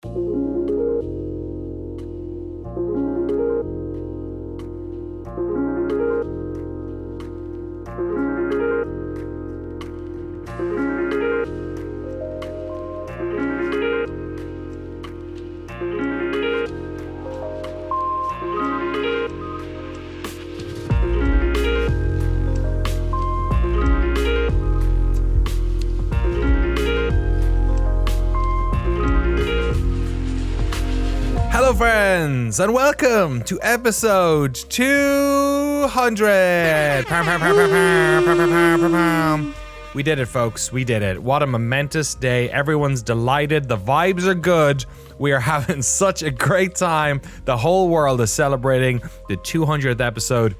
Hello, friends, and welcome to episode 200. We did it, folks. We did it. What a momentous day. Everyone's delighted. The vibes are good. We are having such a great time. The whole world is celebrating the 200th episode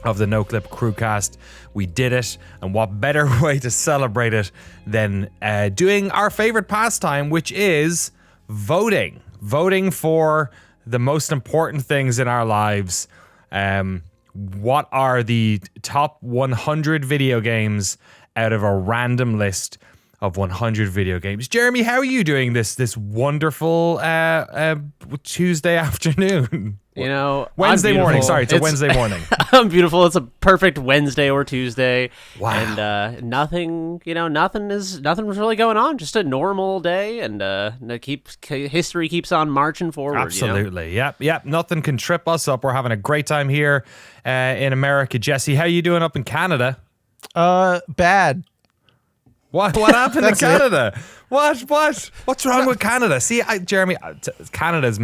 of the Noclip Crewcast. We did it, and what better way to celebrate it than doing our favorite pastime, which is voting. Voting for the most important things in our lives. What are the top 100 video games out of a random list of 100 video games? Jeremy, how are you doing this wonderful Tuesday afternoon? You know, Wednesday morning. Sorry, it's a Wednesday morning. I'm beautiful. It's a perfect Wednesday or Tuesday. Wow. And nothing was really going on. Just a normal day, and history keeps on marching forward. Absolutely. You know? Yep. Nothing can trip us up. We're having a great time here in America. Jesse, how you doing up in Canada? Bad. What happened in Canada? What's wrong with Canada? See, Jeremy, Canada's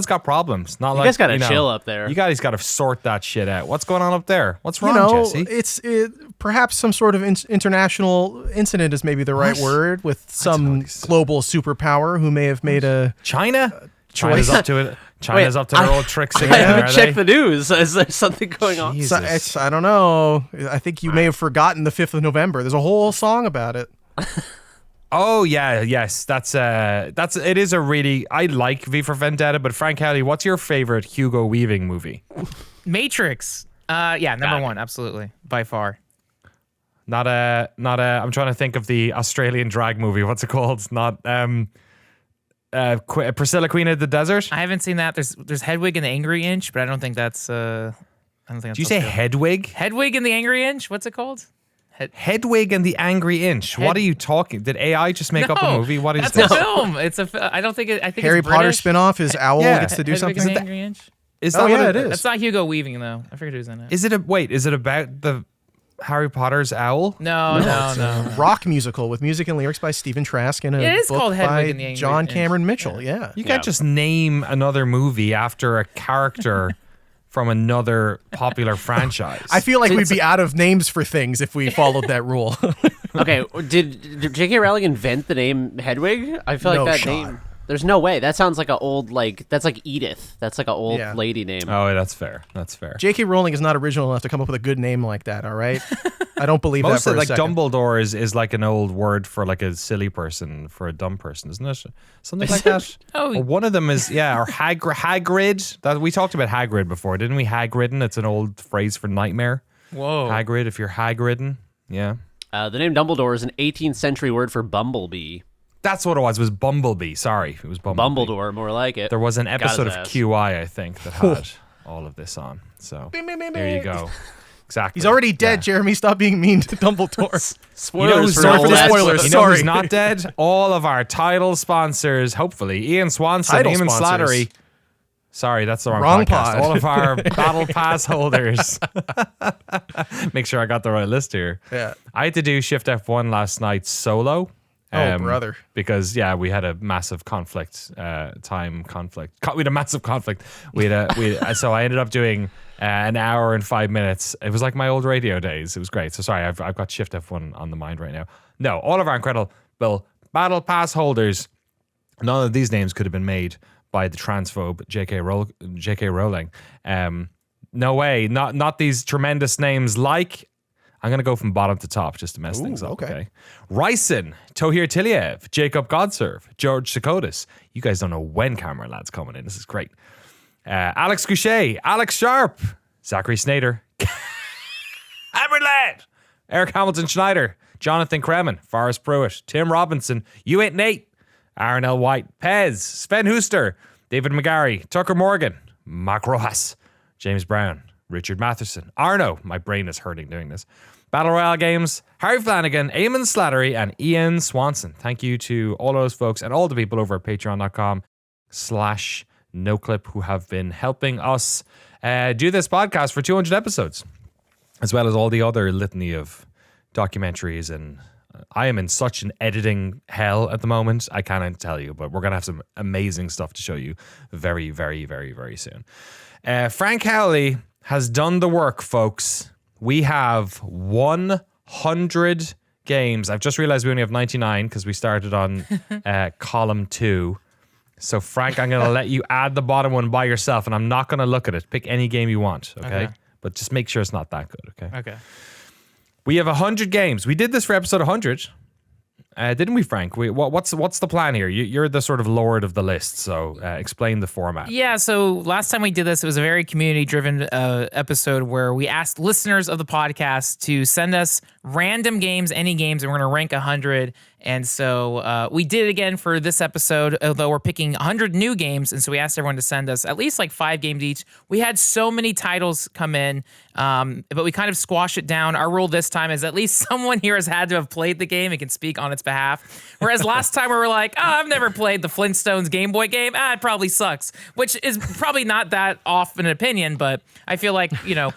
got problems. Not you like guys gotta chill up there. You guys got to sort that shit out. What's going on up there? What's wrong, Jesse? It's perhaps some sort of international incident is maybe the right word, with some global superpower who may have made a China. choice. China's up to it. China's up to their old tricks again. I haven't checked the news. Is there something going on? So, I don't know. I think you may have forgotten the 5th of November. There's a whole song about it. Oh yeah, yes. That's it is a really, I like V for Vendetta, but Frank Kelly, what's your favorite Hugo Weaving movie? Matrix. Number one, absolutely, by far. Not a. I'm trying to think of the Australian drag movie. What's it called? Not Priscilla, Queen of the Desert. I haven't seen that. There's Hedwig and the Angry Inch, but I don't think that's. I don't think that's. Do you say Hedwig? Hedwig and the Angry Inch? What's it called? Hedwig and the Angry Inch. What are you talking? Did AI just make up a movie? What is that's this? A film. It's a. I don't think it. I think Harry it's Potter British. spinoff is Owl gets to do Hedwig something. And the Angry Inch. Is that what it is? That's not Hugo Weaving though. I figured who's in it. Is it about the Harry Potter's owl? No. Rock musical with music and lyrics by Stephen Trask and It a is book called Hedwig by and the Angry John Inch. Cameron Mitchell. Yeah. You can't just name another movie after a character from another popular franchise. I feel like we'd be out of names for things if we followed that rule. Okay, did J.K. Rowling invent the name Hedwig? I feel like No that shot. name. There's no way. That sounds like that's like Edith. That's like an old lady name. Oh, that's fair. J.K. Rowling is not original enough to come up with a good name like that, all right? I don't believe Most that for of a like second. Dumbledore is like an old word for like a silly person, for a dumb person, isn't it? Something like that. Oh. Or one of them is or Hagrid. That we talked about Hagrid before, didn't we? Hagridden. It's an old phrase for nightmare. Whoa. Hagrid. If you're Hagridden, yeah. The name Dumbledore is an 18th century word for bumblebee. That's what it was. It was Bumblebee. Sorry, it was Bumblebee. Bumbledore, more like it. There was an episode of ass. QI, I think, that had all of this on. So there you go. Exactly. He's already dead, Jeremy. Stop being mean to Dumbledore. Spoilers for sorry for old the ass spoilers. folks. You know Sorry. who's not dead? All of our title sponsors, hopefully. Ian Swanson, Title Eamon sponsors. Slattery. Sorry, that's the wrong Wrong podcast. pod. All of our Battle Pass holders. Make sure I got the right list here. Yeah. I had to do Shift F1 last night solo. Oh, brother. Because, we had a massive conflict, time conflict. We had a massive conflict. So I ended up doing an hour and 5 minutes. It was like my old radio days. It was great. So sorry, I've got Shift F1 on the mind right now. No, all of our incredible Battle Pass holders, none of these names could have been made by the transphobe J.K. Rowling. No way. Not these tremendous names like... I'm going to go from bottom to top just to mess things up, okay? Ryson, Tohir Tiliev, Jacob Godserve, George Sakotis. You guys don't know when Camera Lad's coming in. This is great. Alex Couchet, Alex Sharp, Zachary Snader, Hammerlad, Eric Hamilton Schneider, Jonathan Kremen, Forrest Pruitt, Tim Robinson, You Ain't Nate, Aaron L. White, Pez, Sven Huster, David McGarry, Tucker Morgan, Mark Rojas, James Brown, Richard Matheson, Arno, my brain is hurting doing this, Battle Royale Games, Harry Flanagan, Eamon Slattery, and Ian Swanson. Thank you to all those folks and all the people over at patreon.com/noclip who have been helping us do this podcast for 200 episodes, as well as all the other litany of documentaries. And I am in such an editing hell at the moment, I can't tell you, but we're going to have some amazing stuff to show you very, very, very, very soon. Frank Howley has done the work, folks. We have 100 games. I've just realized we only have 99 because we started on column 2. So, Frank, I'm going to let you add the bottom one by yourself, and I'm not going to look at it. Pick any game you want, okay? But just make sure it's not that good, okay? Okay. We have 100 games. We did this for episode 100. Didn't we, Frank? What's the plan here? You're the sort of lord of the list, so explain the format. Yeah, so last time we did this, it was a very community-driven episode where we asked listeners of the podcast to send us random games, any games, and we're going to rank 100. And so we did it again for this episode, although we're picking 100 new games. And so we asked everyone to send us at least like 5 games each. We had so many titles come in, but we kind of squashed it down. Our rule this time is at least someone here has had to have played the game and can speak on its behalf. Whereas last time we were like, oh, I've never played the Flintstones Game Boy game. It probably sucks, which is probably not that off an opinion, but I feel like,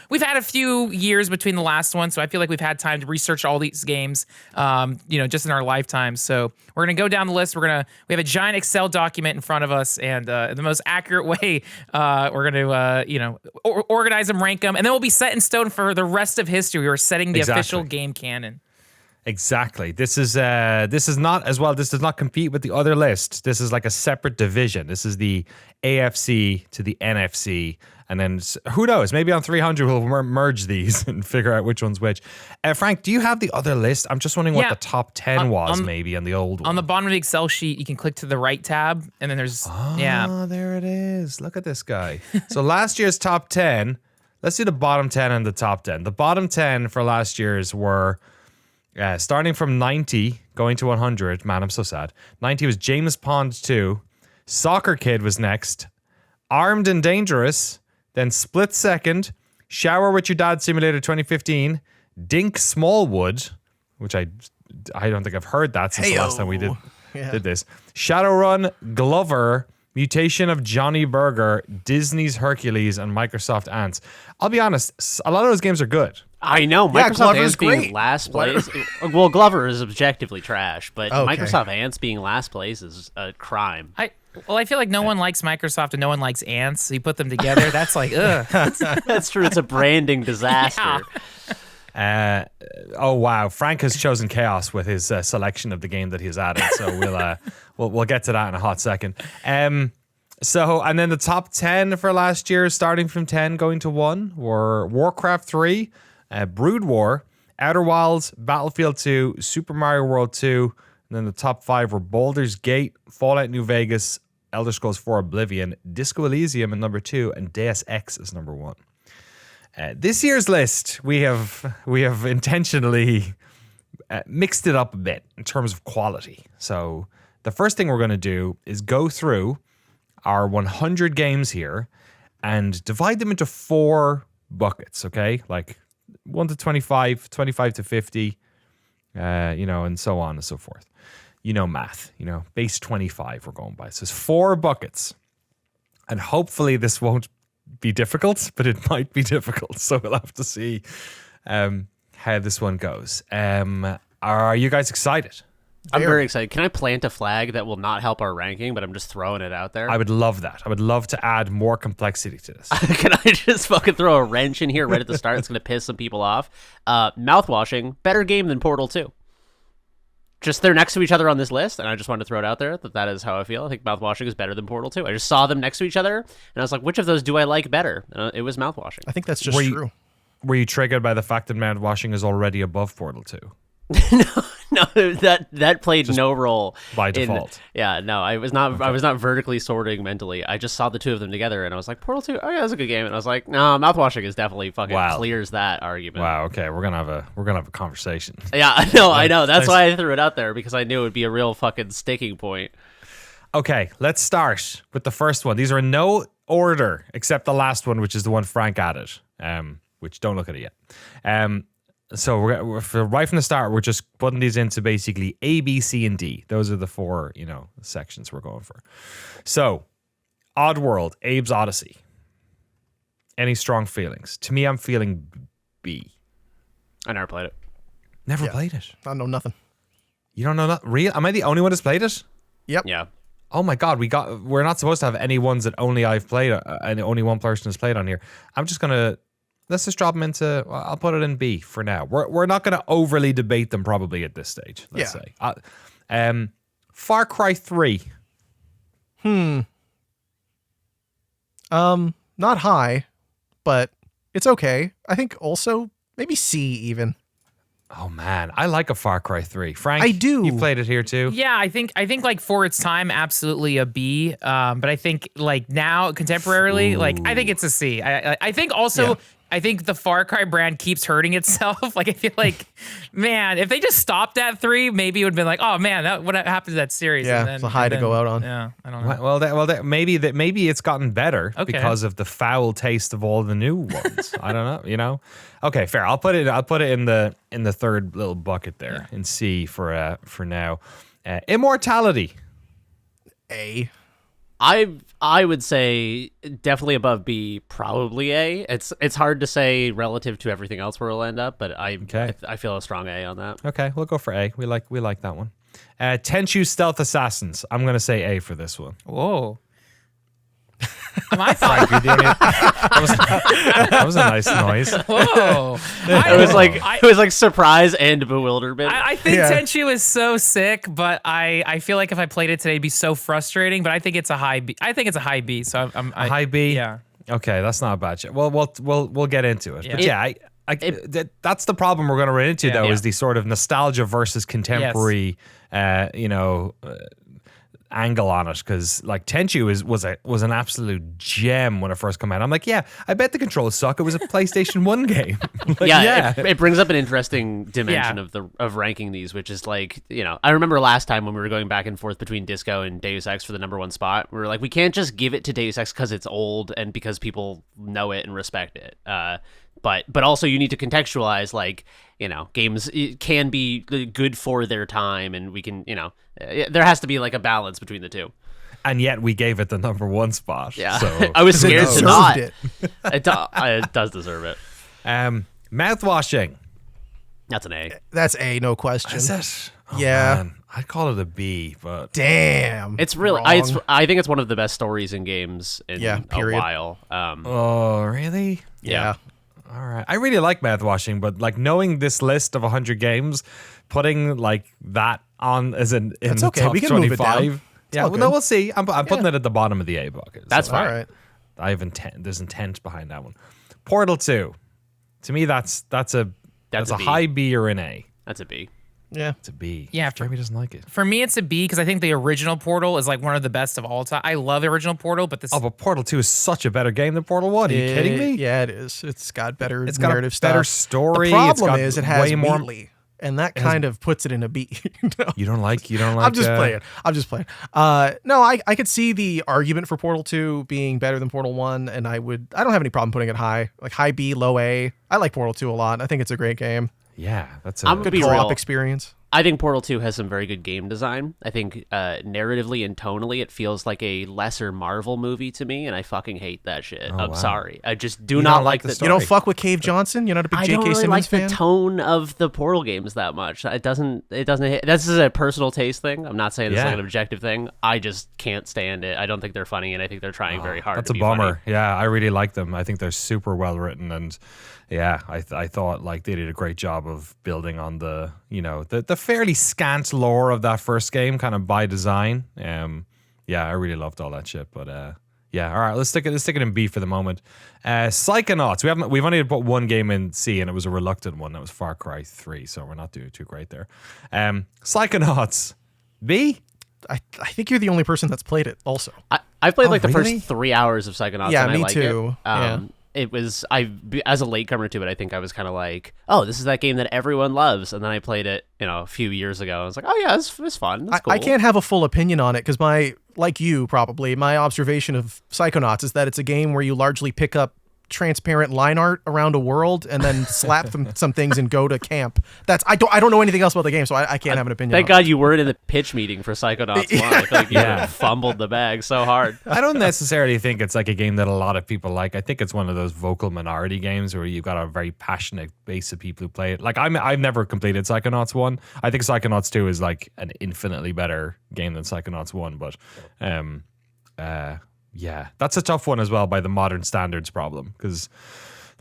we've had a few years between the last one. So I feel like we've had time to research all these games, just in our lifetime. So we're going to go down the list. We have a giant Excel document in front of us, and the most accurate way, we're going to, organize them, rank them, and then we'll be set in stone for the rest of history. We're setting the official game canon. Exactly. This is not as well. This does not compete with the other list. This is like a separate division. This is the AFC to the NFC. And then who knows? Maybe on 300 we'll merge these and figure out which one's which. Frank, do you have the other list? I'm just wondering what the top 10 was maybe on the old one. On the bottom of the Excel sheet, you can click to the right tab, and then there's there it is. Look at this guy. So last year's top 10. Let's do the bottom 10 and the top 10. The bottom 10 for last year's were starting from 90 going to 100. Man, I'm so sad. 90 was James Pond 2. Soccer Kid was next. Armed and Dangerous. Then Split Second, Shower with Your Dad Simulator 2015, Dink Smallwood, which I don't think I've heard that since the last time we did this. Shadowrun, Glover, Mutation of Johnny Burger, Disney's Hercules, and Microsoft Ants. I'll be honest, a lot of those games are good. I know. Microsoft Glover's Ants being great. last place. Well, Glover is objectively trash, but Okay. Microsoft Ants being last place is a crime. I feel like no one likes Microsoft and no one likes ants. So you put them together, that's like, ugh. That's true. It's a branding disaster. Oh wow, Frank has chosen chaos with his selection of the game that he's added. So we'll get to that in a hot second. So and then the top 10 for last year, starting from 10 going to 1, were Warcraft 3, Brood War, Outer Wilds, Battlefield 2, Super Mario World 2. And then the top 5 were Baldur's Gate, Fallout New Vegas, Elder Scrolls 4 Oblivion, Disco Elysium in number 2, and Deus Ex is number 1. This year's list, we have intentionally mixed it up a bit in terms of quality. So the first thing we're going to do is go through our 100 games here and divide them into 4 buckets, okay? Like 1 to 25, 25 to 50, and so on and so forth. Math, base 25 we're going by. So it's 4 buckets. And hopefully this won't be difficult, but it might be difficult. So we'll have to see how this one goes. Are you guys excited? I'm very excited. Can I plant a flag that will not help our ranking, but I'm just throwing it out there? I would love that. I would love to add more complexity to this. Can I just fucking throw a wrench in here right at the start? It's going to piss some people off. Mouthwashing, better game than Portal 2. Just they're next to each other on this list, and I just wanted to throw it out there that is how I feel. I think Mouthwashing is better than Portal 2. I just saw them next to each other, and I was like, which of those do I like better? And it was Mouthwashing. I think that's just true. Were you triggered by the fact that Mouthwashing is already above Portal 2? No, that played no role by default. I was not. Okay. I was not vertically sorting mentally. I just saw the two of them together, and I was like, Portal 2. Oh yeah, that's a good game. And I was like, no, Mouthwashing is definitely fucking clears that argument. Wow. Okay, we're gonna have a conversation. Yeah, no, I know. That's why I threw it out there because I knew it would be a real fucking sticking point. Okay, let's start with the first one. These are in no order except the last one, which is the one Frank added. Which don't look at it yet. So right from the start, we're just putting these into basically A, B, C, and D. Those are the four, sections we're going for. So, Oddworld, Abe's Odyssey. Any strong feelings? To me, I'm feeling B. I never played it. Never played it. I know nothing. You don't know that? Real? Am I the only one that's played it? Yep. Yeah. Oh my God, we're not supposed to have any ones that only I've played and only one person has played on here. Let's just drop them into, I'll put it in B for now. We're not gonna overly debate them probably at this stage, let's say. Far Cry 3. Not high, but it's okay. I think also maybe C even. Oh man, I like a Far Cry 3. Frank, I do. You played it here too? Yeah, I think like for its time, absolutely a B. But I think like now contemporarily, like I think it's a C. I think also I think the Far Cry brand keeps hurting itself. Like I feel like, man, if they just stopped at 3, maybe it would have been like, oh man, what happened to that series? Yeah, and then, it's a high to go out on. Yeah, I don't know. Well, maybe it's gotten better because of the foul taste of all the new ones. I don't know, Okay, fair. I'll put it in the third little bucket there in C for now. Immortality. A. I would say definitely above B, probably A. It's hard to say relative to everything else where it'll end up, but I feel a strong A on that. Okay, we'll go for A. We like that one. Tenchu Stealth Assassins. I'm gonna say A for this one. Whoa. My thought. That was a nice noise. Whoa. It was like surprise and bewilderment. I think Tenchu is so sick, but I feel like if I played it today, it'd be so frustrating. But I think it's a high B. I think it's a high B. So I'm high B. Yeah. Okay, that's not a bad shit. Well, we'll get into it. But that's the problem we're going to run into though is the sort of nostalgia versus contemporary, angle on it, because like Tenchu was an absolute gem when it first came out. I'm like, I bet the controls suck. It was a PlayStation 1 game. It brings up an interesting dimension of ranking these, which is like, I remember last time when we were going back and forth between Disco and Deus Ex for the number 1 spot, we were like, we can't just give it to Deus Ex because it's old and because people know it and respect it. But also you need to contextualize, like, games can be good for their time, and we can, there has to be like a balance between the two. And yet we gave it the number 1 spot. Yeah, so. I was scared to not. It does deserve it. Mouthwashing. That's an A. That's A, no question. Is it? Oh, yeah. Man. I'd call it a B, but damn, it's really. I think it's one of the best stories in games in a while. Oh, really? Yeah. All right. I really like Mouthwashing, but like knowing this list of 100 games, putting like that on as in That's the okay. top We can 25. move it down. Yeah, well, no, we'll see. I'm putting it at the bottom of the A bucket. That's so fine. All right. I have intent. There's intent behind that one. Portal 2. To me, that's a B. high B or an A. That's a B. Yeah, It's a B. Yeah, Jeremy doesn't like it. For me, it's a B because I think the original Portal is like one of the best of all time. I love the original Portal, but this. Oh, but Portal 2 is such a better game than Portal 1. Are you kidding me? Yeah, it is. It's got better It's got narrative a better stuff. story. The It's problem got is it has way more. Wheatley, and that kind of puts it in a B. No. You don't like. I'm just playing. No, I could see the argument for Portal 2 being better than Portal 1, and I don't have any problem putting it high. Like high B, low A. I like Portal 2 a lot. I think it's a great game. Yeah, that's I'm gonna be Co-op real. experience. I think Portal 2 has some very good game design. I think narratively and tonally, it feels like a lesser Marvel movie to me, and I fucking hate that shit. I'm sorry. I just do not like the story. You don't fuck with Cave Johnson? You're not a big I J.K. don't really Simmons like fan? the tone of the Portal games that much. It doesn't hit. This is a personal taste thing. I'm not saying this is like an objective thing. I just can't stand it. I don't think they're funny, and I think they're trying very hard That's to a be bummer. funny. Yeah, I really like them. I think they're super well written, and I thought like they did a great job of building on the the fairly scant lore of that first game, kind of by design. I really loved all that shit. But all right, let's stick it in B for the moment. Psychonauts. We've only put one game in C, and it was a reluctant one. That was Far Cry 3, so we're not doing too great there. Psychonauts. B. I think you're the only person that's played it also. I've played the really? first 3 hours of Psychonauts. Yeah, and I me like too. It. It was as a latecomer to it. I think I was kind of like, oh, this is that game that everyone loves, and then I played it, a few years ago. I was like, oh yeah, it's fun. It's cool. I can't have a full opinion on it because my like you probably, my observation of Psychonauts is that it's a game where you largely pick up transparent line art around a world and then slap some things and go to camp. I don't know anything else about the game, so I can't have an opinion. Thank God you weren't in the pitch meeting for Psychonauts 1. I feel like you fumbled the bag so hard. I don't necessarily think it's like a game that a lot of people like. I think it's one of those vocal minority games where you've got a very passionate base of people who play it. Like I've never completed Psychonauts 1. I think Psychonauts 2 is like an infinitely better game than Psychonauts 1, but yeah, that's a tough one as well by the modern standards problem because,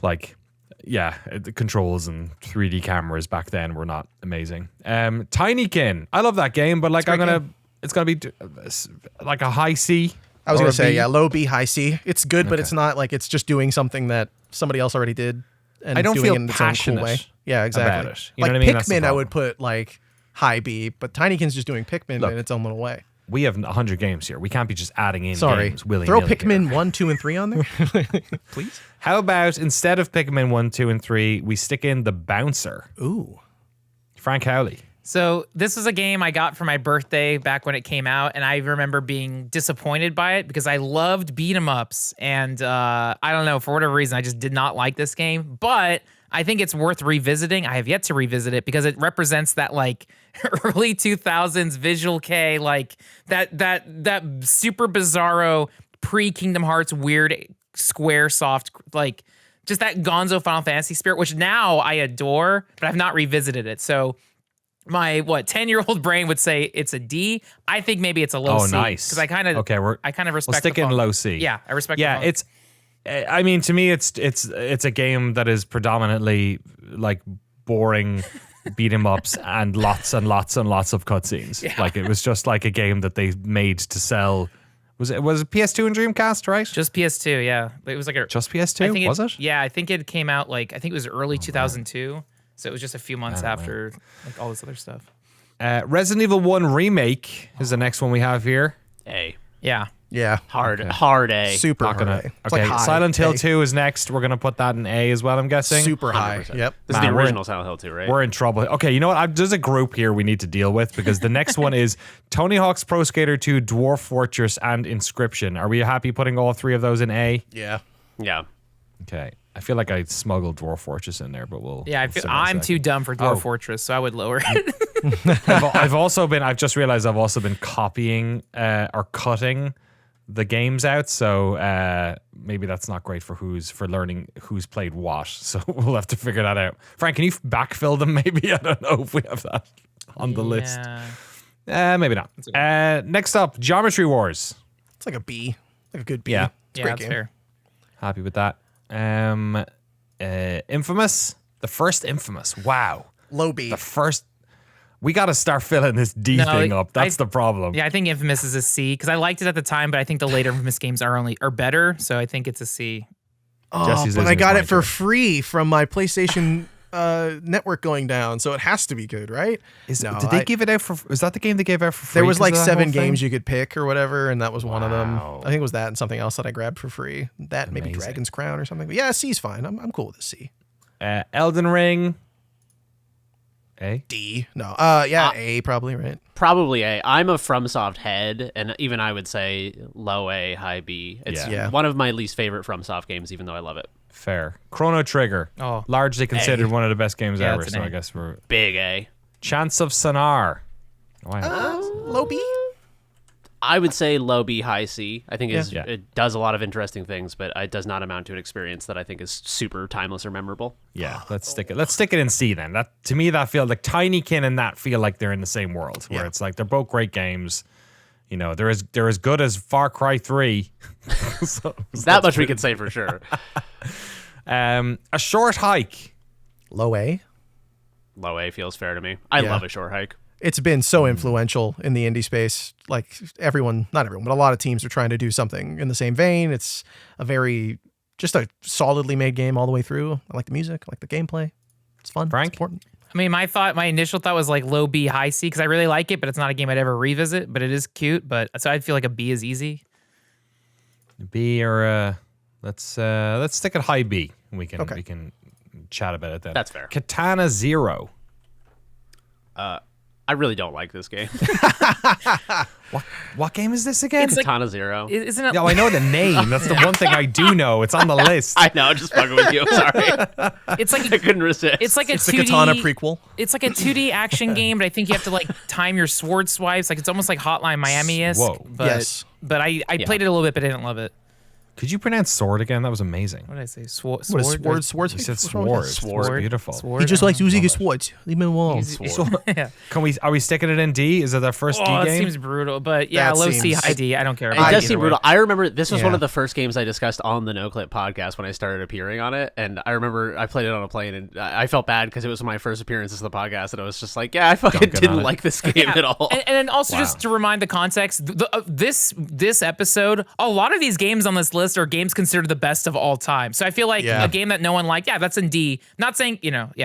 like, the controls and 3D cameras back then were not amazing. Tinykin, I love that game, but like it's gonna be like a high C. I was gonna say low B, high C. It's good, but it's not like it's just doing something that somebody else already did. And I don't doing feel it in its passionate own cool way. Yeah, exactly. about it. You know like what I mean? That's the Pikmin, I problem. would put like high B, but Tinykin's just doing Pikmin Look, in its own little way. We have 100 games here. We can't be just adding in Sorry, games willy-nilly throw here. Pikmin 1, 2, and 3 on there, please. How about instead of Pikmin 1, 2, and 3, we stick in the Bouncer? Ooh, Frank Howley. So this was a game I got for my birthday back when it came out, and I remember being disappointed by it because I loved beat 'em ups, and I don't know, for whatever reason, I just did not like this game. But I think it's worth revisiting. I have yet to revisit it because it represents that like early 2000s Visual K, like that super bizarro pre-Kingdom Hearts weird square soft, like just that gonzo Final Fantasy spirit, which now I adore, but I've not revisited it. So my 10-year-old brain would say it's a D. I think maybe it's a low C. Nice. Because I kind of respect. We'll stick the in font. low C. Yeah, I respect. Yeah, the font. I mean, to me, it's a game that is predominantly like boring beat 'em ups and lots and lots and lots of cutscenes. Yeah. Like it was just like a game that they made to sell. Was it PS2 and Dreamcast, right? Just PS2. Yeah, but it was like Just PS2. I think Was it? Yeah, I think it came out like I think it was early 2002. So it was just a few months after like all this other stuff. Resident Evil 1 Remake is the next one we have here. A. Yeah. yeah, Hard A. super Not gonna. high. It's like Okay, high Silent Hill A. 2 is next. We're gonna put that in A as well. I'm guessing. Super high. 100%. Yep. This is Man, the we're original Silent Hill 2, right? We're in trouble. Okay, you know what? There's a group here we need to deal with because the next one is Tony Hawk's Pro Skater 2, Dwarf Fortress, and Inscription. Are we happy putting all three of those in A? Yeah. Yeah. Okay. I feel like I smuggled Dwarf Fortress in there, but we'll. Yeah, we'll see in a I'm second. too dumb for Dwarf Oh. Fortress, so I would lower it. I've just realized I've also been copying or cutting the games out, so maybe that's not great for learning who's played what. So we'll have to figure that out. Frank, can you backfill them? Maybe I don't know if we have that on the list. Maybe not. Next up, Geometry Wars. It's like a B, like a good B. Yeah. It's a Yeah, great that's game. fair. Happy with that. Infamous. The first Infamous. Wow. Low B. The first. We got to start filling this D No, thing up. That's the problem. Yeah, I think Infamous is a C because I liked it at the time, but I think the later Infamous games are better, so I think it's a C. Oh, Jesse's but losing I his got mind it for here. free from my PlayStation network going down, so it has to be good, right? Did they give it out for? Was that the game they gave out for free? There was 'cause like of that 7 whole thing? games you could pick or whatever, and that was one of them. Wow. I think it was that and something else that I grabbed for free. That maybe Amazing. Dragon's Crown or something. But yeah, C's fine. I'm cool with a C. Elden Ring. A. D. No. Yeah, A probably, right? Probably A. I'm a FromSoft head, and even I would say low A, high B. It's Yeah. one of my least favorite FromSoft games, even though I love it. Fair. Chrono Trigger. Oh. Largely considered one of the best games Yeah, ever. it's an So A. I guess we're Big A. Chance of Sonar. Wow. Low B? I would say low B, high C. I think Yeah. it does a lot of interesting things, but it does not amount to an experience that I think is super timeless or memorable. Yeah, let's stick it. Let's stick it in C then. That to me, that feels like Tinykin and that feel like they're in the same world, where Yeah. it's like they're both great games. You know, they're as good as Far Cry 3. So That much we can say for sure. A Short Hike. Low A? Low A feels fair to me. I Yeah. love a short hike. It's been so influential in the indie space. Like not everyone, but a lot of teams are trying to do something in the same vein. It's just a solidly made game all the way through. I like the music, I like the gameplay. It's fun. Frank? It's important. I mean, my initial thought was like low B, high C because I really like it, but it's not a game I'd ever revisit. But it is cute. But so I feel like a B is easy. B or let's stick it high B. We can chat about it then. That's fair. Katana Zero. I really don't like this game. What game is this again? It's like- Katana Zero. Isn't it? No, I know the name. That's the one thing I do know. It's on the list. I know, just fucking with you. Sorry. It's like I couldn't resist. it's like a It's the 2D Katana prequel. It's like a 2D action game, but I think you have to like time your sword swipes. Like it's almost like Hotline Miami-esque. Whoa. But, Yes. But I played it a little bit, but I didn't love it. Could you pronounce sword again? That was amazing. What did I say? What is swords? You said What's wrong with sword. that? It's beautiful. Sword. He just likes using his Love swords. Leave him alone. Yeah. Are we sticking it in D? Is it our first D Oh, it game? seems brutal, but yeah, That low C, seems- high D. I don't care. It about does either seem way. brutal. I remember this was one Yeah. of the first games I discussed on the Noclip podcast when I started appearing on it, and I remember I played it on a plane, and I felt bad because it was my first appearances of the podcast, and I was just like, yeah, I fucking Dunking on didn't it. like this game at all. And then also Wow. just to remind the context, this episode, a lot of these games on this list are games considered the best of all time. So I feel like Yeah. a game that no one liked, that's in D. Not saying,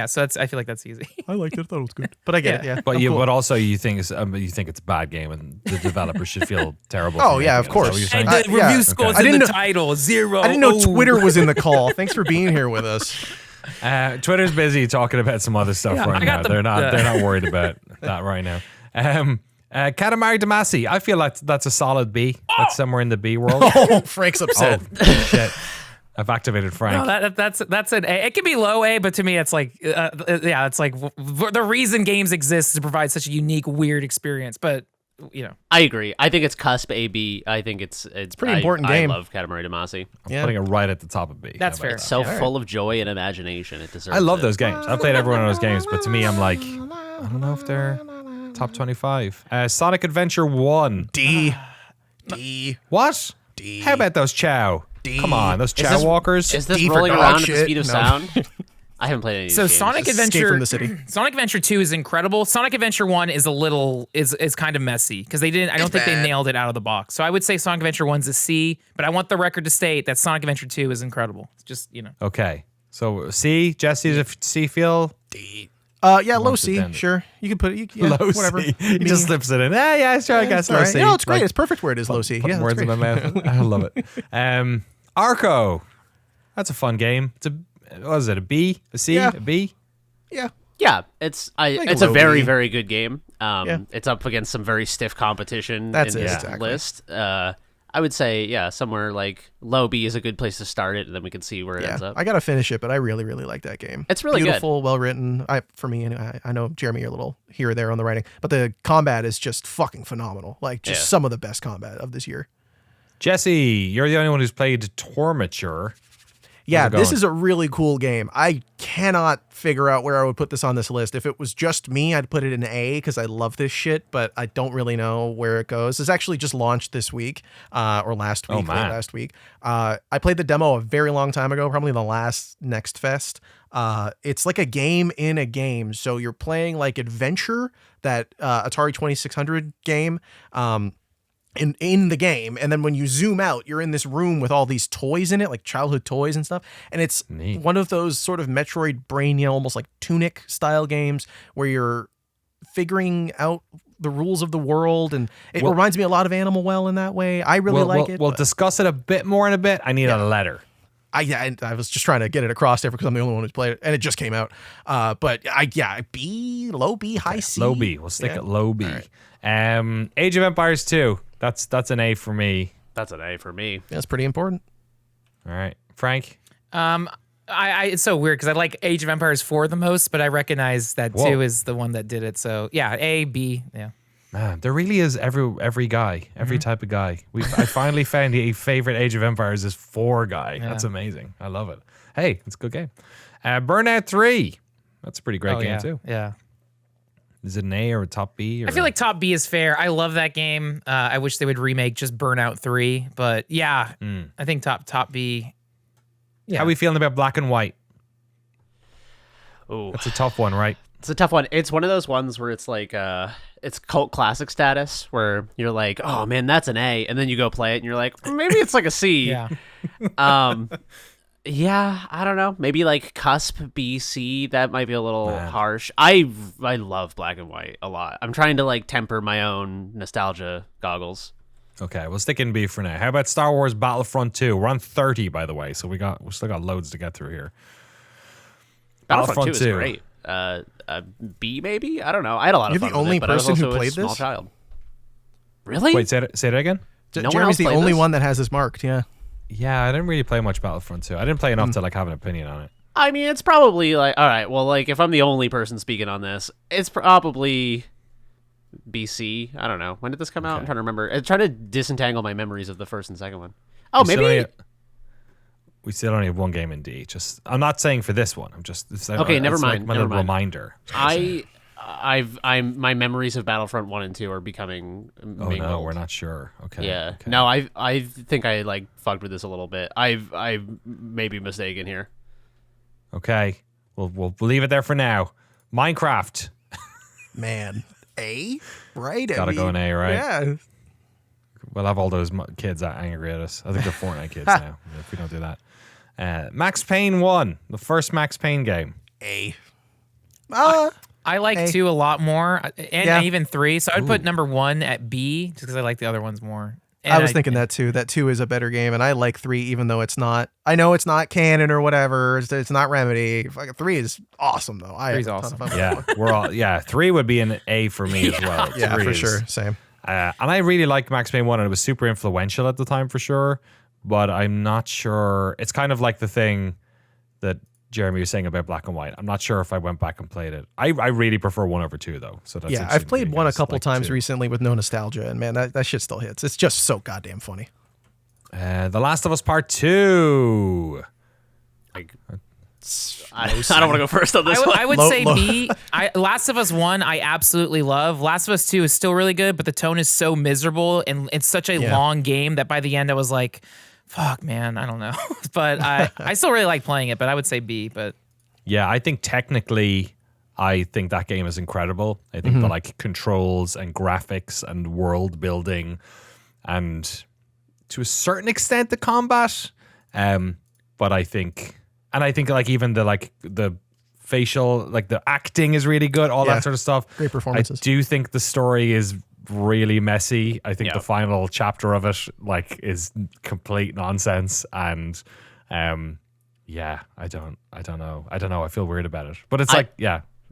so I feel like that's easy. I liked it. I thought it was good. But I get it, yeah. But I'm cool. but also you think it's a bad game, and the developers should feel terrible. Oh, for yeah, making of it. Is that what course. you're saying? And the yeah. review scores I in didn't the know- title, 0. I didn't know Oh. Twitter was in the call. Thanks for being here with us. Twitter's busy talking about some other stuff Yeah, right I now. got the- They're not worried about that right now. Katamari Damacy. I feel like that's a solid B. That's somewhere in the B world. Oh, Frank's upset. Shit. I've activated Frank. No, that's an A. It can be low A, but to me, it's like, it's like the reason games exist is to provide such a unique, weird experience. But I agree. I think it's cusp A/B. I think it's pretty important game. I love Katamari Damacy. Yeah. Putting it right at the top of B. That's How about fair. that? So full of joy and imagination. It deserves I love it. those games. I've played every one of those games, but to me, I'm like, I don't know if they're top 25. Sonic Adventure 1. D. What? D. How about those Chow? D. Come on, those Chow this- walkers. Is this D for rolling dog around at the shit. speed of No. sound? I haven't played any of these So games. Sonic Escape Adventure from the city. Sonic Adventure 2 is incredible. Sonic Adventure 1 is a little is kind of messy because I don't think they nailed it out of the box. So I would say Sonic Adventure 1's a C, but I want the record to state that Sonic Adventure 2 is incredible. It's just, Okay. So C, Jesse's a C feel? D. Yeah, low Once it's C. ended. Sure. You can put it. Yeah, Low whatever. C. He just slips it in. Yeah, sure, I guess All low right. C. No, it's great. Like, It's perfect where it is low C. putting Yeah, words in my mouth. I love it. Arco. That's a fun game. It's what is it, a B? A C? Yeah. A B? Yeah. Yeah, it's Like it's a low very B. very good game. Yeah. It's up against some very stiff competition That's in it, this exactly. list. I would say somewhere like low B is a good place to start it, and then we can see where it ends Yeah. up. I gotta finish it, but I really, really like that game. It's really good. beautiful, well written. For me, anyway, I know Jeremy, you're a little here or there on the writing, but the combat is just fucking phenomenal. Like just some of the best combat of this year. Jesse, you're the only one who's played Tormature. Yeah, How's it this going? is a really cool game. I cannot figure out where I would put this on this list. If it was just me, I'd put it in A because I love this shit, but I don't really know where it goes. It's actually just launched this week or last week. man. Late last week. I played the demo a very long time ago, probably the last Next Fest. It's like a game in a game. So you're playing like Adventure, that Atari 2600 game. In the game, and then when you zoom out, you're in this room with all these toys in it, like childhood toys and stuff, and it's Neat. one of those sort of Metroid Brain, almost like Tunic style games where you're figuring out the rules of the world, and it reminds me a lot of Animal Well in that way. I really like it. We'll but discuss it a bit more in a bit. I need a letter. I was just trying to get it across there because I'm the only one who's played it, and it just came out. But B, low B, high C. Low B. We'll stick Yeah. at low B. Age of Empires 2. That's an A for me. That's an A for me. That's pretty important. All right, Frank. it's so weird because I like Age of Empires 4 the most, but I recognize that Whoa. 2 is the one that did it. So yeah, A, B, yeah. Man, there really is every guy, every type of guy. I finally found the favorite Age of Empires is 4 guy. That's amazing. I love it. Hey, it's a good game. Burnout 3. That's a pretty great game yeah, too. yeah. Is it an A or a top B? Or I feel like top B is fair. I love that game. I wish they would remake just Burnout 3, but yeah, I think top B. Yeah. How are we feeling about Black and White? Ooh, That's a tough one, right? it's a tough one. It's one of those ones where it's like it's cult classic status, where you're like, oh man, that's an A, and then you go play it, and you're like, maybe it's like a C. Yeah. Yeah, I don't know. Maybe like cusp B, C. That might be a little harsh. I love Black and White a lot. I'm trying to like temper my own nostalgia goggles. Okay, we'll stick in B for now. How about Star Wars Battlefront 2? We're on 30, by the way, so we still got loads to get through here. Battlefront 2 is2. great. B maybe. I don't know. I had a lot You're of fun the only with it, but I was person who also a played small this? child. Really? Wait, say that again. No one Jeremy's else the played only this? one that has this marked. Yeah. Yeah, I didn't really play much Battlefront 2. I didn't play enough to like have an opinion on it. I mean, it's probably like, all right, well, like if I'm the only person speaking on this, it's probably BC. I don't know. When did this come out? I'm trying to remember. I'm trying to disentangle my memories of the first and second one. Oh, maybe. We still only have one game in D. Just, I'm not saying for this one. I'm just Okay, never it's mind. Like my never little mind. reminder. My memories of Battlefront 1 and 2 are becoming Oh mingled. no, we're not sure. Okay. Yeah. Okay. No, I think I like fucked with this a little bit. I may be mistaken here. Okay. We'll leave it there for now. Minecraft. Man, A, right? Gotta go in A, right? Yeah. We'll have all those kids angry at us. I think they're Fortnite kids now if we don't do that. Max Payne 1, the first Max Payne game. A. I like A. 2 a lot more, and Yeah. even 3. So I'd put number 1 at B just because I like the other ones more. And I was thinking that too. That 2 is a better game, and I like 3 even though it's not. I know it's not canon or whatever. It's not Remedy. Fucking 3 is awesome though. I 3's have a ton of awesome. fun with Yeah, that one. we're all 3 would be an A for me as well. Yeah, 3 for is- sure. Same. And I really liked Max Payne 1, and it was super influential at the time for sure. But I'm not sure. It's kind of like the thing that Jeremy was saying about Black and White. I'm not sure if I went back and played it. I really prefer 1 over 2 though. So that's Yeah, interesting I've played that you 1 a guys couple like times 2. recently with no nostalgia, and man, that shit still hits. It's just so goddamn funny. The Last of Us Part 2. I don't want to go first on this one. I would Low- say low- B. Last of Us 1, I absolutely love. Last of Us 2 is still really good, but the tone is so miserable, and it's such a Yeah. long game that by the end I was like, fuck, man, I don't know. But I still really like playing it, but I would say B. But Yeah, I think technically, I think that game is incredible. I think the like controls and graphics and world building, and to a certain extent the combat. But I think like even the facial, like the acting is really good. All Yeah. that sort of stuff. Great performances. I do think the story is really messy. I think Yeah. the final chapter of it like is complete nonsense, and yeah, I don't know. I feel weird about it, but it's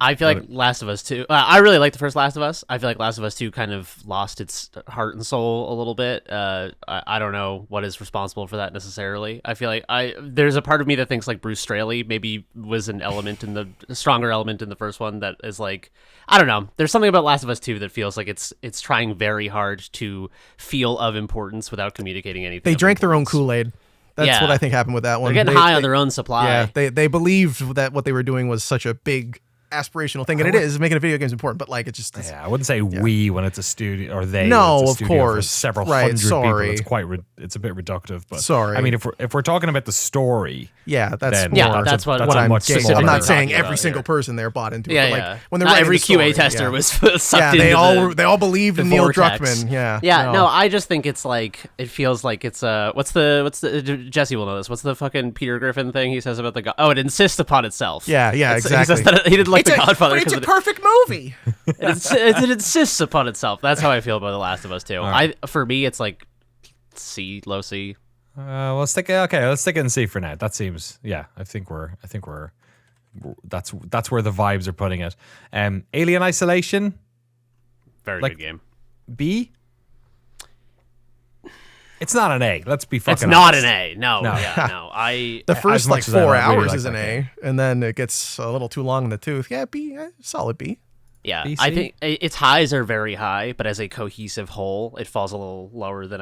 I feel like Last of Us 2. I really like the first Last of Us. I feel like Last of Us 2 kind of lost its heart and soul a little bit. I don't know what is responsible for that necessarily. I feel like there's a part of me that thinks like Bruce Straley maybe was a stronger element in the first one that is like, I don't know. There's something about Last of Us 2 that feels like it's trying very hard to feel of importance without communicating anything. They of drank their own importance. Kool-Aid. That's Yeah. what I think happened with that one. They're getting high on their own supply. Yeah, they believed that what they were doing was such a big aspirational thing, and it is making a video game is important. But like, it's just I wouldn't say we when it's a studio or they. No, when it's a of studio for course. several Right, hundred sorry. people. It's a bit reductive, but Sorry. I mean, if we're talking about the story, yeah, that's Then- more. Yeah, that's what what a I'm much saying. smaller I'm not thing. saying Talking every about single here. person there bought into Yeah, it. But yeah. like when they're Not writing every the story, QA tester yeah. was sucked Yeah, into they all believed the in Neil vortex. Druckmann. Yeah, Yeah, no, I just think it's like it feels like it's what's the Jesse will know this. What's the fucking Peter Griffin thing he says about the it insists upon itself. Yeah, He exactly. says that he didn't like The Godfather But it's because a perfect movie. it insists upon itself. That's how I feel about The Last of Us too. right. For me, it's like C, low C. let's stick it in C for now. That seems I think we're that's where the vibes are putting it. Alien Isolation, Very Like- good game. B. It's not an A. Let's be fucking. It's not honest. an A. No, No. yeah, no. The first much like as I 4 really hours like is an that A, and then it gets a little too long in the tooth. Yeah, B, solid B. Yeah, BC? I think its highs are very high, but as a cohesive whole, it falls a little lower than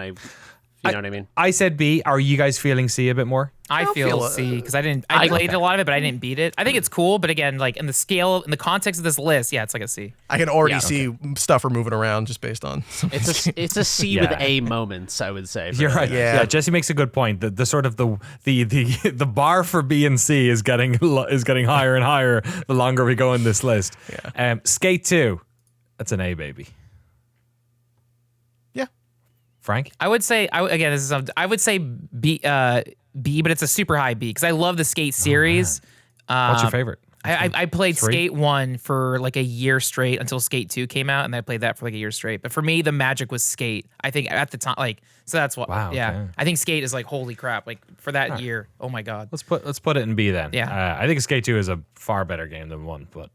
you know what I mean? I said B. Are you guys feeling C a bit more? I don't feel feel C because I I- played a lot of it, but I didn't beat it. I think it's cool, but again, like in the context of this list, yeah, it's like a C. I can already Yeah, see stuffer moving around just based on. It's a C Yeah. with A moments, I would say. for You're that. right. Yeah. Yeah. Jesse makes a good point. The sort of the bar for B and C is getting higher and higher the longer we go in this list. Yeah. Skate 2. That's an A, baby. Yeah. Frank? I would say I would say B, but it's a super high B because I love the Skate series. What's your favorite? I played 3? Skate 1 for like a year straight until Skate 2 came out, and I played that for like a year straight. But for me, the magic was Skate. I think at the time, like, so that's what. Wow, Yeah, okay. I think Skate is like holy crap. Like for that year, oh my god. Let's put it in B then. Yeah. I think Skate 2 is a far better game than 1, but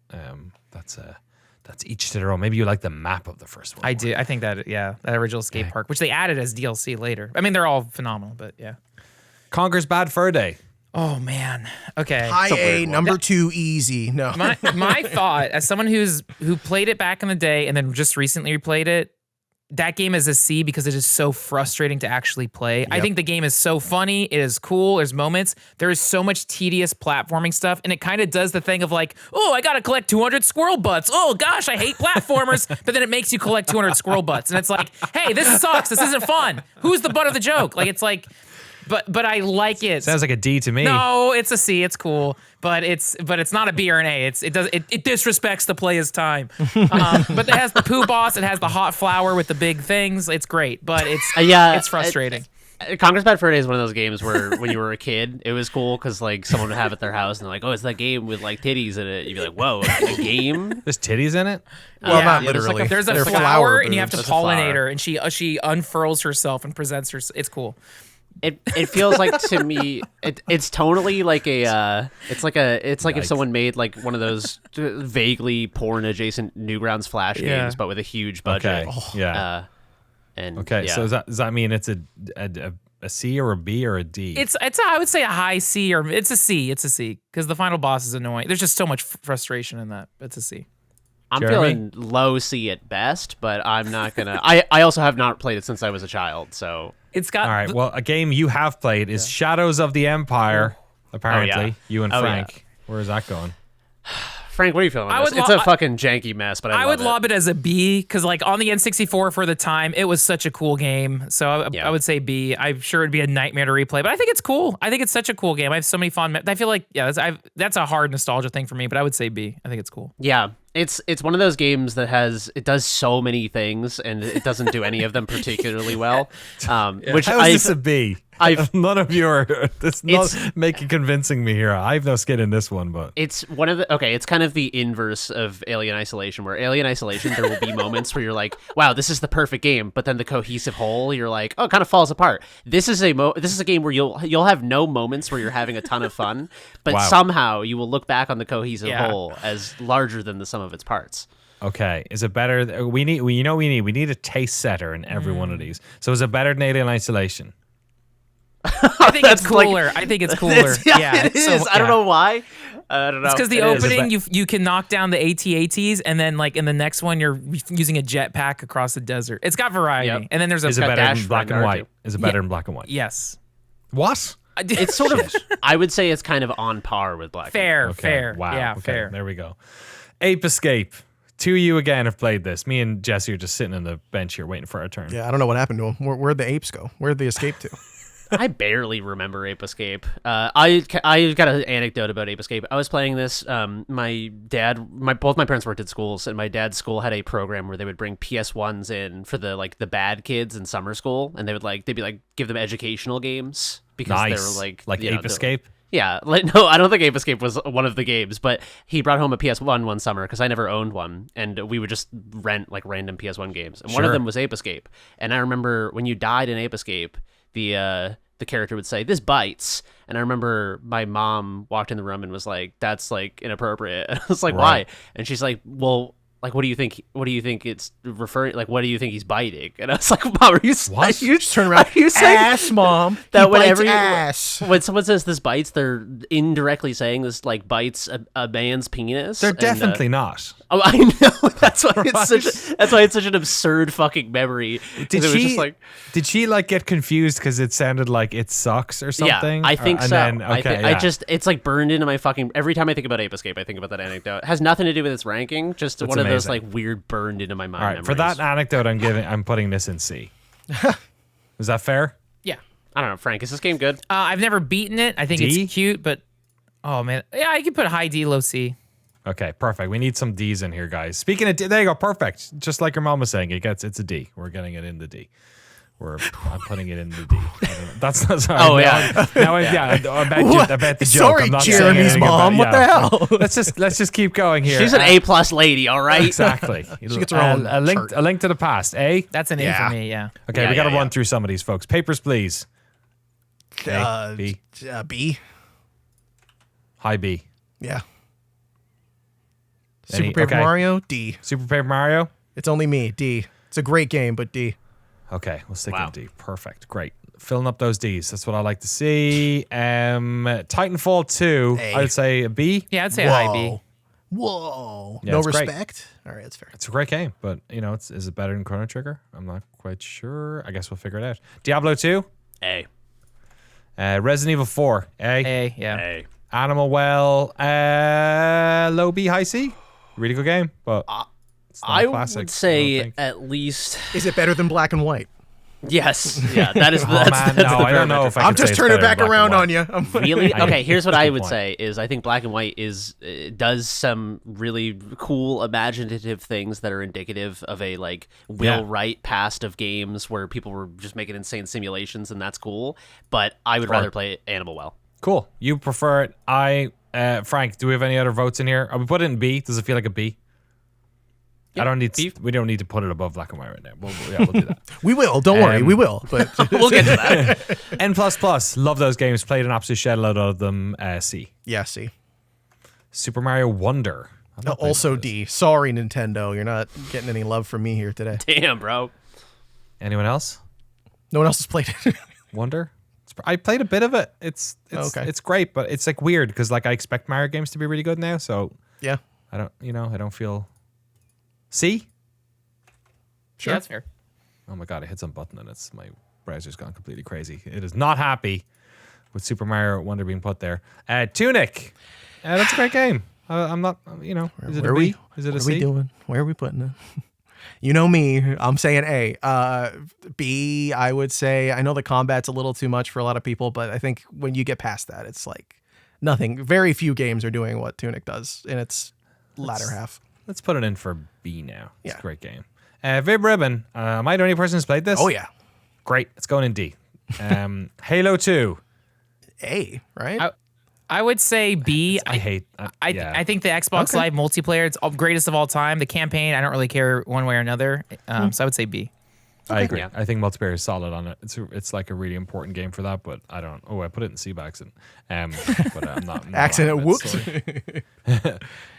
that's each to their own. Maybe you like the map of the first one. I do. I think that that original skate park, which they added as DLC later. I mean, they're all phenomenal, but yeah. Conker's Bad Fur Day. Oh man. Okay. High A, number 2 easy. No. My thought, as someone who played it back in the day and then just recently replayed it, that game is a C because it is so frustrating to actually play. I think the game is so funny. It is cool. There's moments. There is so much tedious platforming stuff, and it kind of does the thing of like, oh, I got to collect 200 squirrel butts. Oh, gosh, I hate platformers. But then it makes you collect 200 squirrel butts. And it's like, hey, this sucks. This isn't fun. Who's the butt of the joke? Like, it's like... But I like it. Sounds like a D to me. No, it's a C. It's cool, but it's not a B or an A. It disrespects the player's time. But it has the poo boss. It has the hot flower with the big things. It's great, but it's frustrating. Conker's Bad Fur Day is one of those games where when you were a kid, it was cool because like someone would have it at their house and they're like, oh, it's that game with like titties in it. You'd be like, whoa, a game? There's titties in it? Well, not yeah, literally. There's a They're flower, and you have to There's a pollinate flower. her, and she unfurls herself and presents her. It's cool. It feels like to me it's tonally like it's like if someone made like one of those vaguely porn adjacent Newgrounds Flash games but with a huge budget. Okay. Yeah. And Okay. yeah. So does that mean it's a C or a B or a D? I would say a high C, or it's a C. It's a C because the final boss is annoying. There's just so much frustration in that. It's a C. I'm Jeremy? feeling low C at best, but I'm not gonna I also have not played it since I was a child, so It's got All right. Well, a game you have played is Shadows of the Empire. Apparently, you and Frank. Where is that going? Frank, what are you feeling? I This? would It's lo- a fucking janky mess, but I would love lob it as a B because, like, on the N64 for the time, it was such a cool game. So I would say B. I'm sure it'd be a nightmare to replay, but I think it's cool. I think it's such a cool game. I have so many fun. I feel like that's a hard nostalgia thing for me, but I would say B. I think it's cool. Yeah, it's one of those games that does so many things and it doesn't do any of them particularly well. Which How is this a B? None of you are. It's not It's- making convincing me here. I have no skin in this one, but It's one of the it's kind of the inverse of Alien Isolation, where Alien Isolation there will be moments where you're like, wow, this is the perfect game, but then the cohesive whole you're like, oh, it kind of falls apart. This is a game where you'll have no moments where you're having a ton of fun, but somehow you will look back on the cohesive whole as larger than the sum of its parts. okay. Is it better? We need a taste setter in every one of these. So is it better than Alien Isolation? I think it's That's like- cooler. I think it's cooler. It is. So, I don't know why. I don't know. It's because the It is. opening, you can knock down the AT-ATs, and then like in the next one, you're using a jetpack across the desert. It's got variety, Yep. and then there's a Is it better Dash than black Run and Naruto. white? Is it better than black and white? Yes. What? It's sort of. I would say it's kind of on par with Black. Fair, Okay. fair. Wow. Yeah, okay. fair. There we go. Ape Escape. Two of you again have played this. Me and Jesse are just sitting on the bench here waiting for our turn. Yeah, I don't know what happened to them. Where'd the apes go? Where'd they escape to? I barely remember Ape Escape. I got an anecdote about Ape Escape. I was playing this. Both my parents worked at schools, and my dad's school had a program where they would bring PS1s in for the bad kids in summer school, and they'd give them educational games because they Nice. were like Ape Escape. Yeah, no, I don't think Ape Escape was one of the games, but he brought home a PS1 one summer because I never owned one, and we would just rent like random PS1 games, and one of Sure. them was Ape Escape. And I remember when you died in Ape Escape, the character would say, "This bites," and I remember my mom walked in the room and was like, "That's like inappropriate." And I was like, Right. "Why?" And she's like, "Well, like, what do you think? What do you think it's referring? Like, what do you think he's biting?" And I was like, "Mom, are you What? you Just turn around. Are you saying Ass, mom. that He whenever bites you- ass. when someone says this bites, they're indirectly saying this like bites a man's penis? They're And, definitely not. Oh, I know. That's why it's such an absurd fucking memory. 'Cause Did it was she? just like, Did she like get confused because it sounded like it sucks or something? yeah, I think and so. Then, I okay, think, it's like burned into my fucking. Every time I think about Ape Escape, I think about that anecdote. It has nothing to do with its ranking. Just That's one of those amazing. like weird burned into my mind. All right, for memories. that anecdote, I'm putting this in C. Is that fair? Yeah. I don't know, Frank. Is this game good? I've never beaten it. I think D? it's cute, but oh man, yeah, I can put high D, low C. Okay, perfect. We need some D's in here, guys. Speaking of D, there you go, perfect. Just like your mom was saying, it's a D. We're getting it in the D. I'm putting it in the D. I don't know. That's not sorry. Oh, yeah. I bet the joke. Sorry, I'm not Jeremy's saying anything mom. What the hell? let's just keep going here. She's an A+ lady, all right? Exactly. She gets her own a link. chart. A link to the past. A. That's an A Yeah. for me. Yeah. Okay, Yeah, we got to yeah, run yeah. through some of these, folks. Papers, please. A, B. B. High B. Yeah. Any- Super Paper okay. Mario, D. Super Paper Mario. It's only me, D. It's a great game, but D. Okay, we'll stick Wow. with D. Perfect. Great. Filling up those Ds. That's what I like to see. Titanfall 2. A. I would say a B. Yeah, I'd say a high B. Whoa. Yeah, No it's great. respect? All right, that's fair. It's a great game, but is it better than Chrono Trigger? I'm not quite sure. I guess we'll figure it out. Diablo 2. A. Resident Evil 4. A. A. Yeah. A. Animal Well. Low B, high C. Really good game, but it's not I a classic. would say I don't think. at least Is it better than Black and White? yes. Yeah, that is. Oh, that's, man, that's no, the I don't know parameter. if I I'm could say just it's turning it better back than Black around and on White. you. Really? I- Okay, here's what that's a I good would point. say is I think Black and White does some really cool imaginative things that are indicative of a like Yeah. Will Wright past of games where people were just making insane simulations, and that's cool. But I would rather play Animal Well. Cool. You prefer it. Frank, do we have any other votes in here? Are we put it in B? Does it feel like a B? I don't need. We don't need to put it above Black and White right now. We'll do that. We will. Don't worry. We will. But We'll get to that. N++. Love those games. Played an absolute shed load of them. C. yeah, see. Super Mario Wonder. I've not played Also one of those. D. Sorry, Nintendo. You're not getting any love from me here today. Damn, bro. Anyone else? No one else has played it. Wonder. I played a bit of it. It's Okay. It's great, but it's like weird because like I expect Mario games to be really good now. So yeah. I don't feel. C. Sure. Yeah, that's fair. Oh my god! I hit some button and my browser's gone completely crazy. It is not happy with Super Mario Wonder being put there. Tunic. That's a great game. I'm not. Is it Where a are B? we? Is it What a are we C? doing? Where are we putting it? You know me. I'm saying A. B, I would say. I know the combat's a little too much for a lot of people, but I think when you get past that, it's like nothing. Very few games are doing what Tunic does in its latter half. Let's put it in for B now. It's Yeah. a great game. Vib Ribbon. Am I the only person who's played this? Oh, yeah. Great. It's going in D. Halo 2. A, right? I would say B. I hate. I think the Xbox Okay. Live multiplayer, it's greatest of all time. The campaign, I don't really care one way or another. So I would say B. I agree. Yeah. I think multiplayer is solid on it. It's like a really important game for that, but I don't. Oh, I put it in C by accident. But I'm not. Accident. not Whoops.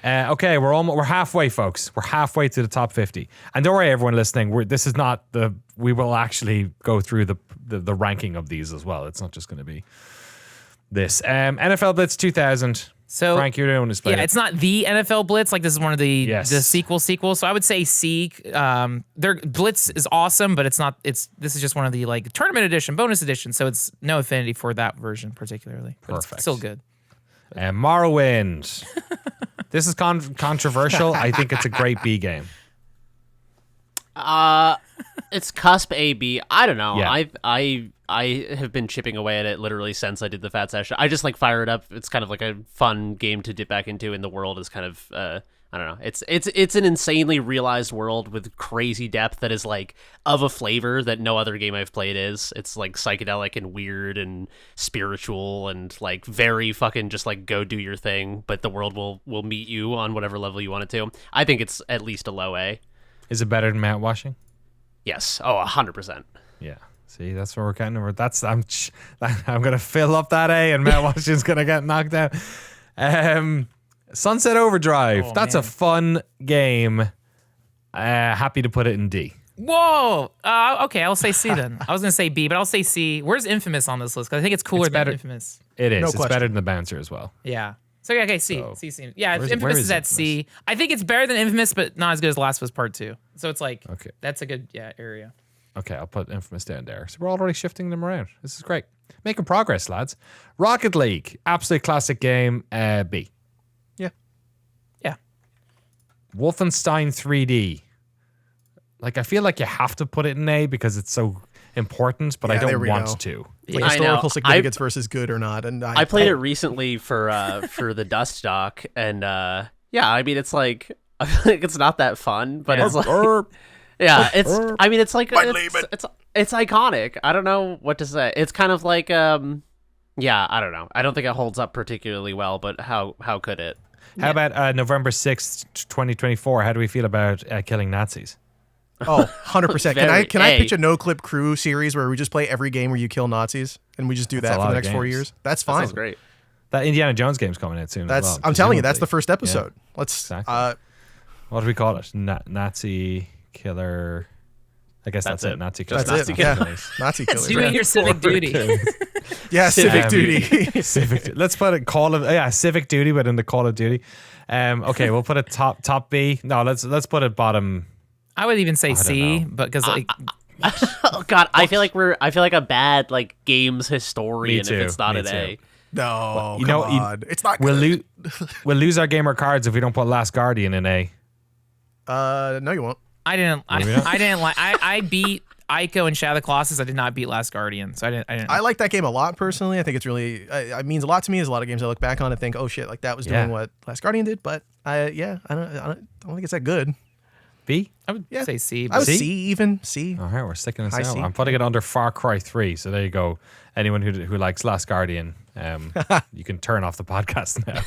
Okay, we're halfway, folks. We're halfway to the top 50. And don't worry, everyone listening. This is not the. We will actually go through the ranking of these as well. It's not just going to be this. NFL Blitz 2000. So Frank, you're the one who's played yeah, it. it's not the NFL Blitz. Like this is one of the Yes. the sequel. So I would say C. Their Blitz is awesome, but it's not. This is just one of the like tournament edition, bonus edition. So it's no affinity for that version particularly. But it's Perfect. still good. Morrowind. This is controversial. I think it's a great B game. It's cusp A B. I don't know. Yeah. I have been chipping away at it literally since I did the Fat Session. I just like fire it up. It's kind of like a fun game to dip back into, and the world is kind of I don't know. It's an insanely realized world with crazy depth that is like of a flavor that no other game I've played is. It's like psychedelic and weird and spiritual and like very fucking just like go do your thing, but the world will meet you on whatever level you want it to. I think it's at least a low A. Is it better than Mount Washing? Yes. Oh, 100%. Yeah. See, that's where we're getting over. I'm gonna fill up that A, and Mount Washington's gonna get knocked out. Sunset Overdrive. Oh, That's man. a fun game. Happy to put it in D. Whoa. Okay, I'll say C then. I was gonna say B, but I'll say C. Where's Infamous on this list? Because I think it's cooler It's better- than Infamous. It is. No It's question. better than the Bouncer as well. Yeah. So yeah, okay, C. So, C. C. Yeah, where Infamous is is at C. Infamous? I think it's better than Infamous, but not as good as Last of Us Part 2. So it's like Okay. that's a good area. Okay, I'll put Infamous down there. So we're already shifting them around. This is great. Making progress, lads. Rocket League. Absolute classic game. B. Yeah. Yeah. Wolfenstein 3D. Like, I feel like you have to put it in A because it's so important, but I Yeah, there don't we want go. to. Like I know. historical significance versus good or not. And I played it recently for the Dust Doc, and yeah, I mean it's like I feel like it's not that fun, but it's like Yeah, I mean, it's like it's iconic. I don't know what to say. It's kind of like yeah, I don't know. I don't think it holds up particularly well, but how could it? How about November 6th, 2024? How do we feel about killing Nazis? Oh, 100%. Very Can I A. pitch a Noclip Crew series where we just play every game where you kill Nazis and we just do That's a that for lot the of next 4 games. years? That's That fine. sounds great. That Indiana Jones game's coming out soon. That's as well, I'm telling you, that's the presumably. first episode. Let's Exactly. What do we call it? Nazi killer. I guess that's it. Nazi killer. that's it. Nazi Yeah. Nazi killer. Doing your civic duty. Yeah, civic Um, duty. Civic. Let's put it civic duty, but in the Call of Duty. Okay, we'll put it top B. No, let's put it bottom. I would even say don't C, know. but because like Oh God, I feel like a bad like games historian Me too, if it's not me an too. A. No, You come know, you- on. It's not We'll good. we'll lose our gamer cards if we don't put Last Guardian in A. No, you won't. I didn't like I beat Ico and Shadow of the Colossus. I did not beat Last Guardian, so I didn't. I like that game a lot personally. I think it's really it means a lot to me. There's a lot of games I look back on and think, oh shit, like that was doing Yeah. what Last Guardian did. But I don't think it's that good. B. I would Yeah. say C. I But would C? C even C. All right, we're sticking this High out. C. I'm putting it under Far Cry 3. So there you go. Anyone who likes Last Guardian, you can turn off the podcast now.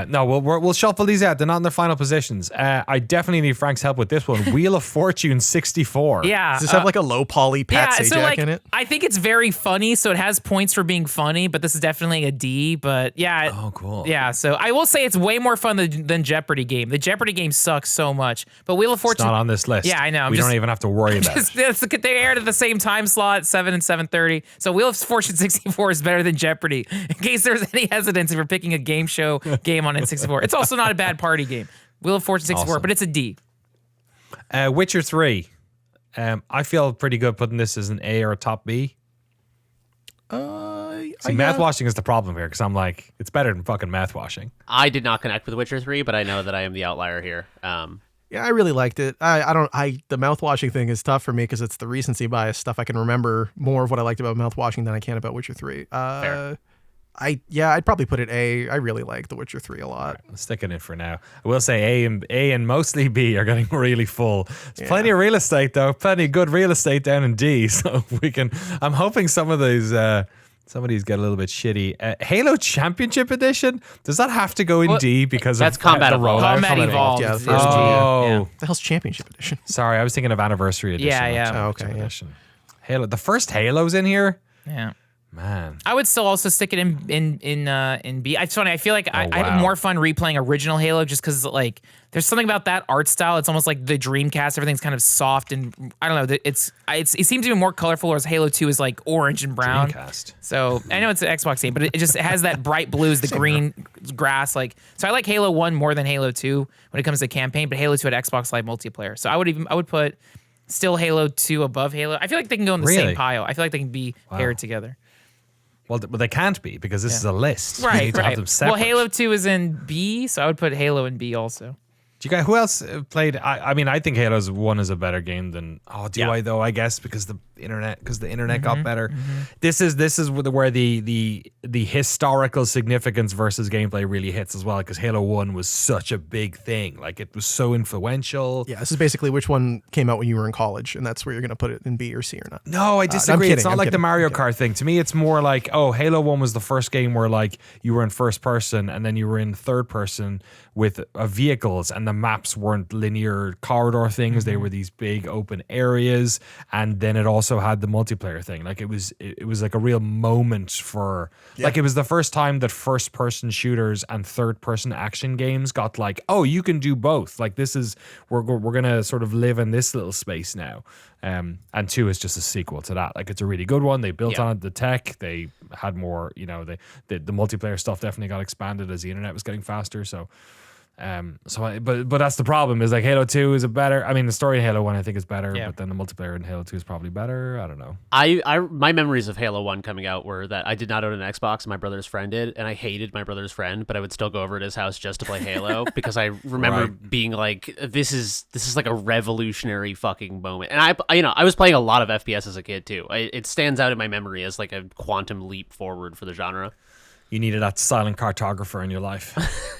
No, we'll shuffle these out. They're not in their final positions. I definitely need Frank's help with this one. Wheel of Fortune 64. yeah, Does this have like a low poly Pat yeah. Sajak So like, in it? I think it's very funny, so it has points for being funny. But this is definitely a D. But yeah, Oh, cool. yeah. So I will say it's way more fun than Jeopardy game. The Jeopardy game sucks so much, but Wheel of It's Fortune. not on this list. Yeah, I know. I'm We just- don't even have to worry about it. They aired at the same time slot, 7 and 7:30. So Wheel of Fortune 64 is better than Jeopardy. In case there's any hesitancy for picking a game show game on N64, it's also not a bad party game. Wheel of Fortune 64, Awesome. but it's a D. Witcher 3. I feel pretty good putting this as an A or a top B. See, math washing is the problem here because I'm like, it's better than fucking math washing. I did not connect with Witcher 3, but I know that I am the outlier here. Yeah, I really liked it. The mouthwashing thing is tough for me because it's the recency bias stuff. I can remember more of what I liked about mouthwashing than I can about Witcher 3. Fair. I'd probably put it A. I really like The Witcher 3 a lot. Let's stick it in for now. I will say A and mostly B are getting really full. There's plenty of real estate though, plenty of good real estate down in D. So we can. I'm hoping some of these get a little bit shitty. Halo Championship Edition. Does that have to go in D because That's of Combat the Evolved. rollout? Combat Evolved. yeah, the is first G, Oh, yeah. The hell's Championship Edition? sorry. I was thinking of Anniversary Edition. Yeah, not yeah. Championship Okay, yeah. Edition. Halo. The first Halo's in here. Yeah. Man. I would still also stick it in B. It's funny. I feel like I wow. have more fun replaying original Halo just because like there's something about that art style. It's almost like the Dreamcast. Everything's kind of soft and I don't know. It seems even more colorful, whereas Halo 2 is like orange and brown. Dreamcast. So I know it's an Xbox game, but it just has that bright blues, the green grass. Like so, I like Halo 1 more than Halo 2 when it comes to campaign. But Halo 2 had Xbox Live multiplayer, so I would put still Halo 2 above Halo. I feel like they can go in the Really? same pile. I feel like they can be paired together. Well, they can't be because this is a list. We Right, need to have right. them separate. Well, Halo 2 is in B, so I would put Halo in B also. Do you guys, who else played? I mean, I think Halo's 1 is a better game than. Oh, do Yeah. I though? I guess because the internet got better. This is where the historical significance versus gameplay really hits as well. Because Halo 1 was such a big thing. Like it was so influential. Yeah, this is basically which one came out when you were in college, and that's where you're going to put it in B or C or not. No, I disagree. kidding, It's not I'm like the kidding, Mario I'm kidding. Kart thing. To me, it's more like, oh, Halo 1 was the first game where like you were in first person and then you were in third person with vehicles and the maps weren't linear corridor things. They were these big open areas. And then it also had the multiplayer thing. Like it was like a real moment for like it was the first time that first person shooters and third person action games got like, oh, you can do both. Like this is we're gonna sort of live in this little space now. And 2 is just a sequel to that. Like it's a really good one. They built on it, the tech. They had more, the multiplayer stuff definitely got expanded as the internet was getting faster. So but that's the problem is like Halo 2 is a better. I mean, the story in Halo 1 I think is better, but then the multiplayer in Halo 2 is probably better. I don't know. My memories of Halo 1 coming out were that I did not own an Xbox, my brother's friend did, and I hated my brother's friend, but I would still go over to his house just to play Halo because I remember being like, this is like a revolutionary fucking moment. And I was playing a lot of FPS as a kid too. It stands out in my memory as like a quantum leap forward for the genre. You needed that silent cartographer in your life.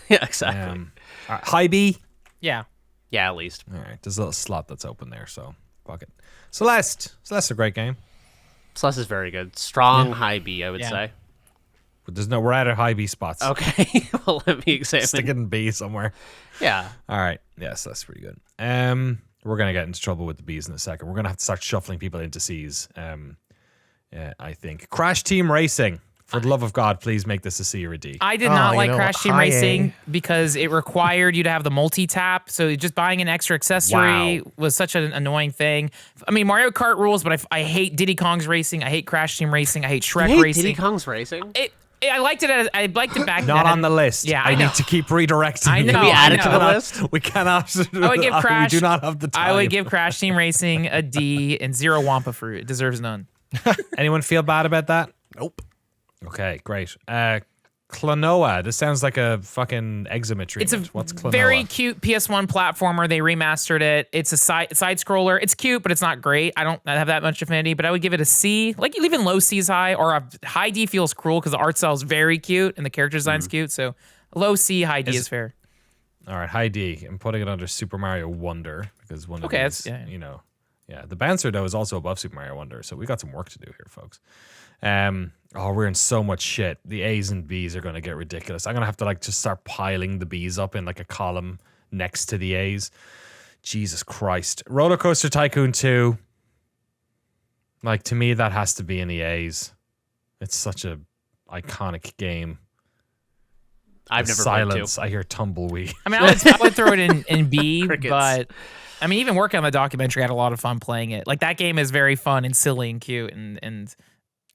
Yeah, exactly. High B. Yeah. Yeah, at least. All right, there's a little slot that's open there, so fuck it. Celeste. Celeste's a great game. Celeste is very good. Strong high B, I would say. But we're at high B spots. Okay, well, let me examine. Stick it in B somewhere. Yeah. All right. Yes, that's pretty good. We're gonna get into trouble with the B's in a second. We're gonna have to start shuffling people into C's. I think Crash Team Racing. For the love of God, please make this a C or a D. I did not like you know Crash what? Team High Racing A. because it required you to have the multi-tap. So just buying an extra accessory was such an annoying thing. I mean, Mario Kart rules, but I hate Diddy Kong's Racing. I hate Crash Team Racing. I hate Shrek You hate Racing. Diddy Kong's Racing? I liked it. I liked it back Not then. on the list. Yeah, I I know. need to keep redirecting. I you. know, we add it I to the know. list? We cannot. I would give Crash. We do not have the time. I would give Crash Team Racing a D and 0 Wampa fruit. It deserves none. Anyone feel bad about that? Nope. Okay, great. Klonoa. This sounds like a fucking eczema treatment. It's a What's Klonoa? very cute PS1 platformer. They remastered it. It's a side scroller. It's cute, but it's not great. I don't have that much affinity, but I would give it a C. Like even low C is high, or a high D feels cruel because the art style is very cute and the character design's cute. So low C, high D is fair. All right, high D. I'm putting it under Super Mario Wonder because one of Okay, these, that's- yeah. you know, the bouncer though is also above Super Mario Wonder, so we got some work to do here, folks. We're in so much shit. The A's and B's are going to get ridiculous. I'm going to have to just start piling the B's up in like a column next to the A's. Jesus Christ. Roller Coaster Tycoon 2. Like, to me, that has to be in the A's. It's such a iconic game. I've The never silence. played I hear tumbleweed. I mean, I would throw it in B, Crickets. but I mean, even working on the documentary, I had a lot of fun playing it. Like that game is very fun and silly and cute, and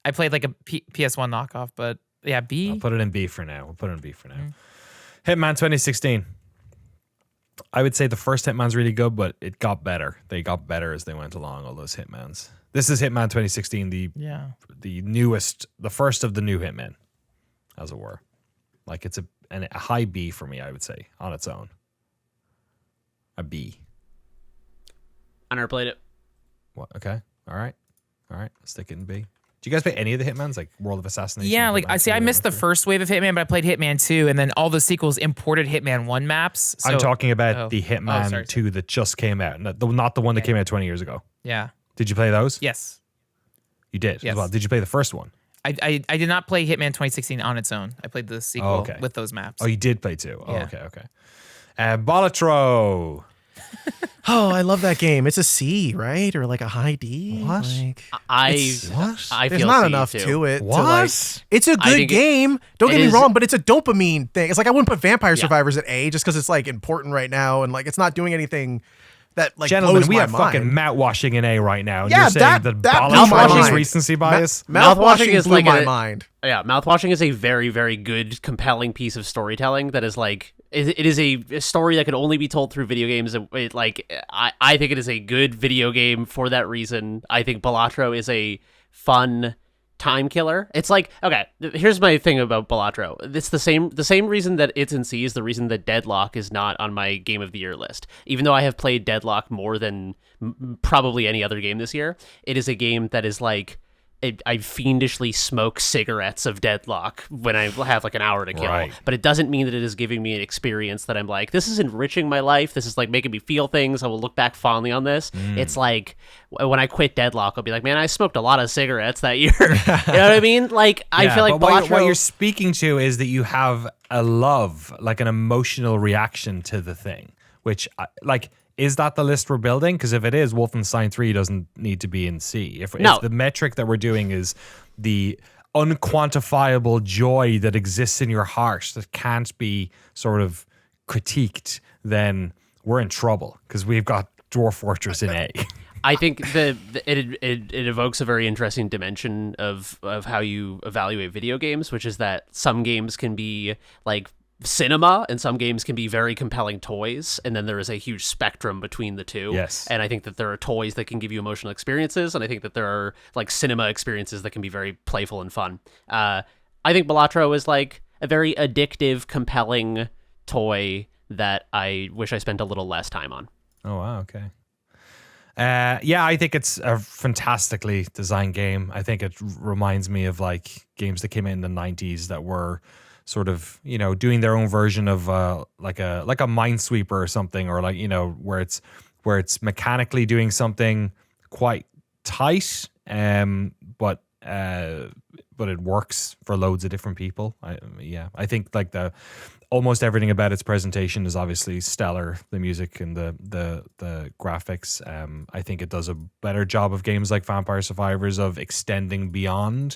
I played like a PS1 knockoff, but yeah, B. I'll put it in B for now. Hitman 2016. I would say the first Hitman's really good, but it got better. They got better as they went along, all those Hitmans. This is Hitman 2016, the newest, the first of the new Hitmen, as it were. Like it's a high B for me, I would say, on its own. A B. I never played it. What? Okay. All right. Let's stick it in B. Do you guys play any of the Hitmans, like World of Assassination? Yeah, like I missed the first wave of Hitman, but I played Hitman 2, and then all the sequels imported Hitman 1 maps. So, I'm talking about the Hitman sorry. 2 that just came out, not the one that came out 20 years ago. Yeah. Did you play those? Yes. You did Yes. as well. Did you play the first one? I did not play Hitman 2016 on its own. I played the sequel with those maps. Oh, you did play 2. Oh, Yeah. okay. Balatro. Oh, I love that game. It's a C, right? Or like a high D. What? Like, I There's feel not C enough too. to it. What? To like, it's a I good think game. Don't it get me is- wrong, but it's a dopamine thing. It's like I wouldn't put Vampire Survivors at A just because it's like important right now and like it's not doing anything that like Gentlemen, blows we my have mind. fucking mouthwashing in A right now. And Yeah, you're saying that that blew my Balatro is mind. recency bias? Mouthwashing is blew like my a- mind. Yeah, mouthwashing is a very, very good, compelling piece of storytelling that is like it is a story that can only be told through video games. I think it is a good video game for that reason. I think Balatro is a fun time killer. It's like, okay, here's my thing about Balatro. It's the same reason that it's in C is the reason that Deadlock is not on my game of the year list. Even though I have played Deadlock more than probably any other game this year, it is a game that is like I fiendishly smoke cigarettes of Deadlock when I have like an hour to kill. Right. But it doesn't mean that it is giving me an experience that I'm like, this is enriching my life. This is like making me feel things. I will look back fondly on this. It's like when I quit Deadlock, I'll be like, man, I smoked a lot of cigarettes that year. You know what I mean? Like, I feel like but what Balatro... you're speaking to is that you have a love, like an emotional reaction to the thing, which, like, is that the list we're building? Because if it is, Wolfenstein 3 doesn't need to be in C. If the metric that we're doing is the unquantifiable joy that exists in your heart that can't be sort of critiqued, then we're in trouble because we've got Dwarf Fortress in A. I think it evokes a very interesting dimension of how you evaluate video games, which is that some games can be like cinema and some games can be very compelling toys, and then there is a huge spectrum between the two. Yes. And I think that there are toys that can give you emotional experiences, and I think that there are like cinema experiences that can be very playful and fun. I think Balatro is like a very addictive, compelling toy that I wish I spent a little less time on. Oh, wow. Okay. Yeah, I think it's a fantastically designed game. I think it reminds me of like games that came out in the 90s that were sort of, you know, doing their own version of like a Minesweeper or something, or like, you know, where it's mechanically doing something quite tight, but it works for loads of different people. I think like almost everything about its presentation is obviously stellar. The music and the graphics. I think it does a better job of games like Vampire Survivors of extending beyond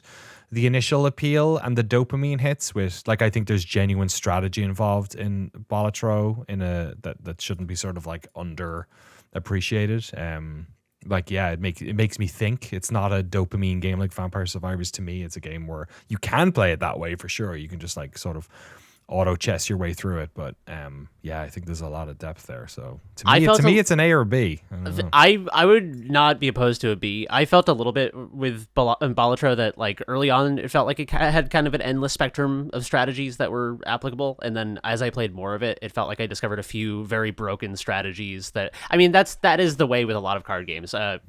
the initial appeal and the dopamine hits with, like, I think there's genuine strategy involved in Balatro that shouldn't be sort of like underappreciated. Like, yeah, it makes me think. It's not a dopamine game like Vampire Survivors to me. It's a game where you can play it that way for sure. You can just like sort of auto chess your way through it, but yeah, I think there's a lot of depth there. So to me, it's an A or a B. I would not be opposed to a B. I felt a little bit with Balatro that like early on it felt like it had kind of an endless spectrum of strategies that were applicable, and then as I played more of it, it felt like I discovered a few very broken strategies. That that is the way with a lot of card games. I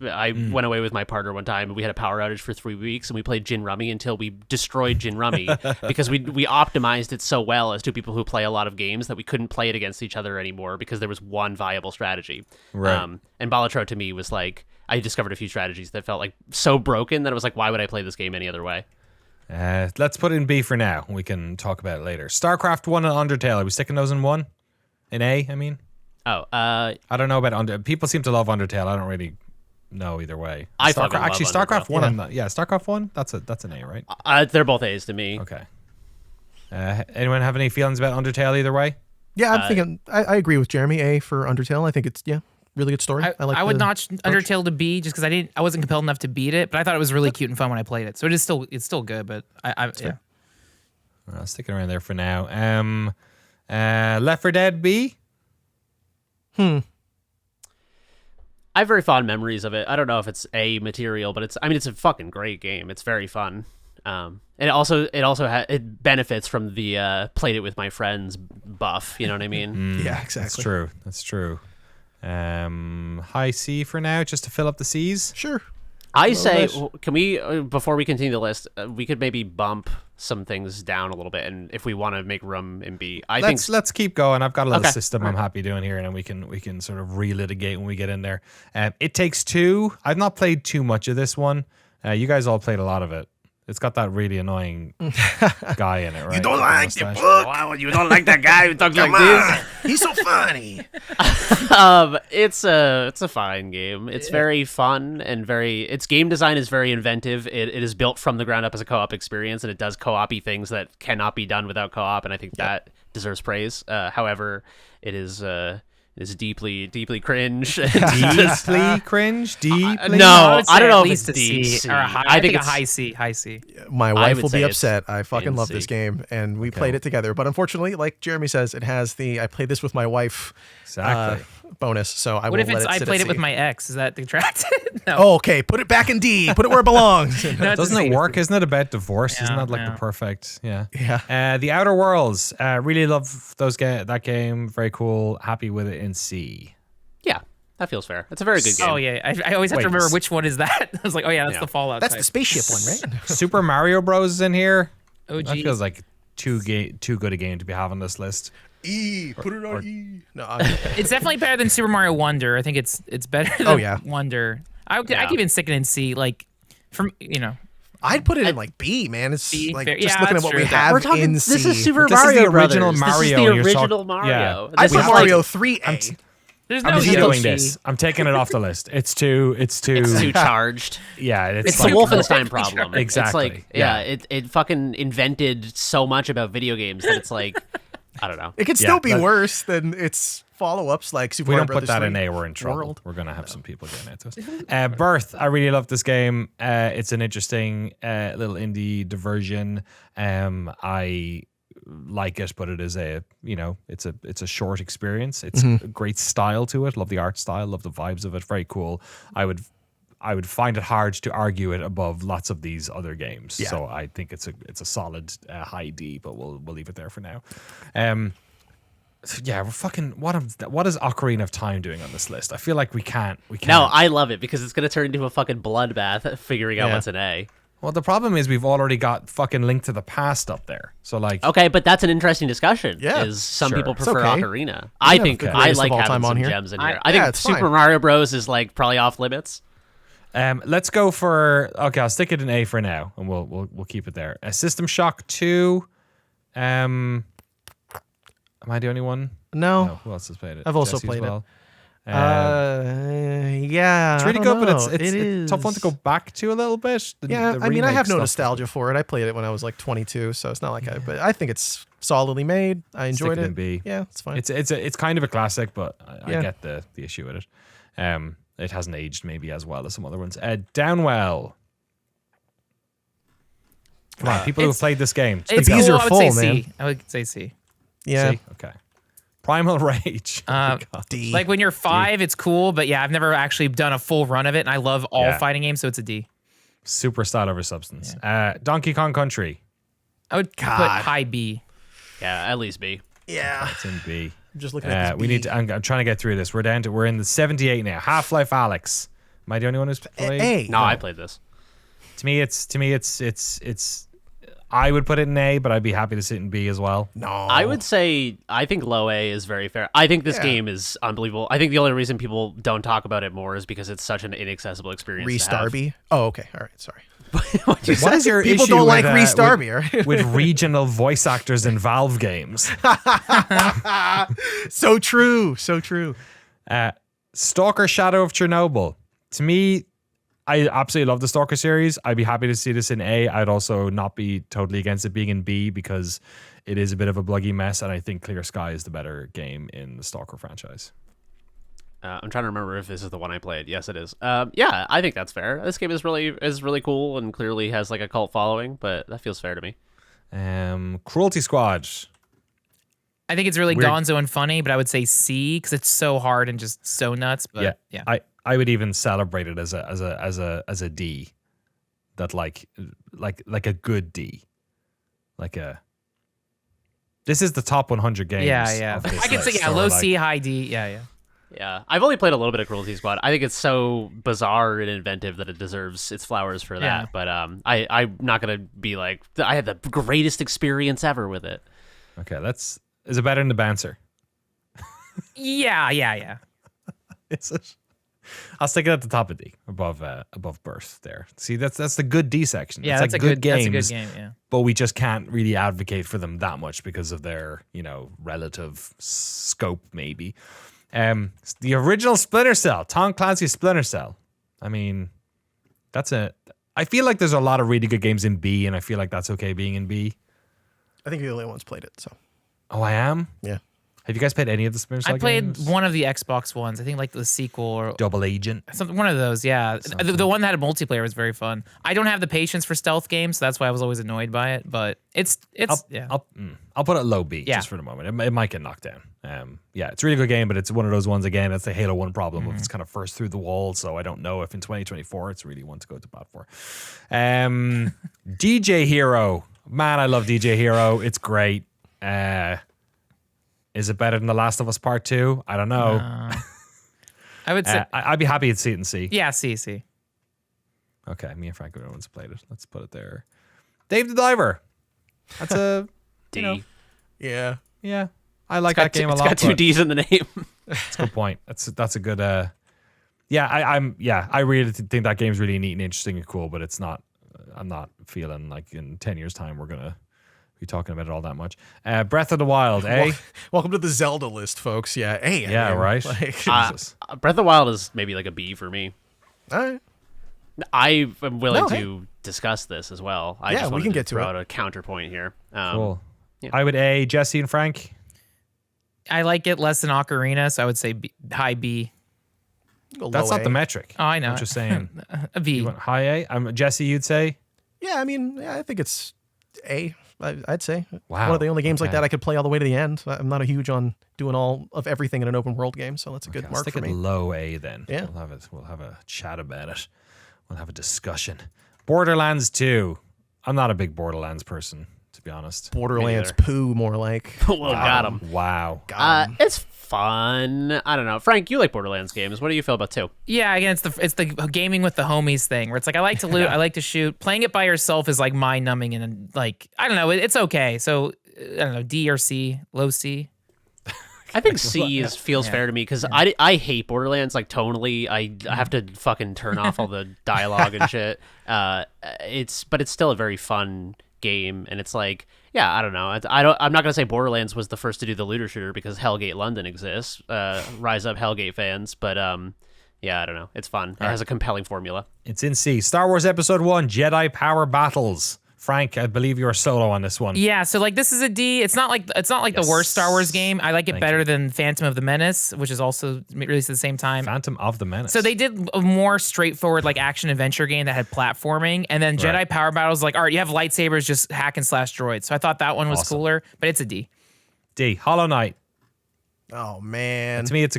went away with my partner one time, and we had a power outage for 3 weeks, and we played Gin Rummy until we destroyed Gin Rummy because we optimized it so well as two people who play a lot of games that we couldn't play it against each other anymore because there was one viable strategy. Right. And Balatro to me was like, I discovered a few strategies that felt like so broken that it was like, why would I play this game any other way? Let's put it in B for now. We can talk about it later. StarCraft 1 and Undertale. Are we sticking those in 1? In A, I mean? I don't know about Undertale. People seem to love Undertale. I don't really know either way. I fucking love StarCraft 1. Undertale. StarCraft 1. That's an A, right? They're both A's to me. Okay. Anyone have any feelings about Undertale either way? Yeah, I'm thinking. I agree with Jeremy. A for Undertale. I think it's really good story. I would notch Undertale to B just because I wasn't compelled enough to beat it, but I thought it was really cute and fun when I played it. So it's still good, but yeah. Sticking around there for now. Left 4 Dead B. I have very fond memories of it. I don't know if it's A material, but it's a fucking great game. It's very fun. And it benefits from the played it with my friends buff. You know what I mean? Yeah, exactly. That's true. High C for now, just to fill up the C's. Sure. I say, can we, before we continue the list, we could maybe bump some things down a little bit, and if we want to make room in B, let's keep going. I've got a little system I'm happy doing here, and we can sort of relitigate when we get in there. It Takes Two. I've not played too much of this one. You guys all played a lot of it. It's got that really annoying guy in it, right? You don't like the book? Wow, you don't like that guy who talks like this? He's so funny. It's a fine game. It's very fun and its game design is very inventive. It is built from the ground up as a co-op experience, and it does co-op-y things that cannot be done without co-op, and I think that deserves praise. However, it is deeply, deeply cringe. Deeply cringe? Deeply? No, I don't know if it's it's C deep. or a high. I think a high C. High C. My wife would will say be it's upset. I fucking in love C. this game, and we played it together. But unfortunately, like Jeremy says, it has the I played this with my wife Exactly. bonus. So I What will if let it's it I sit played at it with C. my ex? Is that detracted? No. Oh, okay, put it back in D. Put it where it belongs. No, it's Doesn't a it C. work? Isn't it about divorce? Isn't that like Yeah. the perfect? Yeah. Yeah. The Outer Worlds. Really love that game. Very cool. Happy with it in C. Yeah, that feels fair. It's a very good game. Oh yeah, I always have to Wait, remember which one is that. I was like, oh yeah, that's the Fallout. That's type. the spaceship one, right? Super Mario Bros. Is in here. OG. That feels like too good a game to be having on this list. E. Put it on E. No. It's definitely better than Super Mario Wonder. I think it's better than yeah. Wonder. I'd even stick it in C. Like, from I'd put it in like B, man. It's B, like fair. just Yeah, looking at that's what we true. have We're talking. in This C. is Super This is Mario the original Brothers. Mario, This is and the you're original talk- Mario. yeah. I This put is Mario like, 3A. There's I'm no just Yoshi. doing this. I'm taking it off the list. It's too. it's too charged. Yeah. It's like, the Wolfenstein problem. Exactly. It's like, Yeah. it fucking invented so much about video games that it's like, I don't know. It could still be that- worse than its follow-ups like Super We Mario don't put Brothers that 3. in A, we're in trouble. World. We're gonna have some people getting into it. Birth, I really love this game. It's an interesting little indie diversion. I like it, but it is it's a short experience. It's a great style to it. Love the art style, love the vibes of it. Very cool. I would find it hard to argue it above lots of these other games. Yeah. So I think it's a solid high D, but we'll leave it there for now. So yeah, we're fucking. What is Ocarina of Time doing on this list? I feel like we can't. No, I love it because it's gonna turn into a fucking bloodbath figuring out Yeah. what's an A. Well, the problem is we've already got fucking Link to the Past up there. So like, Okay, but that's an interesting discussion. Yeah, is some sure. people It's prefer okay. Ocarina. I think the I greatest like of all having time on some here. gems in here. Yeah, I think it's Super fine. Mario Bros is like probably off limits. let's go for okay. I'll stick it in A for now, and we'll keep it there. System Shock 2. Am I the only one? No, Who else has played it? I've also Jesse as played it. well. Yeah, It's really I good, don't but it's know. it's a tough one to go back to a little bit. Yeah, I mean, I have no remake nostalgia for it. I played it when I was like 22, so it's not like but I think it's solidly made. I enjoyed Stick it it. in B. Yeah, it's fine. It's kind of a classic, but I Yeah. get the issue with it. It hasn't aged maybe as well as some other ones. Downwell. Come on, people who have played this game. It's B's cool. are I would full, say man. C. I would say C. Yeah, See? Okay. Primal Rage. Oh my God. D. Like when you're 5, it's cool, but yeah, I've never actually done a full run of it, and I love all Yeah. fighting games, so it's a D. Super style over substance. Donkey Kong Country. I would put God. high B. Yeah, at least B. yeah. It's in B. I'm just looking at this. We B. need to. I'm trying to get through this. We're in the 78 now. Half-Life Alex. Am I the only one who's played? A. No, I played this. To me, it's. I would put it in A, but I'd be happy to sit in B as well. No, I would say I think low A is very fair. I think this Yeah. game is unbelievable. I think the only reason people don't talk about it more is because it's such an inaccessible experience. to have. Restarby. Oh, okay. All right. Sorry. What'd you say? What is your People issue don't with, like Restarby, right? with regional voice actors in Valve games? So true. So true. Stalker Shadow of Chernobyl. To me, I absolutely love the Stalker series. I'd be happy to see this in A. I'd also not be totally against it being in B because it is a bit of a bluggy mess, and I think Clear Sky is the better game in the Stalker franchise. I'm trying to remember if this is the one I played. Yes, it is. Yeah, I think that's fair. This game is really cool and clearly has like a cult following, but that feels fair to me. Cruelty Squad. I think it's really Weird. gonzo and funny, but I would say C because it's so hard and just so nuts. But yeah. I would even celebrate it as a D. That like a good D. This is the top 100 games. Yeah. of this I can say list, low or, like, C, high D. Yeah. Yeah, I've only played a little bit of Cruelty Squad. I think it's so bizarre and inventive that it deserves its flowers for that. Yeah. But I'm not gonna be like I had the greatest experience ever with it. Okay, is it better than the Bouncer? Yeah. Is it? I'll stick it at the top of D, above Birth there. See, that's the good D section. Yeah, it's that's like a good games, That's a good game. Yeah. but we just can't really advocate for them that much because of their, relative scope, maybe. The original Splinter Cell, Tom Clancy's Splinter Cell. I mean, I feel like there's a lot of really good games in B, and I feel like that's okay being in B. I think you're the only one's played it. So Oh, I am? yeah. Have you guys played any of the Splinter Cell I played games? one of the Xbox ones. I think like the sequel or Double Agent. one of those. Yeah, the one that had a multiplayer was very fun. I don't have the patience for stealth games, so that's why I was always annoyed by it. But it's yeah. I'll put it low B Yeah. just for the moment. It might get knocked down. Yeah, it's a really good game, but it's one of those ones again. It's the Halo 1 problem of it's kind of first through the wall. So I don't know if in 2024 it's really one to go to bat for. DJ Hero, man, I love DJ Hero. It's great. Is it better than The Last of Us Part 2? I don't know. I would say I'd be happy to see it in C. yeah, C. Okay, me and Frank are the ones who played it. Let's put it there. Dave the Diver. That's a D. Yeah. yeah. I like that game a It's lot. got two but D's in the name. That's a good point. That's a good. I really think that game's really neat and interesting and cool. But it's not. I'm not feeling like in 10 years' time we're gonna be talking about it all that much. Breath of the Wild, eh? Welcome to the Zelda list, folks. Yeah. Hey. Yeah, right. Jesus. Breath of the Wild is maybe like a B for me. all right. I am willing No, to discuss this as well. I Yeah, just we wanted can to get to throw it. out a counterpoint here. Cool. yeah. I would A. Jesse and Frank. I like it less than Ocarina, so I would say high B. Go That's low not A. the metric. Oh, I know. I'm just saying. A B. You want high A? Jesse, you'd say. Yeah, I mean, I think it's A. I'd say. Wow, One of the only games like okay. that I could play all the way to the end. I'm not a huge on doing all of everything in an open world game, so that's a good I'll mark stick for it me. low A then. Yeah. We'll have a chat about it. We'll have a discussion. Borderlands 2. I'm not a big Borderlands person, to be honest. Borderlands neither. poo, more like. Well, got him. Wow. Got 'em. It's fun. I don't know. Frank, you like Borderlands games. What do you feel about 2? Yeah, again, it's the gaming with the homies thing where it's like I like to loot, I like to shoot. Playing it by yourself is like mind numbing and like I don't know, it's okay. So I don't know, D or C, low C. I think C feels fair to me because I hate Borderlands. Like tonally, I have to fucking turn off all the dialogue and shit. But it's still a very fun game, and it's like, yeah, I don't know. I'm not gonna say Borderlands was the first to do the looter shooter because Hellgate London exists. Rise up Hellgate fans, but yeah, I don't know. It's fun. It has a compelling formula. It's in C. Star Wars Episode 1, Jedi Power Battles. Frank, I believe you're solo on this one. Yeah, so like this is a D. It's not like the worst Star Wars game. I like it better than Phantom of the Menace, which is also released at the same time. Phantom of the Menace. So they did a more straightforward like action adventure game that had platforming, and then Jedi Power Battles like, all right, you have lightsabers, just hack and slash droids. So I thought that one was cooler, but it's a D. D. Hollow Knight. Oh man. To me, it's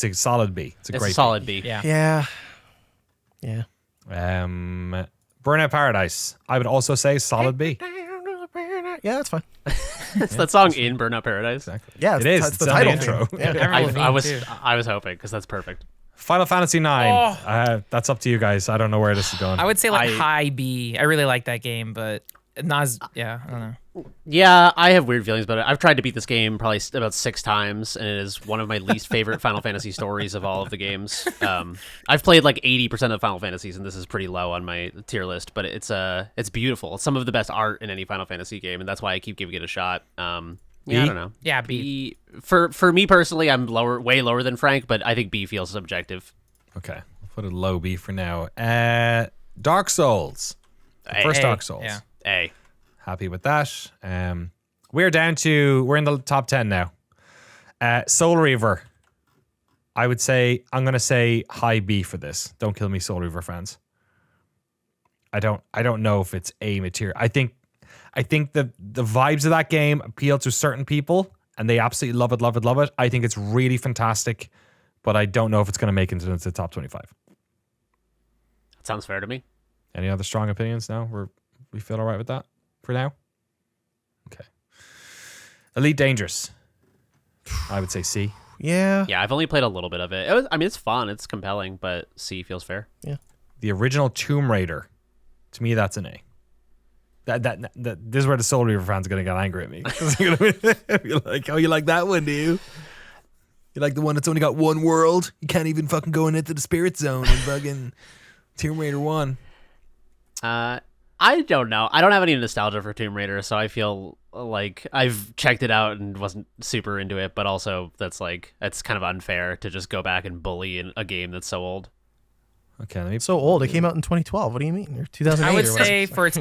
a solid B. It's a great solid B. Yeah. Yeah. Burnout Paradise. I would also say solid B. Yeah, that's fine. It's that song in Burnout Paradise. Exactly. Yeah, it is. It's the It's on title intro. theme. Yeah. I was hoping because that's perfect. Final Fantasy 9. That's up to you guys. I don't know where this is going. I would say like high B. I really like that game, but not as I don't know. Yeah, I have weird feelings about it. I've tried to beat this game probably about 6 times, and it is one of my least favorite Final Fantasy stories of all of the games. I've played like 80% of Final Fantasies, and this is pretty low on my tier list, but it's beautiful. It's some of the best art in any Final Fantasy game, and that's why I keep giving it a shot. Yeah, I don't know. Yeah, B. For me personally, I'm way lower than Frank, but I think B feels subjective. Okay. I'll put a low B for now. Dark Souls. The first Dark Souls. Yeah. A. Happy with that. We're in the top 10 now. Soul Reaver. I'm going to say high B for this. Don't kill me, Soul Reaver fans. I don't know if it's A material. I think the vibes of that game appeal to certain people and they absolutely love it. I think it's really fantastic, but I don't know if it's going to make it into the top 25. That sounds fair to me. Any other strong opinions now? We feel all right with that for now? Okay. Elite Dangerous. I would say C. Yeah. Yeah, I've only played a little bit of it. It's fun. It's compelling, but C feels fair. Yeah. The original Tomb Raider. To me, that's an A. This is where the Soul Reaver fans are going to get angry at me. You're like, oh, you like that one, do you? You like the one that's only got one world? You can't even fucking go into the spirit zone in fucking Tomb Raider 1. I don't know. I don't have any nostalgia for Tomb Raider, so I feel like I've checked it out and wasn't super into it, but also that's kind of unfair to just go back and bully in a game that's so old. Okay, let me... So old. It came out in 2012. What do you mean? Or 2008 I would or whatever. say for its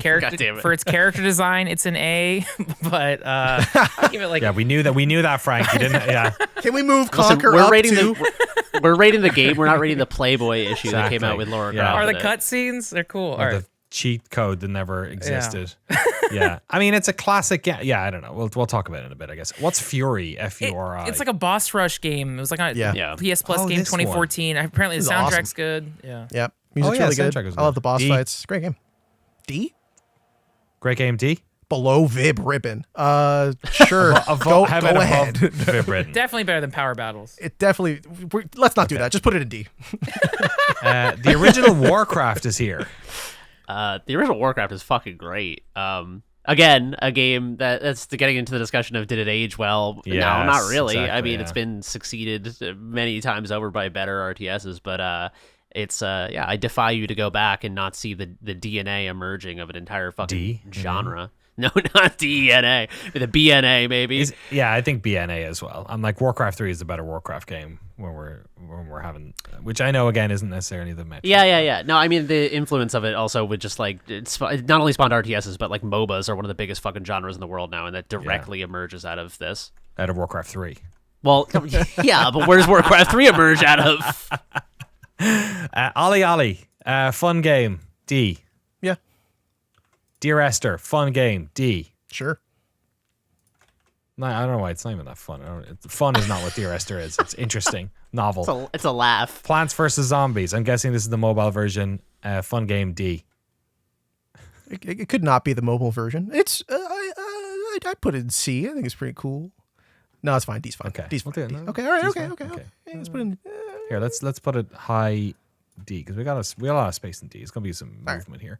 character design, it's an A, but I give it like Yeah, we knew that, Frank. You didn't... Yeah. Can we move Listen, Conquer we're up rating to... we're rating the game. We're not rating the Playboy issue that came Exactly. out with Laura Yeah. Croft. Are the in it. cutscenes? They're cool. All right. The cheat code that never existed. Yeah. I mean, it's a classic. Yeah, I don't know. We'll talk about it in a bit, I guess. What's Fury? F-U-R-I. It's like a boss rush game. It was like a Yeah. PS Plus Oh, game this one. 2014. Apparently the This is soundtrack's awesome. good. Yeah. Yep. Music's yeah, really soundtrack good. was I love good. the boss D. fights. Great game. D? Great game, D. Below Vib Ribbon. Sure. Go How about ahead. above Vibridden? Definitely better than Power Battles. It definitely... Let's not do that. Just put it in D. The original Warcraft is here. The original Warcraft is fucking great. Again, a game that's getting into the discussion of did it age well? No, Yes, not really. I exactly, mean, yeah. it's been succeeded many times over by better RTSs, but it's I defy you to go back and not see the DNA emerging of an entire fucking D? genre. No, not DNA, but the BNA, maybe. Yeah, I think BNA as well. I'm like, Warcraft 3 is the better Warcraft game when we're having, which I know again isn't necessarily the metric. Yeah. No, I mean the influence of it also would just it not only spawned RTSs, but like MOBAs are one of the biggest fucking genres in the world now, and that directly emerges out of this. Out of Warcraft 3. Well, yeah, but where does Warcraft 3 emerge out of? Ollie Ollie, fun game, D. Yeah. Dear Esther, fun game, D. Sure. No, I don't know why it's not even that fun. Fun is not what Dear Esther is. It's interesting, novel. It's a laugh. Plants vs. Zombies. I'm guessing this is the mobile version. Fun game, D. It could not be the mobile version. It's... I I'd put it in C. I think it's pretty cool. No, it's fine. D's fine. Okay. D's fine. Okay, D. no, Okay. All right. D's Okay. fine. Okay. Okay. Yeah, let's put it in. Here, let's put it high D because we got a lot of space in D. It's gonna be some All movement here.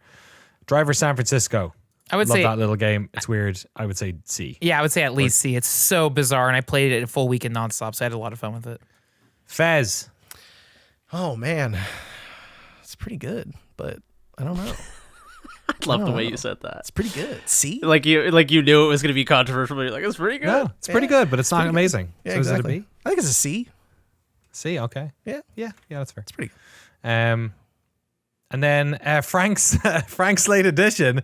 Driver San Francisco. I would Love say that little game. It's weird. I would say C. Yeah, I would say at least C. It's so bizarre, and I played it a full weekend nonstop, so I had a lot of fun with it. Fez. Oh man, it's pretty good, but I don't know. I love the way you said that. It's pretty good. C. Like you knew it was going to be controversial. But you're like, it's pretty good. No, it's pretty good, but it's not amazing. Yeah, so exactly. is it a B? I think it's a C. C. Okay. Yeah, Yeah. That's fair. it's pretty good. And then Frank's late edition,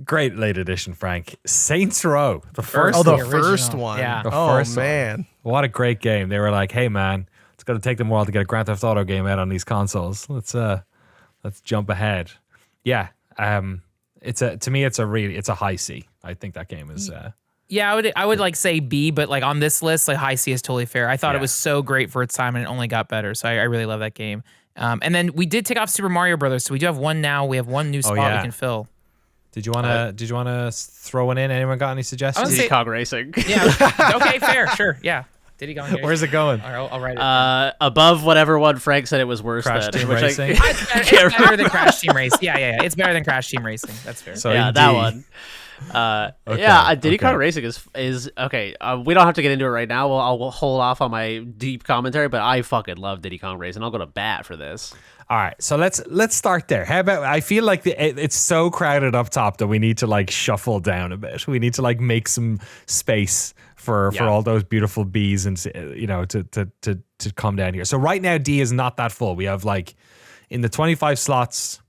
great late edition, Frank. Saints Row, the first. Oh, the one. first original. one. Yeah. The Oh first one. man. What a great game! They were like, "Hey man, it's going to take them a while to get a Grand Theft Auto game out on these consoles. Let's jump ahead." Yeah. It's a high C. I think that game is. Yeah, I would like say B, but like on this list, like high C is totally fair. I thought Yeah. it was so great for its time, and it only got better. So I really love that game. And then we did take off Super Mario Brothers, so we do have one now. We have one new spot yeah. we can fill. Did you wanna throw one in? Anyone got any suggestions? I would Diddy say- Kong Racing. Yeah. Okay, fair, sure, yeah. Diddy Kong Racing. Where's it going? All right, I'll write it. Above whatever one Frank said it was worse Crash than. Team which Racing? It's better than Crash Team Racing. Yeah. It's better than Crash Team Racing. That's fair. So yeah, in that D. one. Okay, Yeah, Diddy okay. Kong Racing is okay. We don't have to get into it right now. I'll hold off on my deep commentary, but I fucking love Diddy Kong Racing. I'll go to bat for this. All right, so let's start there. How about I feel like it's so crowded up top that we need to like shuffle down a bit. We need to like make some space for all those beautiful bees and to come down here. So right now D is not that full. We have like in the 25 slots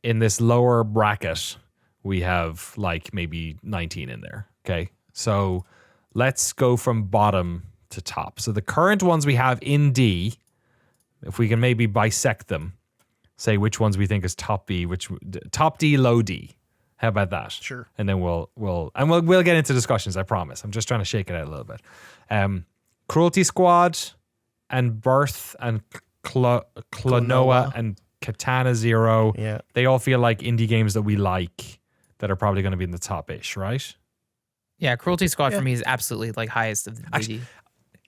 in this lower bracket, we have like maybe 19 in there. Okay, so let's go from bottom to top. So the current ones we have in D. If we can maybe bisect them, say which ones we think is top B, top D, low D. How about that? Sure. And then we'll get into discussions. I promise. I'm just trying to shake it out a little bit. Cruelty Squad, and Birth, and Klonoa, and Katana Zero. Yeah. They all feel like indie games that we like that are probably going to be in the top-ish, right? Yeah, Cruelty Squad Yeah. for me is absolutely like highest of the Actually,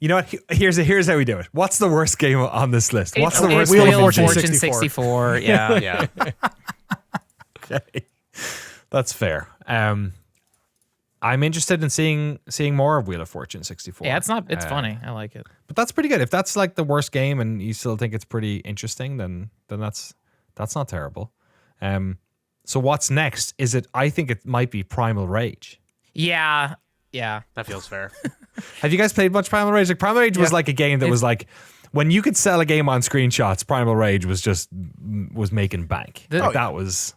you know what? Here's how we do it. What's the worst game on this list? What's the worst Wheel game? of Fortune 64. 64. Yeah. Yeah. Okay. That's fair. I'm interested in seeing more of Wheel of Fortune 64. Yeah, it's funny. I like it. But that's pretty good. If that's like the worst game and you still think it's pretty interesting, then that's not terrible. So what's next? I think it might be Primal Rage. Yeah. That feels fair. Have you guys played much Primal Rage? Like Primal Rage was like a game that was like when you could sell a game on screenshots, Primal Rage was making bank. That was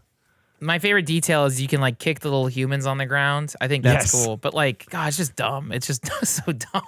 My favorite detail is you can like kick the little humans on the ground. I think that's Yes. cool. But like, God, it's just dumb. It's just so dumb.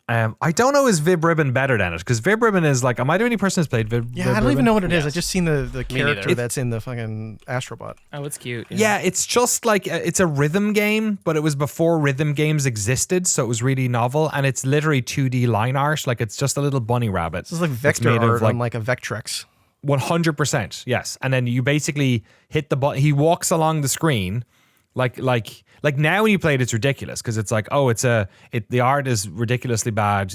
I don't know, is Vib Ribbon better than it? Because Vib Ribbon is like, am I the only person who's played Vib Yeah, Vib I don't even Ribbon? know what it is. Yes. I just seen the character neither. that's in the fucking Astrobot. Oh, it's cute. Yeah, it's just like it's a rhythm game, but it was before rhythm games existed, so it was really novel, and it's literally 2D line art. Like it's just a little bunny rabbit. This is like that's vector made of, art on like a Vectrex. 100%, yes. And then you basically hit the button. He walks along the screen, like now when you play it, it's ridiculous because it's like, oh, the art is ridiculously bad.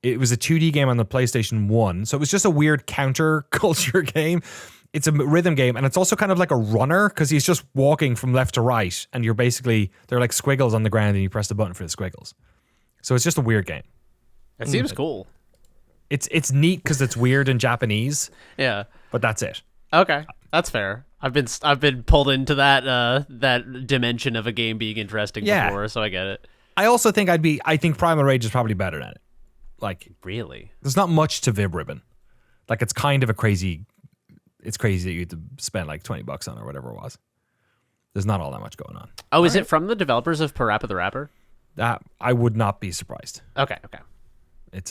It was a 2D game on the PlayStation 1, so it was just a weird counter-culture game. It's a rhythm game, and it's also kind of like a runner because he's just walking from left to right, and you're basically, they're like squiggles on the ground, and you press the button for the squiggles. So it's just a weird game. It seems cool. It's neat because it's weird in Japanese, Yeah. but that's it. Okay, that's fair. I've been pulled into that dimension of a game being interesting Yeah. before, so I get it. I also think I think Primal Rage is probably better than it. Like, Really? there's not much to Vib Ribbon. Like, it's kind of it's crazy that you had to spend like $20 on or whatever it was. There's not all that much going on. Oh, is it from the developers of Parappa the Rapper? I would not be surprised. Okay. It's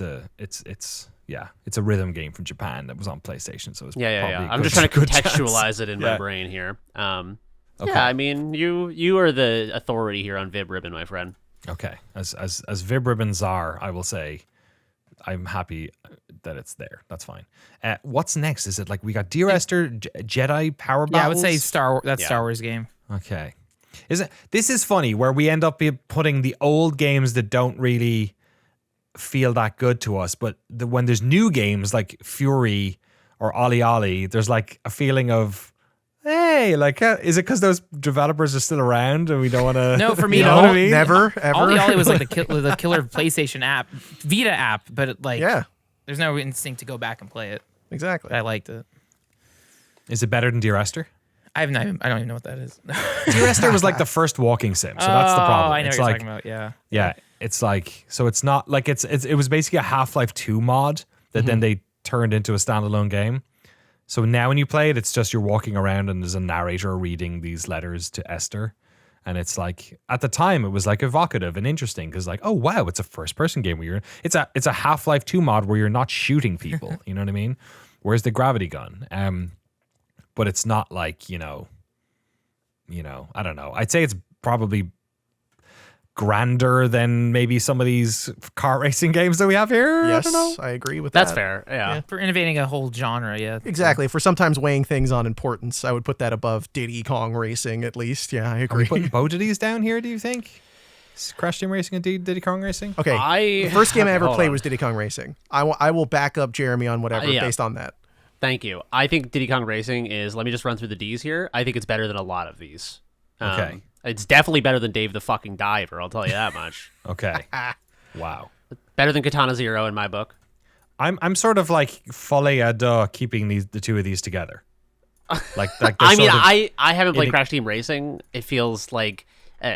a rhythm game from Japan that was on PlayStation, so it's Yeah. probably a I'm good- just trying to good chance. contextualize it in my Yeah. brain here. Okay. Yeah, I mean, you are the authority here on Vib Ribbon, my friend. Okay, as Vib Ribbon czar, I will say I'm happy that it's there. That's fine. What's next? Is it like we got Dear Esther, Jedi Power Battles? Yeah, I would say Star Yeah. Wars game. Okay. This is funny where we end up putting the old games that don't really feel that good to us, but when there's new games like Fury or Ollie Ollie, there's like a feeling of, hey, like, is it because those developers are still around and we don't want to? No, for me, you know what I mean? Never, ever. Ollie Ollie was like the killer PlayStation app, Vita app, but there's no instinct to go back and play it. Exactly. But I liked it. Is it better than Dear Esther? I don't even know what that is. Dear Esther was like the first walking sim, so that's the problem. I know it's what you're like, talking about. Yeah. Yeah, it's like, so it's not like it was basically a Half-Life 2 mod that then they turned into a standalone game. So now when you play it, it's just you're walking around and there's a narrator reading these letters to Esther. And it's like, at the time, it was like evocative and interesting because like, oh wow, it's a first person game where it's a Half-Life 2 mod where you're not shooting people. You know what I mean? Where's the gravity gun? But it's not like, you know, I don't know. I'd say it's probably grander than maybe some of these car racing games that we have here. Yes, I don't know. I agree with That's that. fair. Yeah. For innovating a whole genre, yeah. Exactly. For sometimes weighing things on importance, I would put that above Diddy Kong Racing at least. Yeah, I agree. Put both of these down here, do you think? Crash Team Racing and Diddy Kong Racing? Okay. The first game I ever Hold played on. was Diddy Kong Racing. I will back up Jeremy on whatever Yeah. based on that. Thank you. I think Diddy Kong Racing is, let me just run through the D's here. I think it's better than a lot of these. Okay. It's definitely better than Dave the fucking Diver, I'll tell you that much. Okay. Wow. Better than Katana Zero in my book. I'm sort of like folle à deux keeping the two of these together. Like I mean, sort of- I haven't played in a- Crash Team Racing. It feels like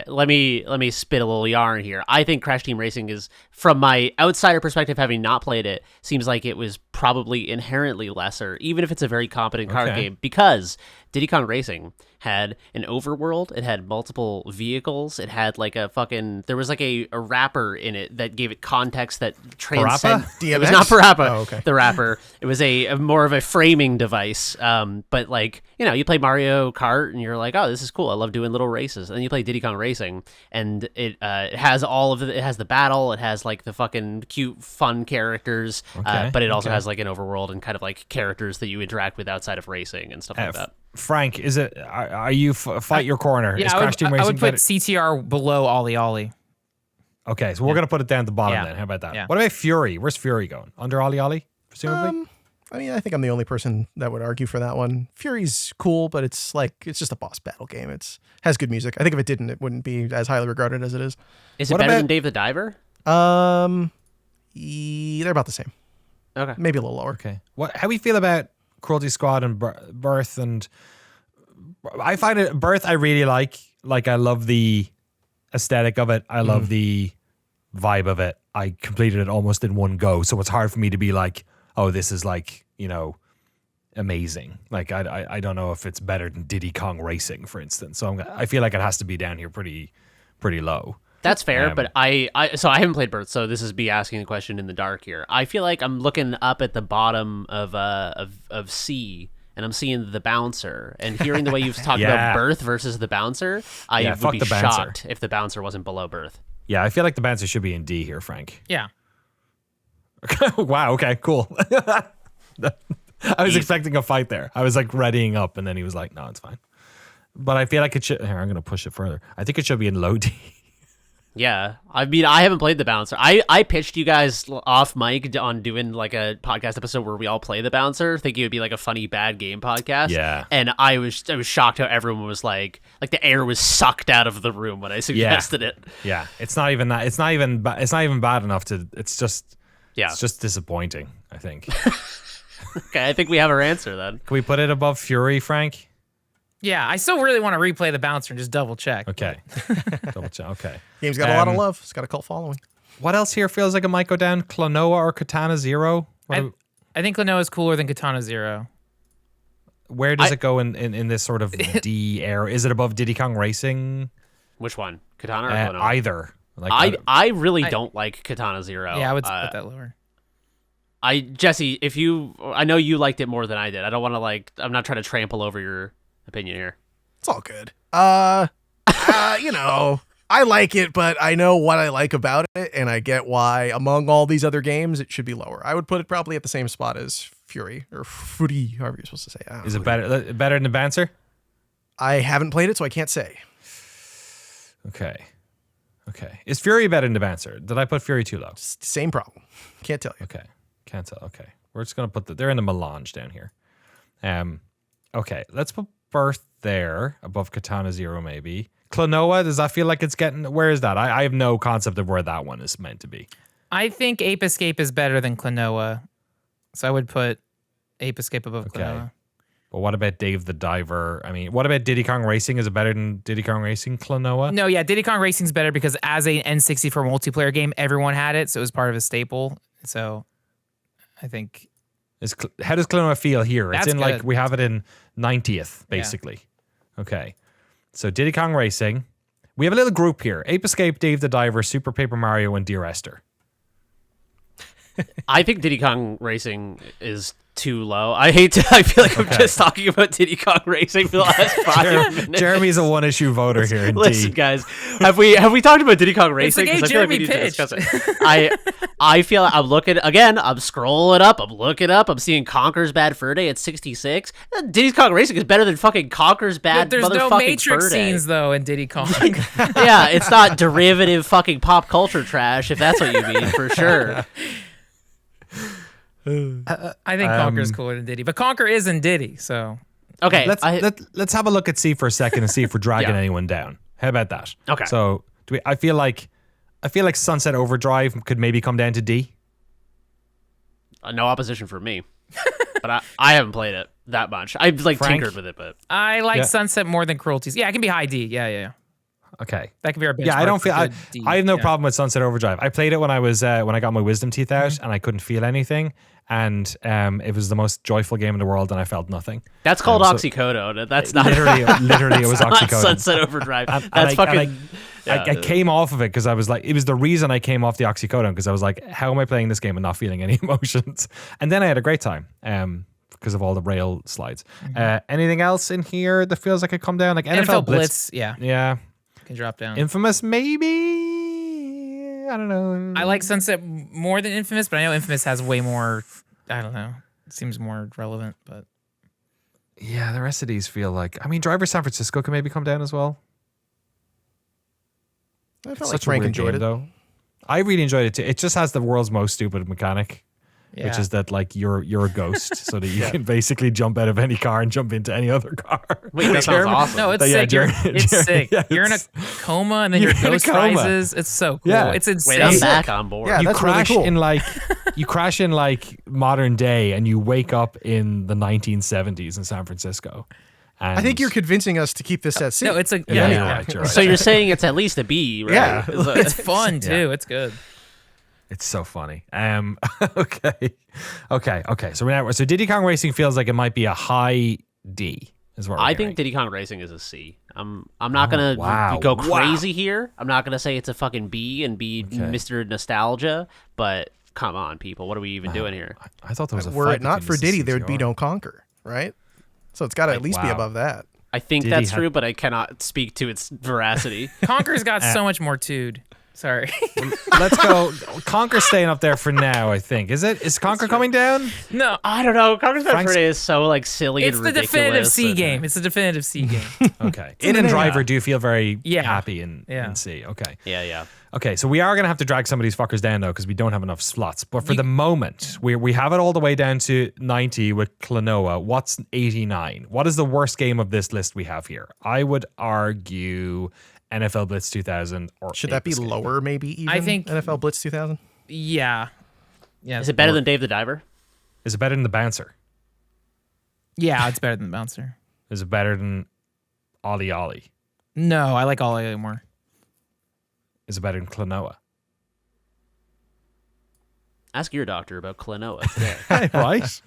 let me spit a little yarn here. I think Crash Team Racing is, from my outsider perspective, having not played it, seems like it was probably inherently lesser, even if it's a very competent card Okay. game, because Diddy Kong Racing had an overworld, it had multiple vehicles, it had like there was like a rapper in it that gave it context that transcend. It was DMX? not Parappa, Oh, okay. the rapper. It was a more of a framing device. But like, you play Mario Kart and you're like, oh, this is cool. I love doing little races. And then you play Diddy Kong Racing, and it has all of it has the battle, it has like the fucking cute, fun characters, Okay, but it also okay. has like an overworld and kind of like characters that you interact with outside of racing and stuff like that. Frank, is it? Are you fight your corner? Is Yeah, Crash Team I Racing would put better? CTR below Ollie Ollie. Okay, so we're gonna put it down at the bottom Yeah. then. How about that? Yeah. What about Fury? Where's Fury going? Under Ollie Ollie, presumably. I mean, I think I'm the only person that would argue for that one. Fury's cool, but it's just a boss battle game. It's has good music. I think if it didn't, it wouldn't be as highly regarded as it is. Is it What better about- than Dave the Diver? They're about the same. Okay. Maybe a little lower. Okay. How we feel about Cruelty Squad and Birth? And I find it Birth I really like. Like, I love the aesthetic of it. I love the vibe of it. I completed it almost in one go, so it's hard for me to be like, oh, this is like, amazing. Like, I don't know if it's better than Diddy Kong Racing, for instance. So I feel like it has to be down here pretty low. That's fair, but I haven't played Birth, so this is me asking the question in the dark here. I feel like I'm looking up at the bottom of C, and I'm seeing the bouncer, and hearing the way you've talked Yeah. about Birth versus the bouncer, I Yeah, would fuck be the bouncer. shocked if the bouncer wasn't below Birth. Yeah, I feel like the bouncer should be in D here, Frank. Yeah. Wow, okay, cool. I was expecting a fight there. I was like readying up, and then he was like, no, it's fine. But I feel like it should. Here, I'm going to push it further. I think it should be in low D. Yeah, I mean, I haven't played the bouncer. I pitched you guys off mic on doing like a podcast episode where we all play the bouncer, thinking it would be like a funny bad game podcast. Yeah. and I was shocked how everyone was like the air was sucked out of the room when I suggested it. Yeah, it's not even that. It's not even bad enough to. It's just disappointing, I think. Okay, I think we have our answer then. Can we put it above Fury, Frank? Yeah, I still really want to replay the bouncer and just double check. Okay. Double check. Okay. Game's got a lot of love. It's got a cult following. What else here feels like it might go down? Klonoa or Katana Zero? I think Klonoa is cooler than Katana Zero. Where does it go in this sort of D era? Is it above Diddy Kong Racing? Which one? Katana or Klonoa? Either. Like, I really don't like Katana Zero. Yeah, I would put that lower. Jesse, I know you liked it more than I did. I don't want to I'm not trying to trample over your opinion here. It's all good. I like it, but I know what I like about it, and I get why among all these other games it should be lower. I would put it probably at the same spot as Fury or Fury, however you're supposed to say it. is it better than the Bouncer? I haven't played it, so I can't say. Okay. Is Fury better than the Bouncer? Did I put Fury too low? Same problem. Can't tell you. Okay. Can't tell. Okay. We're just going to put they're in the melange down here. Okay. Let's put Birth there above Katana Zero maybe. Klonoa, does that feel like it's getting, where is that? I have no concept of where that one is meant to be. I think Ape Escape is better than Klonoa. So I would put Ape Escape above Klonoa. But what about Dave the Diver? I mean, what about Diddy Kong Racing? Is it better than Diddy Kong Racing Klonoa? No, yeah, Diddy Kong Racing's better because as a N64 multiplayer game, everyone had it, so it was part of a staple. So I think... How does Klonoa feel here? It's That's in good. we have it in 90th, basically. Yeah. Okay. So Diddy Kong Racing. We have a little group here. Ape Escape, Dave the Diver, Super Paper Mario, and Dear Esther. I think Diddy Kong Racing is too low. I feel like I'm just talking about Diddy Kong Racing for the last 5 minutes. Jeremy's a one-issue voter here. Indeed. Listen, guys, have we talked about Diddy Kong Racing? It's the game I feel like we Jeremy need to pitched. discuss it. I feel I'm looking again. I'm scrolling up. I'm looking up. I'm seeing Conker's Bad Fur Day at 66. Diddy Kong Racing is better than fucking Conker's Bad. There's no motherfucking Matrix Fur Day. scenes though in Diddy Kong. Yeah, it's not derivative fucking pop culture trash. If that's what you mean, for sure. I think Conker's cooler than Diddy, but Conker isn't Diddy, so Okay, Let's have a look at C for a second and see if we're dragging Yeah. anyone down. How about that? Okay. So I feel like Sunset Overdrive could maybe come down to D. no opposition for me, but I haven't played it that much. I've Frank? tinkered with it, but I like Yeah. Sunset more than Cruelties. Yeah, it can be high D. Yeah. Okay. That could be our benchmark. Yeah, I don't for feel I good D. have no Yeah. problem with Sunset Overdrive. I played it when I was when I got my wisdom teeth out and I couldn't feel anything, and it was the most joyful game in the world, and I felt nothing. that's called so- oxycodone. That's not Literally, it was not oxycodone. Sunset Overdrive. And That's I fucking. I came off of it because I was like, it was the reason I came off the oxycodone because I was like, how am I playing this game and not feeling any emotions? And then I had a great time because of all the rail slides. Anything else in here that feels like it come down? Like NFL Blitz. Yeah, Yeah. can drop down. Infamous, maybe? I don't know. I like Sunset more than Infamous, but I know Infamous has way more. I don't know. It seems more relevant, but Yeah, the rest of these feel like, I mean, Driver San Francisco can maybe come down as well. I felt It's like such a Frank weird enjoyed game, it. though. I really enjoyed it too. It just has the world's most stupid mechanic. yeah. Which is that like you're a ghost, so that you can basically jump out of any car and jump into any other car. Wait, that sounds Jeremy- awesome. No, it's Yeah, sick. Jeremy- Sick. yeah, You're in a it's- coma, and then your You're in a ghost coma. rises. It's so cool. Yeah. It's Wait, insane. I'm Sick. back on board. Yeah, you that's really crash cool. in like modern day, and you wake up in the 1970s in San Francisco. And I think you're convincing us to keep this at C. No, it's a Yeah, yeah. you're right, you're right. So you're saying it's at least a B, right? Yeah. It's fun too. It's good. It's so funny. Okay. So Diddy Kong Racing feels like it might be a high D. Is what we're I hearing. think Diddy Kong Racing is a C. I'm not gonna wow. go Wow. crazy here. I'm not gonna say it's a fucking B and be Mr. Nostalgia, but come on, people, what are we even doing here? I thought there was a Were fight it not between for this Diddy, and there would be CCR. no Conquer, right? So it's got to at least be wow. above that. I think Diddy that's had- true, but I cannot speak to its veracity. Conker's got so much more tood. Sorry. Let's go. Conquer staying up there for now, I think. Is Conquer coming down? No, I don't know. Conker's Bad Frank's- Fur Day is so like silly it's and the ridiculous. definitive C and- game. It's the definitive C game. Okay. In and Driver do feel very Yeah. happy in Yeah. C. Okay. Yeah. Okay, so we are going to have to drag some of these fuckers down, though, because we don't have enough slots. But for the moment, we have it all the way down to 90 with Klonoa. What's 89? What is the worst game of this list we have here? I would argue NFL Blitz 2000 or Should that be Ape Escape. lower, maybe even? I think- NFL Blitz 2000? Yeah. Yeah. Is it better than Dave the Diver? Is it better than the Bouncer? Yeah, it's better than Bouncer. Is it better than Ollie Ollie? No, I like Ollie more. Is it better than Klonoa? Ask your doctor about Klonoa today. Right?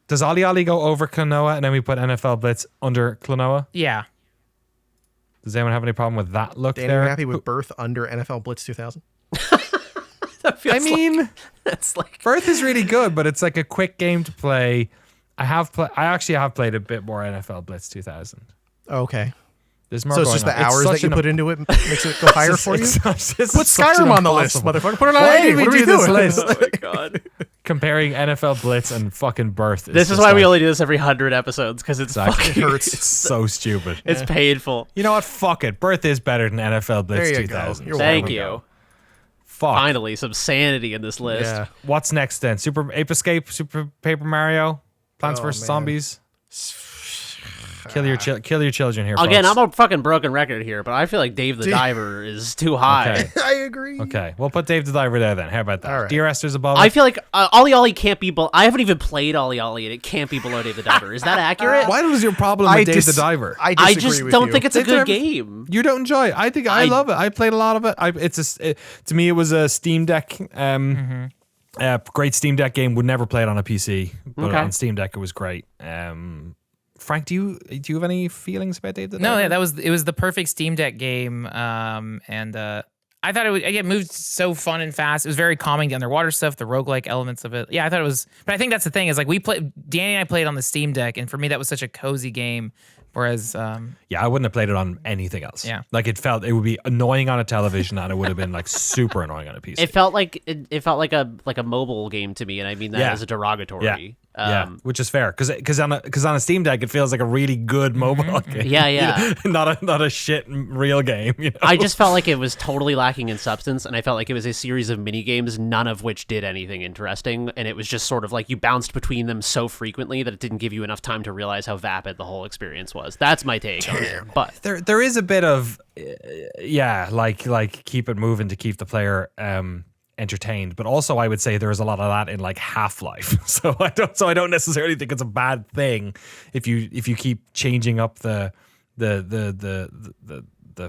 Does Ollie Ollie go over Klonoa and then we put NFL Blitz under Klonoa? Yeah. Does anyone have any problem with that look Danny, there? are you happy with Birth under NFL Blitz 2000? That feels I mean, that's like Birth is really good, but it's like a quick game to play. I actually have played a bit more NFL Blitz 2000. Okay. There's more So it's going just the on. hours such that you an- put into it makes it go higher for you? It's Put such an Skyrim on the list, impossible- motherfucker. Put it on Why A. did we What are do we this doing? list? oh my god. comparing NFL Blitz and fucking Birth. This is why we only do this every 100 episodes, because it's Exactly. fucking hurts. It's so stupid. It's painful. You know what? Fuck it. Birth is better than NFL Blitz There you 2000. go. You're Thank welcome. you. Fuck. Finally, some sanity in this list. Yeah. What's next then? Super Ape Escape, Super Paper Mario, Plants vs man. Zombies. Kill your children here. Again, folks. I'm a fucking broken record here, but I feel like Dave the Diver is too high. Okay. I agree. Okay, we'll put Dave the Diver there then. How about that? All right. Dear Esther's above. I it. feel like Ollie Ollie can't be. I haven't even played Ollie Ollie, and it can't be below Dave the Diver. Is that accurate? Why was your problem with Dave the Diver? I I disagree just with don't you. think it's a Dave good the Diver- game. You don't enjoy it. I think I love it. I played a lot of it. To me, it was a Steam Deck. Great Steam Deck game. Would never play it on a PC, but Okay. on Steam Deck it was great. Frank, do you have any feelings about Dave the No, Diver? yeah, it was the perfect Steam Deck game, and I thought it moved so fun and fast. It was very calming, the underwater stuff, the roguelike elements of it. Yeah, I thought it was. But I think that's the thing is like Danny and I played on the Steam Deck, and for me that was such a cozy game. Whereas, Yeah, I wouldn't have played it on anything else. Yeah. Like it would be annoying on a television, and it would have been like super annoying on a PC. It felt like a mobile game to me, and I mean that Yeah. as a derogatory. Yeah, which is fair because on a Steam Deck it feels like a really good mobile game. Yeah. not a shit real game. You know? I just felt like it was totally lacking in substance, and I felt like it was a series of mini games, none of which did anything interesting, and it was just sort of like you bounced between them so frequently that it didn't give you enough time to realize how vapid the whole experience was. That's my take on it. But there is a bit of like keep it moving to keep the player entertained, but also I would say there is a lot of that in like Half-Life. So I don't necessarily think it's a bad thing if you keep changing up the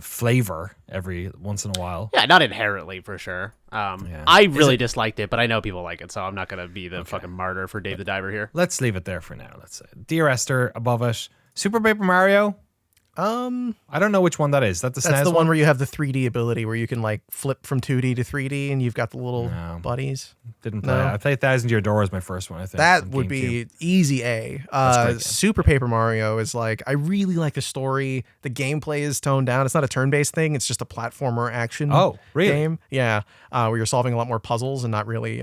flavor every once in a while. yeah, not inherently for sure. I really disliked it, but I know people like it, so I'm not gonna be the fucking martyr for Dave the Diver here. Let's leave it there for now. Let's say Dear Esther above it. Super Paper Mario. I don't know which one that is. That the That's SNES the one where you have the 3D ability where you can like flip from 2D to 3D and you've got the little buddies. Didn't play. No. I played Thousand Year Door as my first one. I think That on would GameCube. be easy A. a great game. Super Paper Mario is like, I really like the story. The gameplay is toned down. It's not a turn-based thing. It's just a platformer action Oh, really? game. Yeah, where you're solving a lot more puzzles and not really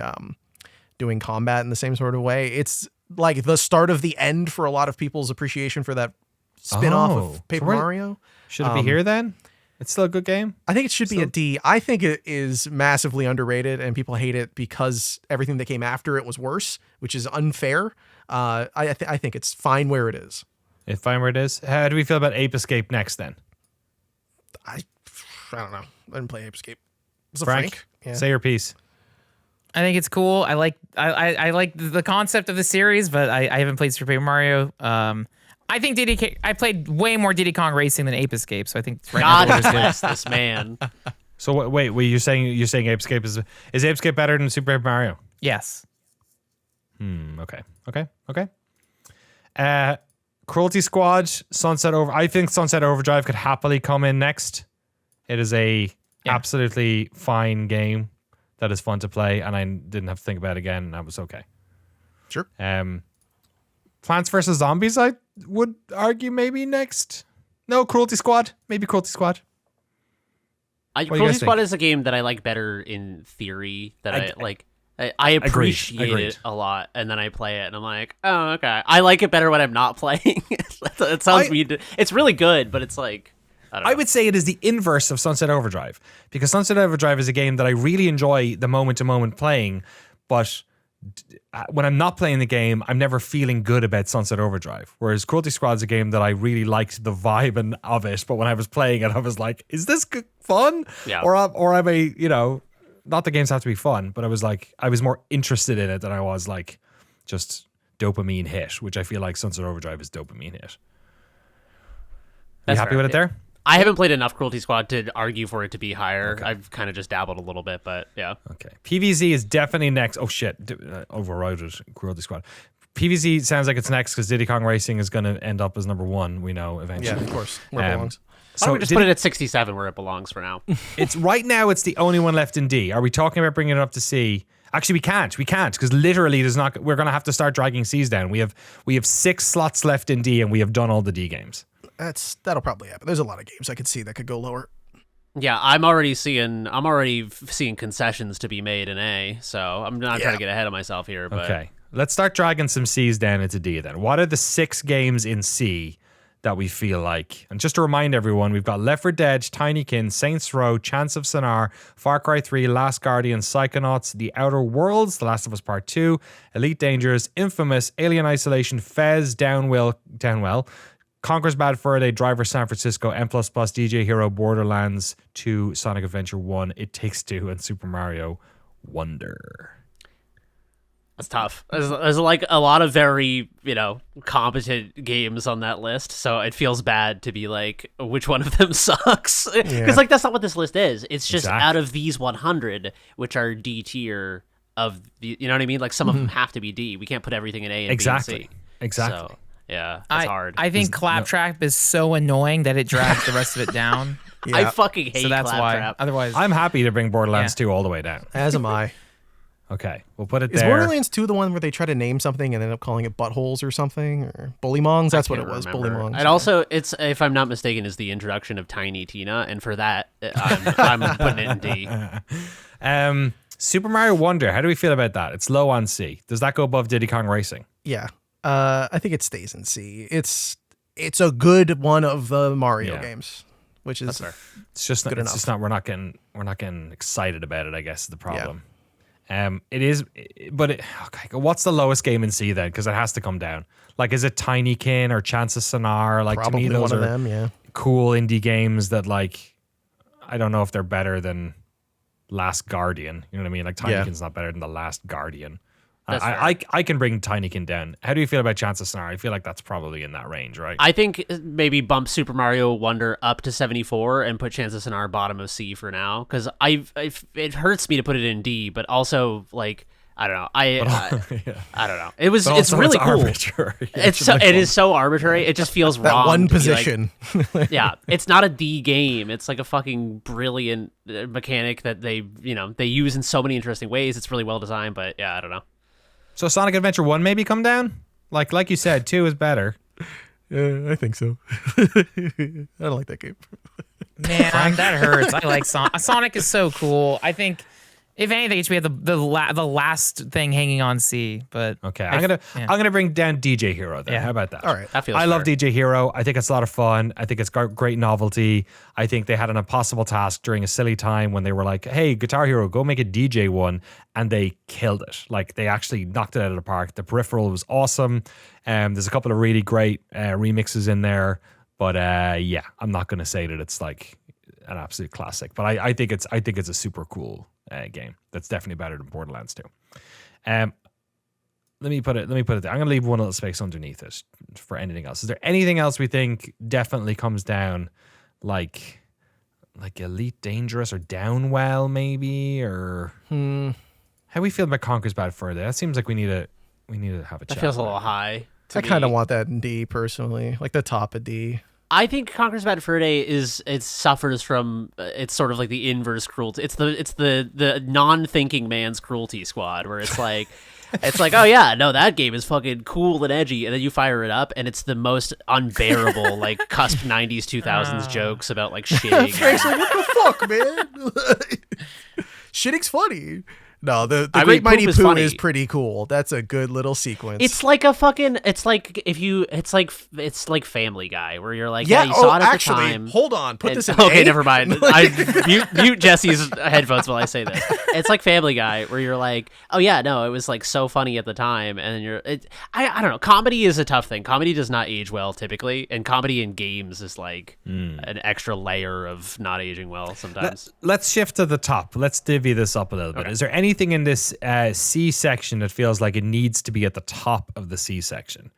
doing combat in the same sort of way. It's like the start of the end for a lot of people's appreciation for that spin-off Oh, of Paper so we're- Mario. Should it be here then? It's still a good game. I think it should be a D. I think it is massively underrated, and people hate it because everything that came after it was worse, which is unfair. I think it's fine where it is. It's fine where it is. How do we feel about Ape Escape next then? I don't know. I didn't play Ape Escape. It's a Frank, Yeah. say your piece. I think it's cool. I like the concept of the series, but I haven't played Super Paper Mario. I think I played way more Diddy Kong Racing than Ape Escape, so I think right now God the order's good. bless this man. So wait, you're saying Ape Escape is Ape Escape better than Super Paper Mario? Yes. Okay. Cruelty Squad, Sunset Over. I think Sunset Overdrive could happily come in next. It is a absolutely fine game that is fun to play, and I didn't have to think about it again. And that was okay. Sure. Plants vs Zombies, I would argue maybe next. No, Cruelty Squad. Maybe Cruelty Squad. do you Cruelty guys Squad think? is a game that I like better in theory. That I- I like. I appreciate Agreed. it a lot, and then I play it, and I'm like, oh, okay. I like it better when I'm not playing. It sounds weird. It's really good, but it's like, I don't know. I would say it is the inverse of Sunset Overdrive, because Sunset Overdrive is a game that I really enjoy the moment-to-moment playing, but when I'm not playing the game, I'm never feeling good about Sunset Overdrive. Whereas Cruelty Squad is a game that I really liked the vibe of it, but when I was playing it, I was like, is this fun? Yeah. Or am I, not the games have to be fun, but I was more interested in it than I was like just dopamine hit, which I feel like Sunset Overdrive is dopamine hit. You That's happy fair. with it there? I haven't played enough Cruelty Squad to argue for it to be higher. I've kind of just dabbled a little bit, but yeah. Okay. PVZ is definitely next. Oh shit. Overrided Cruelty Squad. PVZ sounds like it's next because Diddy Kong Racing is going to end up as number one, we know, eventually. Yeah, of course. Where it belongs. So I would just put it at 67 where it belongs for now. It's right now, it's the only one left in D. Are we talking about bringing it up to C? Actually, we can't because literally we're going to have to start dragging C's down. We have 6 slots left in D and we have done all the D games. That'll probably happen. There's a lot of games I could see that could go lower. Yeah, I'm already seeing concessions to be made in A, so I'm not trying to get ahead of myself here. But Okay, let's start dragging some C's down into D then. What are the 6 games in C that we feel like? And just to remind everyone, we've got Left 4 Dead, Tinykin, Saints Row, Chance of Sonar, Far Cry 3, Last Guardian, Psychonauts, The Outer Worlds, The Last of Us Part 2, Elite Dangerous, Infamous, Alien Isolation, Fez, Downwell, Conker's Bad Fur Day, Driver San Francisco, M++, DJ Hero, Borderlands 2, Sonic Adventure 1, It Takes Two, and Super Mario Wonder. that's tough. There's like a lot of very, competent games on that list, so it feels bad to be like, which one of them sucks? Because like that's not what this list is. It's just out of these 100, which are D tier of the, you know what I mean? Like some of them have to be D. We can't put everything in A and B and C. Exactly. So, yeah, it's hard. I think Claptrap is so annoying that it drags the rest of it down. I fucking hate So that's Claptrap. why. Otherwise, I'm happy to bring Borderlands 2 all the way down. As am I. Okay, we'll put it Is there. Borderlands 2 the one where they try to name something and end up calling it buttholes or something? Or Bullymongs? That's what it was. Bullymongs. And also, it's, if I'm not mistaken, is the introduction of Tiny Tina, and for that, I'm putting it in D. Super Mario Wonder, how do we feel about that? It's low on C. Does that go above Diddy Kong Racing? Yeah. I think it stays in C. It's a good one of the Mario games, which is It's just good it's enough. just not we're not getting excited about it, I guess is the problem. It is, but okay, what's the lowest game in C then? Because it has to come down. Like, is it Tinykin or Chance of Sonar? Like, probably to me, those one are of them. Yeah. cool indie games that, like, I don't know if they're better than Last Guardian. You know what I mean? Like, Tinykin's not better than The Last Guardian. I can bring Tinykin down. How do you feel about Chance of Sonar? I feel like that's probably in that range, right? I think maybe bump Super Mario Wonder up to 74 and put Chance of Sonar bottom of C for now, because it hurts me to put it in D, but also like I don't know. I don't know. It's really cool. Arbitrary. It is so arbitrary. It just feels That wrong. one to be position. like, yeah, it's not a D game. It's like a fucking brilliant mechanic that they use in so many interesting ways. It's really well designed, but yeah, I don't know. So Sonic Adventure 1 maybe come down? Like you said, 2 is better. Yeah, I think so. I don't like that game. man, that hurts. I like Sonic. Sonic is so cool. I think, if anything, it should be the last thing hanging on C. But Okay, I'm gonna bring down DJ Hero then. Yeah. How about that? All right. That feels I love fair. DJ Hero. I think it's a lot of fun. I think it's got great novelty. I think they had an impossible task during a silly time when they were like, hey, Guitar Hero, go make a DJ one. And they killed it. Like, they actually knocked it out of the park. The peripheral was awesome. There's a couple of really great remixes in there. But yeah, I'm not going to say that it's like an absolute classic. But I think it's a super cool game. That's definitely better than Borderlands 2. Let me put it there. I'm going to leave one little space underneath it for anything else. Is there anything else we think definitely comes down, like Elite Dangerous or Downwell maybe, or how we feel about Conker's Bad Fur Day? That seems like we need to have a chat. That feels a about little it. high. I kind of want that in D personally, like the top of D. I think Conker's Bad Fur Day it suffers from it's sort of like the inverse cruelty. It's the non-thinking man's cruelty squad, where it's like oh yeah, no, that game is fucking cool and edgy, and then you fire it up and it's the most unbearable like cusp 90s 2000s jokes about like shitting. Frank's like, what the fuck, man? Shitting's funny. No, the I Great mean, Mighty Poop is Poo funny. is pretty cool. That's a good little sequence. It's like it's like Family Guy, where you're like, yeah, you saw it at actually, the time. hold on, put And- this in okay, A. never mind. I mute Jesse's headphones while I say this. It's like Family Guy, where you're like, oh yeah, no, it was like so funny at the time, and then I don't know. Comedy is a tough thing. Comedy does not age well typically, and comedy in games is like an extra layer of not aging well sometimes. Let's shift to the top. Let's divvy this up a little bit. Is there anything in this C section that feels like it needs to be at the top of the C section?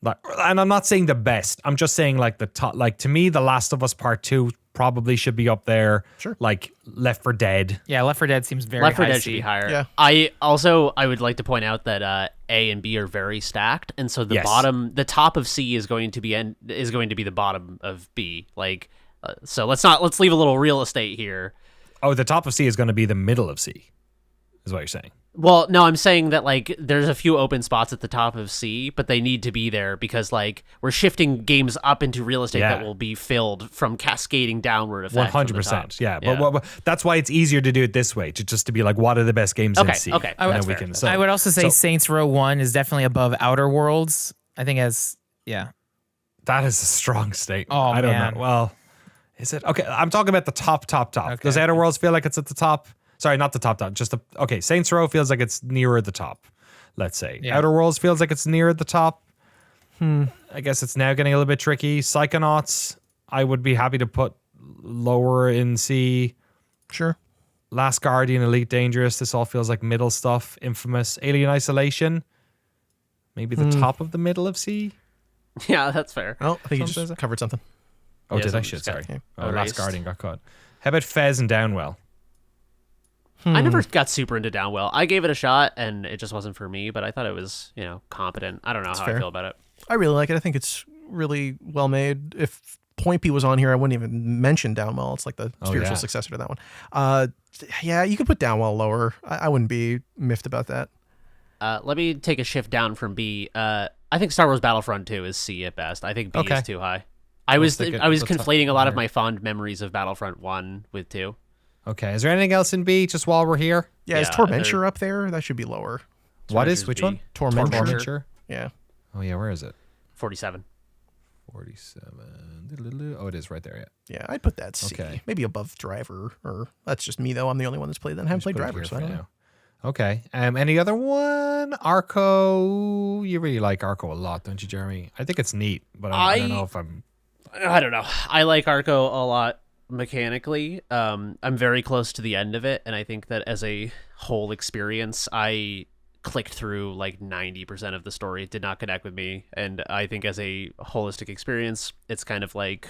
Like, and I'm not saying the best. I'm just saying like the top. Like, to me, The Last of Us Part 2 probably should be up there. Sure. Like Left 4 Dead. yeah, Left 4 Dead seems very Left 4 high Dead C. should be higher. Yeah. I would like to point out that A and B are very stacked, and so the top of C is going to be the bottom of B. Like, so let's leave a little real estate here. Oh, the top of C is going to be the middle of C. is what you're saying. Well, no, I'm saying that like there's a few open spots at the top of C, but they need to be there because like we're shifting games up into real estate that will be filled from cascading downward effect. 100%. Yeah, but that's why it's easier to do it this way, just to be like, what are the best games in C? Okay, and then we can. I would also say Saints Row 1 is definitely above Outer Worlds. I think that is a strong statement. Oh, I don't man. know. Well, is it okay? I'm talking about the top. Okay. Does Outer Worlds feel like it's at the top? Sorry, not the top. Just okay. Saints Row feels like it's nearer the top. Let's say Outer Worlds feels like it's near the top. I guess it's now getting a little bit tricky. Psychonauts, I would be happy to put lower in C. Sure. Last Guardian, Elite Dangerous. This all feels like middle stuff. Infamous, Alien Isolation. Maybe the top of the middle of C. Yeah, that's fair. Oh, I think you just covered something. Oh, Yeah, did I? something Shit, just got sorry. erased. Last Guardian got caught. How about Fez and Downwell? I never got super into Downwell. I gave it a shot, and it just wasn't for me. But I thought it was, competent. I don't know how fair. I feel about it. I really like it. I think it's really well made. If Point B was on here, I wouldn't even mention Downwell. It's like the spiritual successor to that one. Yeah, you could put Downwell lower. I wouldn't be miffed about that. Let me take a shift down from B. I think Star Wars Battlefront 2 is C at best. I think B is too high. I was conflating a lot of my fond memories of Battlefront 1 with 2. Okay. Is there anything else in B just while we're here? Yeah, is Tormenture up there? That should be lower. What is? Tormenture's Which B. one? Tormenture. Yeah. Oh, yeah. Where is it? 47. 47. Oh, it is right there. Yeah. Yeah, I'd put that C. Okay. Maybe above Driver, or that's just me though. I'm the only one that's played that. I haven't played Put it Driver, here so I for don't know. now. Okay. Any other one? Arco. You really like Arco a lot, don't you, Jeremy? I think it's neat, but I don't know if I'm. I don't know. I like Arco a lot mechanically. I'm very close to the end of it, and I think that as a whole experience, I clicked through like 90% of the story. It did not connect with me, and I think as a holistic experience, it's kind of like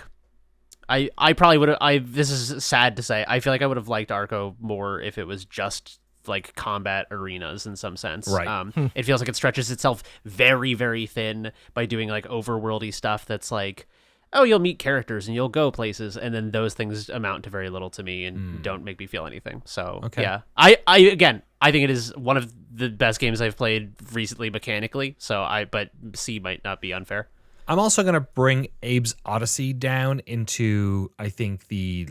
I probably would have. This is sad to say. I feel like I would have liked Arco more if it was just like combat arenas in some sense. Right. It feels like it stretches itself very, very thin by doing like overworldy stuff that's like, oh, you'll meet characters and you'll go places, and then those things amount to very little to me and don't make me feel anything. So yeah, I think it is one of the best games I've played recently mechanically. But C might not be unfair. I'm also gonna bring Abe's Odyssey down into I think the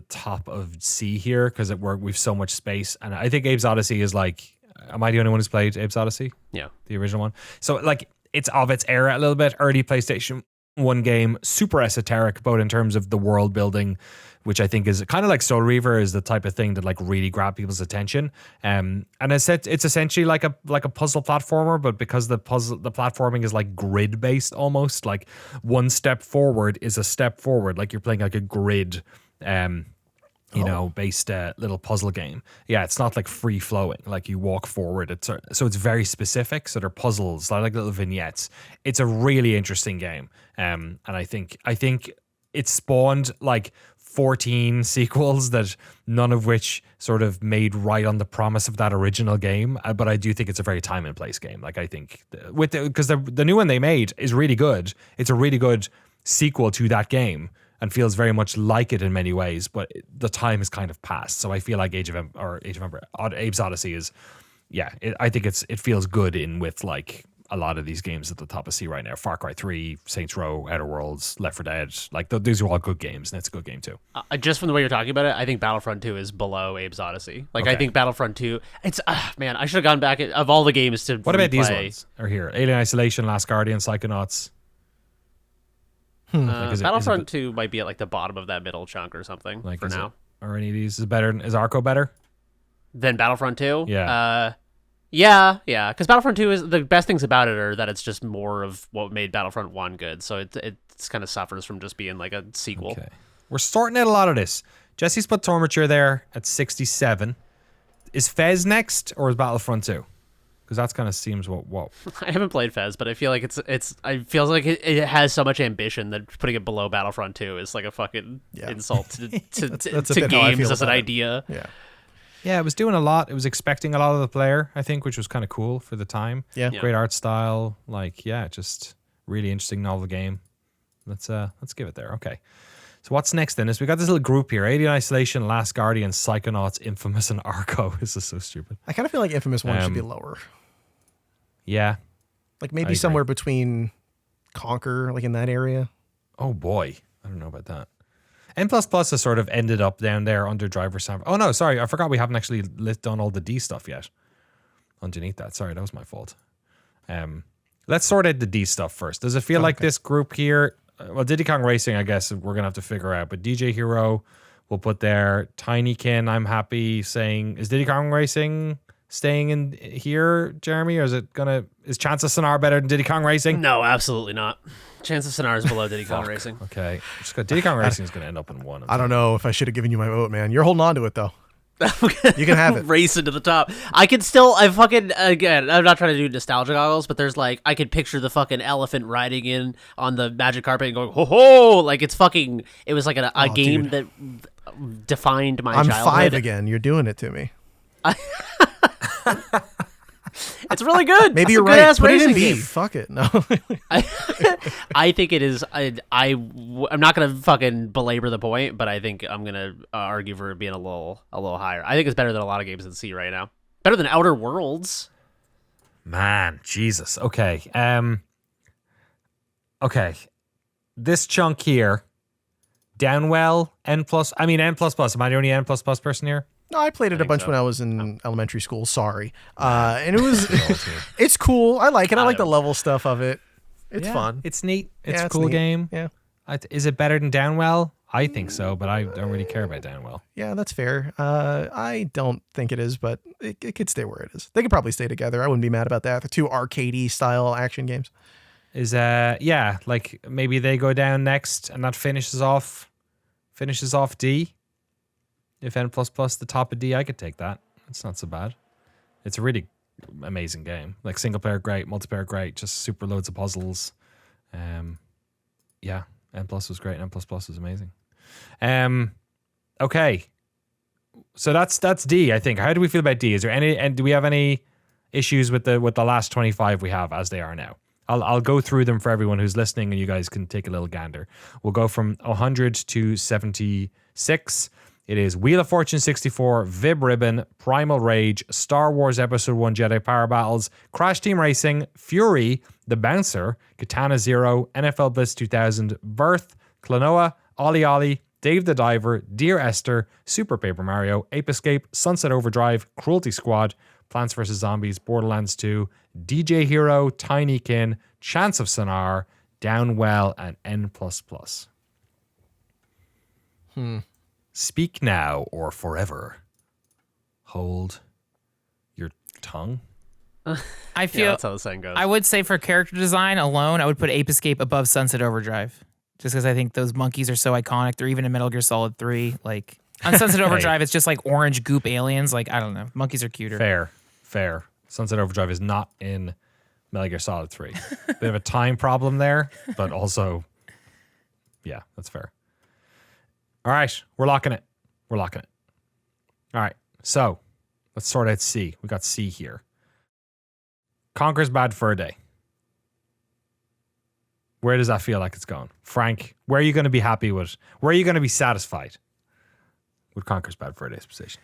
top of C here because we've so much space, and I think Abe's Odyssey is like, am I the only one who's played Abe's Odyssey? Yeah, the original one. So like it's of its era a little bit, early PlayStation 1 game, super esoteric, both in terms of the world building, which I think is kind of like Soul Reaver is the type of thing that like really grab people's attention. And it's essentially like a puzzle platformer, but because the platforming is like grid based almost, like one step forward is a step forward, like you're playing like a grid based little puzzle game. Yeah, it's not like free flowing, like you walk forward. So it's very specific. So they're puzzles, like little vignettes. It's a really interesting game. And I think it spawned like 14 sequels that none of which sort of made right on the promise of that original game. But I do think it's a very time and place game. Like I think because the new one they made is really good. It's a really good sequel to that game and feels very much like it in many ways, but the time has kind of passed. So I feel like Abe's Odyssey is, I think it feels good in with like a lot of these games at the top of C right now. Far Cry 3, Saints Row, Outer Worlds, Left 4 Dead, like these are all good games, and it's a good game too. Just from the way you're talking about it, I think Battlefront 2 is below Abe's Odyssey. Like I think Battlefront 2, it's man, I should have gone back of all the games to. What about these ones? Are here Alien Isolation, Last Guardian, Psychonauts. Battlefront 2 might be at like the bottom of that middle chunk or something for now. Are any of these is Arco better than Battlefront 2? Yeah. Yeah, because Battlefront 2 is the best things about it are that it's just more of what made Battlefront 1 good. So it's kind of suffers from just being like a sequel. Okay. We're sorting out a lot of this. Jesse's put Tormenture there at 67. Is Fez next or is Battlefront 2? Because that kind of seems what. I haven't played Fez, but I feel like it feels like it has so much ambition that putting it below Battlefront 2 is like a fucking insult to games as an idea. Yeah. Yeah, it was doing a lot. It was expecting a lot of the player, I think, which was kind of cool for the time. Yeah. Great art style. Like, just really interesting novel game. Let's give it there. Okay. So what's next then? Is we got this little group here: Alien Isolation, Last Guardian, Psychonauts, Infamous, and Arco. This is so stupid. I kind of feel like Infamous 1 should be lower. Yeah. Like maybe somewhere between Conquer, like in that area. Oh boy, I don't know about that. N++ has sort of ended up down there under driver sample. Oh no, sorry, I forgot we haven't actually done all the D stuff yet. Underneath that, sorry, that was my fault. Let's sort out the D stuff first. Does it feel like this group here? Well, Diddy Kong Racing, I guess we're gonna have to figure out. But DJ Hero, we'll put there. Tinykin, I'm happy saying, is Diddy Kong Racing staying in here, Jeremy, or is Chance of Sonar better than Diddy Kong Racing? No, absolutely not. Chance of Sonar is below Diddy Kong Racing. Okay, just got Diddy Kong Racing is gonna end up in one. I don't know if I should have given you my vote, man. You're holding on to it though. You can have it. Racing to the top. Again, I'm not trying to do nostalgia goggles, but there's like, I could picture the fucking elephant riding in on the magic carpet and going, ho ho! Like it was like a game that defined my childhood. I'm 5 again. You're doing it to me. It's really good. Maybe it's you're a good right. Put it in B. Game. Fuck it. No. I think it is. I'm not gonna fucking belabor the point, but I think I'm gonna argue for it being a little higher. I think it's better than a lot of games in C right now. Better than Outer Worlds. Man, Jesus. Okay. Okay. This chunk here, Downwell, N+. I mean N++. Am I the only N++ person here? No, I played it a bunch when I was in elementary school. Sorry. And it was, it's cool. I like it. I like the level stuff of it. It's fun. It's neat. It's a it's cool neat. game. Yeah. Is it better than Downwell? I think so, but I don't really care about Downwell. Yeah, that's fair. I don't think it is, but it could stay where it is. They could probably stay together. I wouldn't be mad about that. The two arcadey style action games. Like maybe they go down next and that finishes off D. If N++ the top of D, I could take that. It's not so bad. It's a really amazing game. Like single player great, multiplayer great, just super loads of puzzles. Yeah, N+ was great. N++ was amazing. Okay. So that's D, I think. How do we feel about D? Is there any, and do we have any issues with the last 25 we have as they are now? I'll go through them for everyone who's listening, and you guys can take a little gander. We'll go from 100 to 76. It is Wheel of Fortune 64, Vib Ribbon, Primal Rage, Star Wars Episode 1 Jedi Power Battles, Crash Team Racing, Fury, The Bouncer, Katana Zero, NFL Blitz 2000, Birth, Klonoa, Ollie Ollie, Dave the Diver, Dear Esther, Super Paper Mario, Ape Escape, Sunset Overdrive, Cruelty Squad, Plants vs. Zombies, Borderlands 2, DJ Hero, Tinykin, Chance of Sonar, Downwell, and N++. Speak now or forever. Hold your tongue. I feel that's how the saying goes. I would say for character design alone, I would put Ape Escape above Sunset Overdrive. Just because I think those monkeys are so iconic. They're even in Metal Gear Solid 3. Like on Sunset Overdrive, it's just like orange goop aliens. Like, I don't know. Monkeys are cuter. Fair. Sunset Overdrive is not in Metal Gear Solid 3. Bit of a time problem there, but also, yeah, that's fair. All right, we're locking it. All right, so let's sort out C. We got C here. Conker's Bad Fur Day. Where does that feel like it's going? Frank, where are you going to be happy with? Where are you going to be satisfied with Conker's Bad Fur Day's position?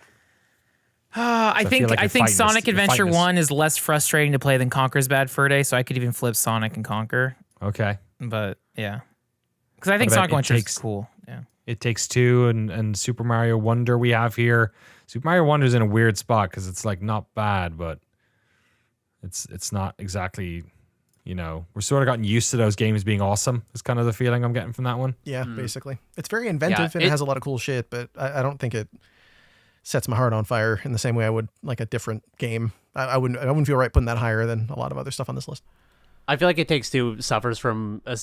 I think Sonic Adventure 1 is less frustrating to play than Conker's Bad Fur Day, so I could even flip Sonic and Conker. Okay. But, yeah. Because I think Sonic Adventure is cool. Yeah. It Takes Two and Super Mario Wonder we have here. Super Mario Wonder's in a weird spot because it's like not bad, but it's not exactly, we're sort of gotten used to those games being awesome is kind of the feeling I'm getting from that one. Yeah, basically. It's very inventive and it has a lot of cool shit, but I don't think it sets my heart on fire in the same way I would like a different game. I wouldn't feel right putting that higher than a lot of other stuff on this list. I feel like It Takes Two suffers from a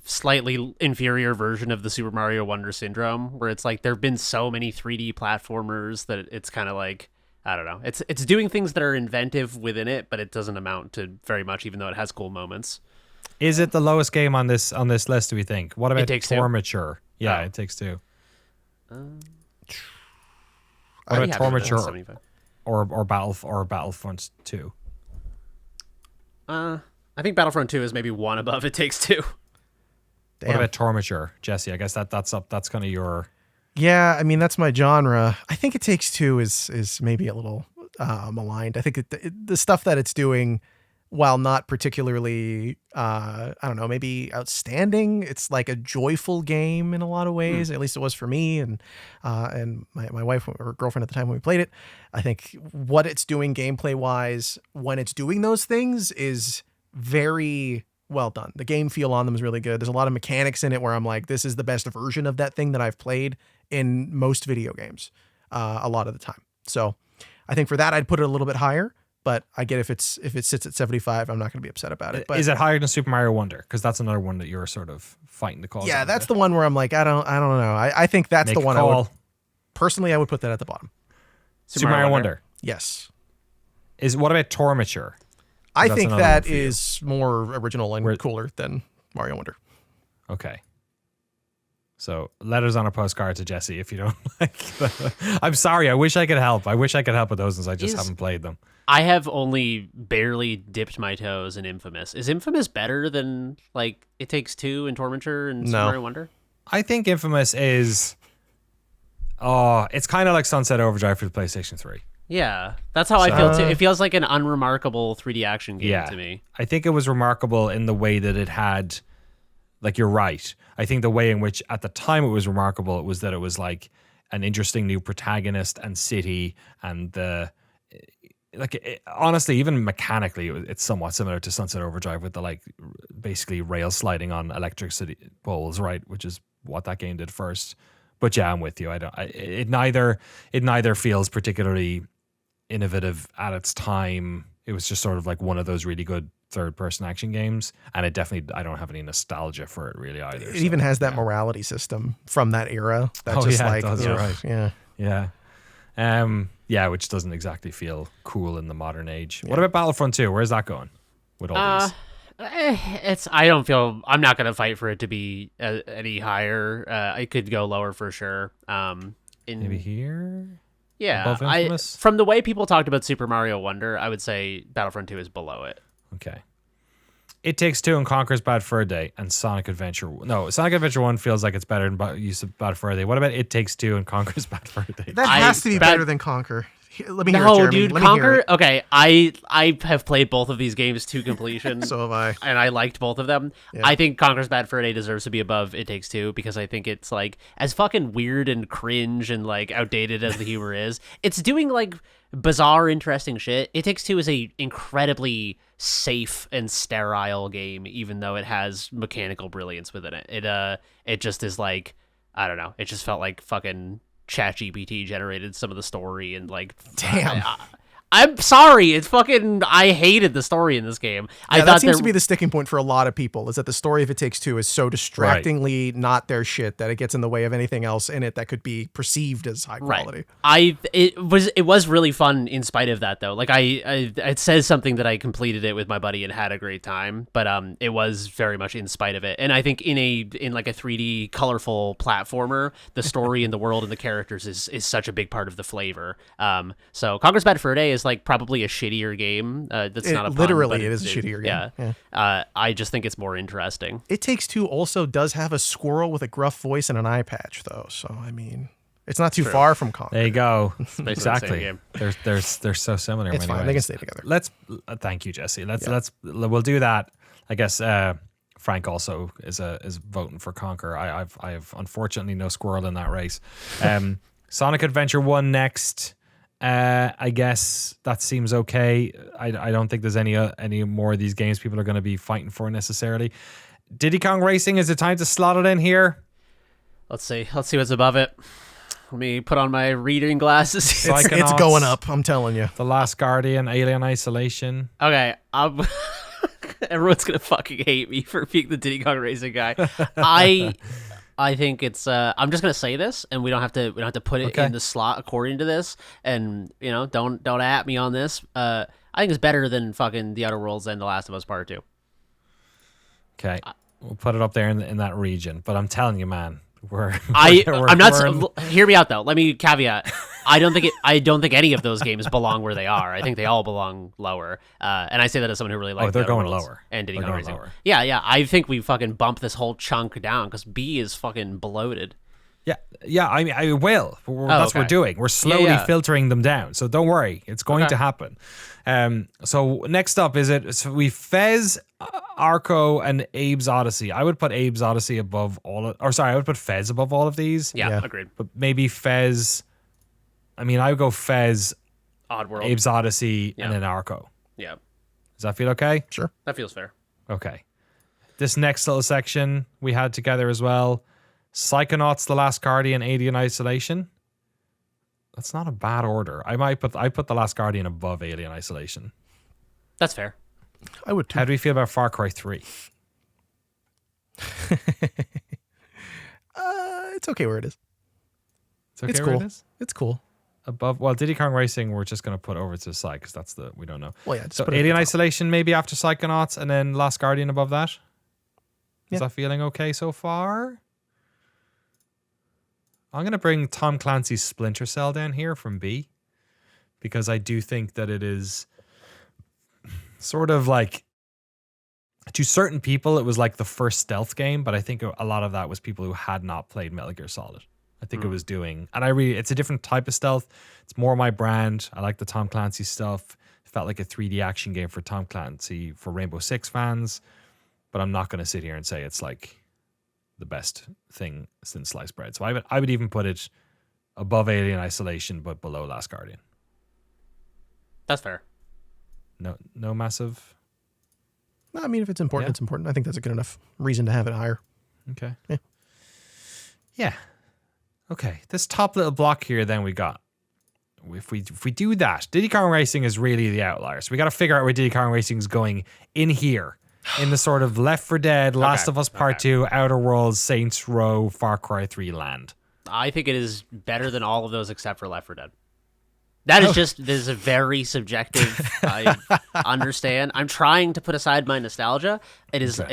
slightly inferior version of the Super Mario Wonder syndrome, where it's like there have been so many 3D platformers that it's kind of like, I don't know. It's doing things that are inventive within it, but it doesn't amount to very much, even though it has cool moments. Is it the lowest game on this list, do we think? What about It Takes Two? Tormature? Yeah, It Takes Two. What about Tormature or Battlefront 2? I think Battlefront 2 is maybe one above It Takes Two. What about Tormature, Jesse? I guess that's kind of your. Yeah, I mean that's my genre. I think It Takes Two is maybe a little maligned. I think the stuff that it's doing, while not particularly, I don't know, maybe outstanding, it's like a joyful game in a lot of ways. At least it was for me and my wife or girlfriend at the time when we played it. I think what it's doing gameplay wise when it's doing those things is very well done. The game feel on them is really good. There's a lot of mechanics in it where I'm like, this is the best version of that thing that I've played in most video games a lot of the time. So I think for that, I'd put it a little bit higher. But I get if it sits at 75, I'm not going to be upset about it. But is it higher than Super Mario Wonder? Because that's another one that you're sort of fighting the cause. Yeah, that's the one where I'm like, I don't know. I think that's the one I would personally. I would put that at the bottom. Super Mario Wonder. Yes. What about Tormature? I think that is more original and cooler than Mario Wonder. Okay. So letters on a postcard to Jesse if you don't like them. I'm sorry. I wish I could help. I wish I could help with those ones. I just haven't played them. I have only barely dipped my toes in Infamous. Is Infamous better than like It Takes Two and Tormentor and Super Mario Wonder? I think Infamous is. Oh, it's kind of like Sunset Overdrive for the PlayStation 3. Yeah, that's how I feel too. It feels like an unremarkable 3D action game to me. I think it was remarkable in the way that it had. Like, you're right. I think the way in which at the time it was remarkable, it was that it was like an interesting new protagonist and city and honestly, even mechanically, it's somewhat similar to Sunset Overdrive with the like basically rail sliding on electricity poles, right? Which is what that game did first. But yeah, I'm with you. It neither feels particularly innovative at its time. It was just sort of like one of those really good third-person action games, and it definitely, I don't have any nostalgia for it really either. It even has that morality system from that era. That's just like, it does, you're right. Yeah. Yeah, which doesn't exactly feel cool in the modern age. What about Battlefront 2? Where's that going with all these? I'm not going to fight for it to be any higher. I could go lower for sure. Maybe here? Yeah. Above Infamous? From the way people talked about Super Mario Wonder, I would say Battlefront 2 is below it. Okay. It Takes Two and Conker's Bad Fur Day and Sonic Adventure. No, Sonic Adventure 1 feels like it's better than use of Bad Fur Day. What about It Takes Two and Conker's Bad Fur Day? That has to be better than Conker. Let me hear it, Jeremy. Dude, Let me hear Conker. it. Okay, I have played both of these games to completion. So have I. And I liked both of them. Yeah. I think Conker's Bad Fur Day deserves to be above It Takes Two because I think it's like as fucking weird and cringe and like outdated as the humor is. It's doing like bizarre, interesting shit. It Takes Two is a incredibly safe and sterile game, even though it has mechanical brilliance within it. It just is like, I don't know. It just felt like fucking ChatGPT generated some of the story and like, damn. I'm sorry. It's fucking. I hated the story in this game. Yeah, that seems to be the sticking point for a lot of people. Is that the story of It Takes Two is so distractingly not their shit that it gets in the way of anything else in it that could be perceived as high quality. It was really fun in spite of that though. Like it says something that I completed it with my buddy and had a great time. But it was very much in spite of it. And I think in like a 3D colorful platformer, the story and the world and the characters is such a big part of the flavor. So Conker's Bad Fur Day is like probably a shittier game. That's not a pun, literally but it is a shittier game. Yeah. I just think it's more interesting. It Takes Two also does have a squirrel with a gruff voice and an eye patch though. So I mean, it's not too far from Conker. There you go. Exactly. The same game. They're so similar. It's fine. They can stay together. Let's thank you, Jesse. We'll do that. I guess Frank also is voting for Conker. I have unfortunately no squirrel in that race. Sonic Adventure 1 next. I guess that seems okay. I don't think there's any more of these games people are going to be fighting for necessarily. Diddy Kong Racing, is it time to slot it in here? Let's see what's above it. Let me put on my reading glasses. It's going up, I'm telling you. The Last Guardian, Alien Isolation. Okay, everyone's gonna fucking hate me for being the Diddy Kong Racing guy. I think it's. I'm just gonna say this, and we don't have to put it in the slot according to this. And don't at me on this. I think it's better than fucking The Outer Worlds and The Last of Us Part 2. Okay, we'll put it up there in that region. But I'm telling you, man, I'm not. Hear me out though. Let me caveat. I don't think any of those games belong where they are. I think they all belong lower. And I say that as someone who really likes. they're going Worlds lower. And Diddy They're Kong going Racing. lower. Yeah. I think we fucking bump this whole chunk down because B is fucking bloated. Yeah. I mean, I will. That's what we're doing. We're slowly filtering them down. So don't worry, it's going to happen. So next up we Fez, Arco, and Abe's Odyssey. I would put Abe's Odyssey above I would put Fez above all of these. Yeah. Agreed. But maybe Fez. I mean, I would go Fez, Oddworld, Abe's Odyssey, and then Arco. Yeah. Does that feel okay? Sure. That feels fair. Okay. This next little section we had together as well. Psychonauts, The Last Guardian, Alien Isolation. That's not a bad order. I put The Last Guardian above Alien Isolation. That's fair. I would too. How do we feel about Far Cry 3? It's okay where it is. It's okay It's where cool. it is? It's cool. Above, well, Diddy Kong Racing, we're just going to put over to the side because we don't know. Well, yeah. Just So put it at Alien the top. Isolation maybe after Psychonauts and then Last Guardian above that? Is Yeah. that feeling okay so far? I'm going to bring Tom Clancy's Splinter Cell down here from B because I do think that it is sort of like, to certain people, it was like the first stealth game, but I think a lot of that was people who had not played Metal Gear Solid. I think it was doing, and it's a different type of stealth. It's more my brand. I like the Tom Clancy stuff. It felt like a 3D action game for Tom Clancy, for Rainbow Six fans, but I'm not going to sit here and say it's like the best thing since sliced bread. So I would even put it above Alien Isolation, but below Last Guardian. That's fair. No massive. No, I mean, if it's important, Yeah. it's important. I think that's a good enough reason to have it higher. Okay. Yeah. Yeah. Okay. This top little block here, then we got. If we do that, Diddy Kong Racing is really the outlier. So we got to figure out where Diddy Kong Racing is going in here. In the sort of Left 4 Dead, Last of Us Part 2, Outer Worlds, Saints Row, Far Cry 3 land. I think it is better than all of those except for Left 4 Dead. That is this is a very subjective. I understand. I'm trying to put aside my nostalgia. It's a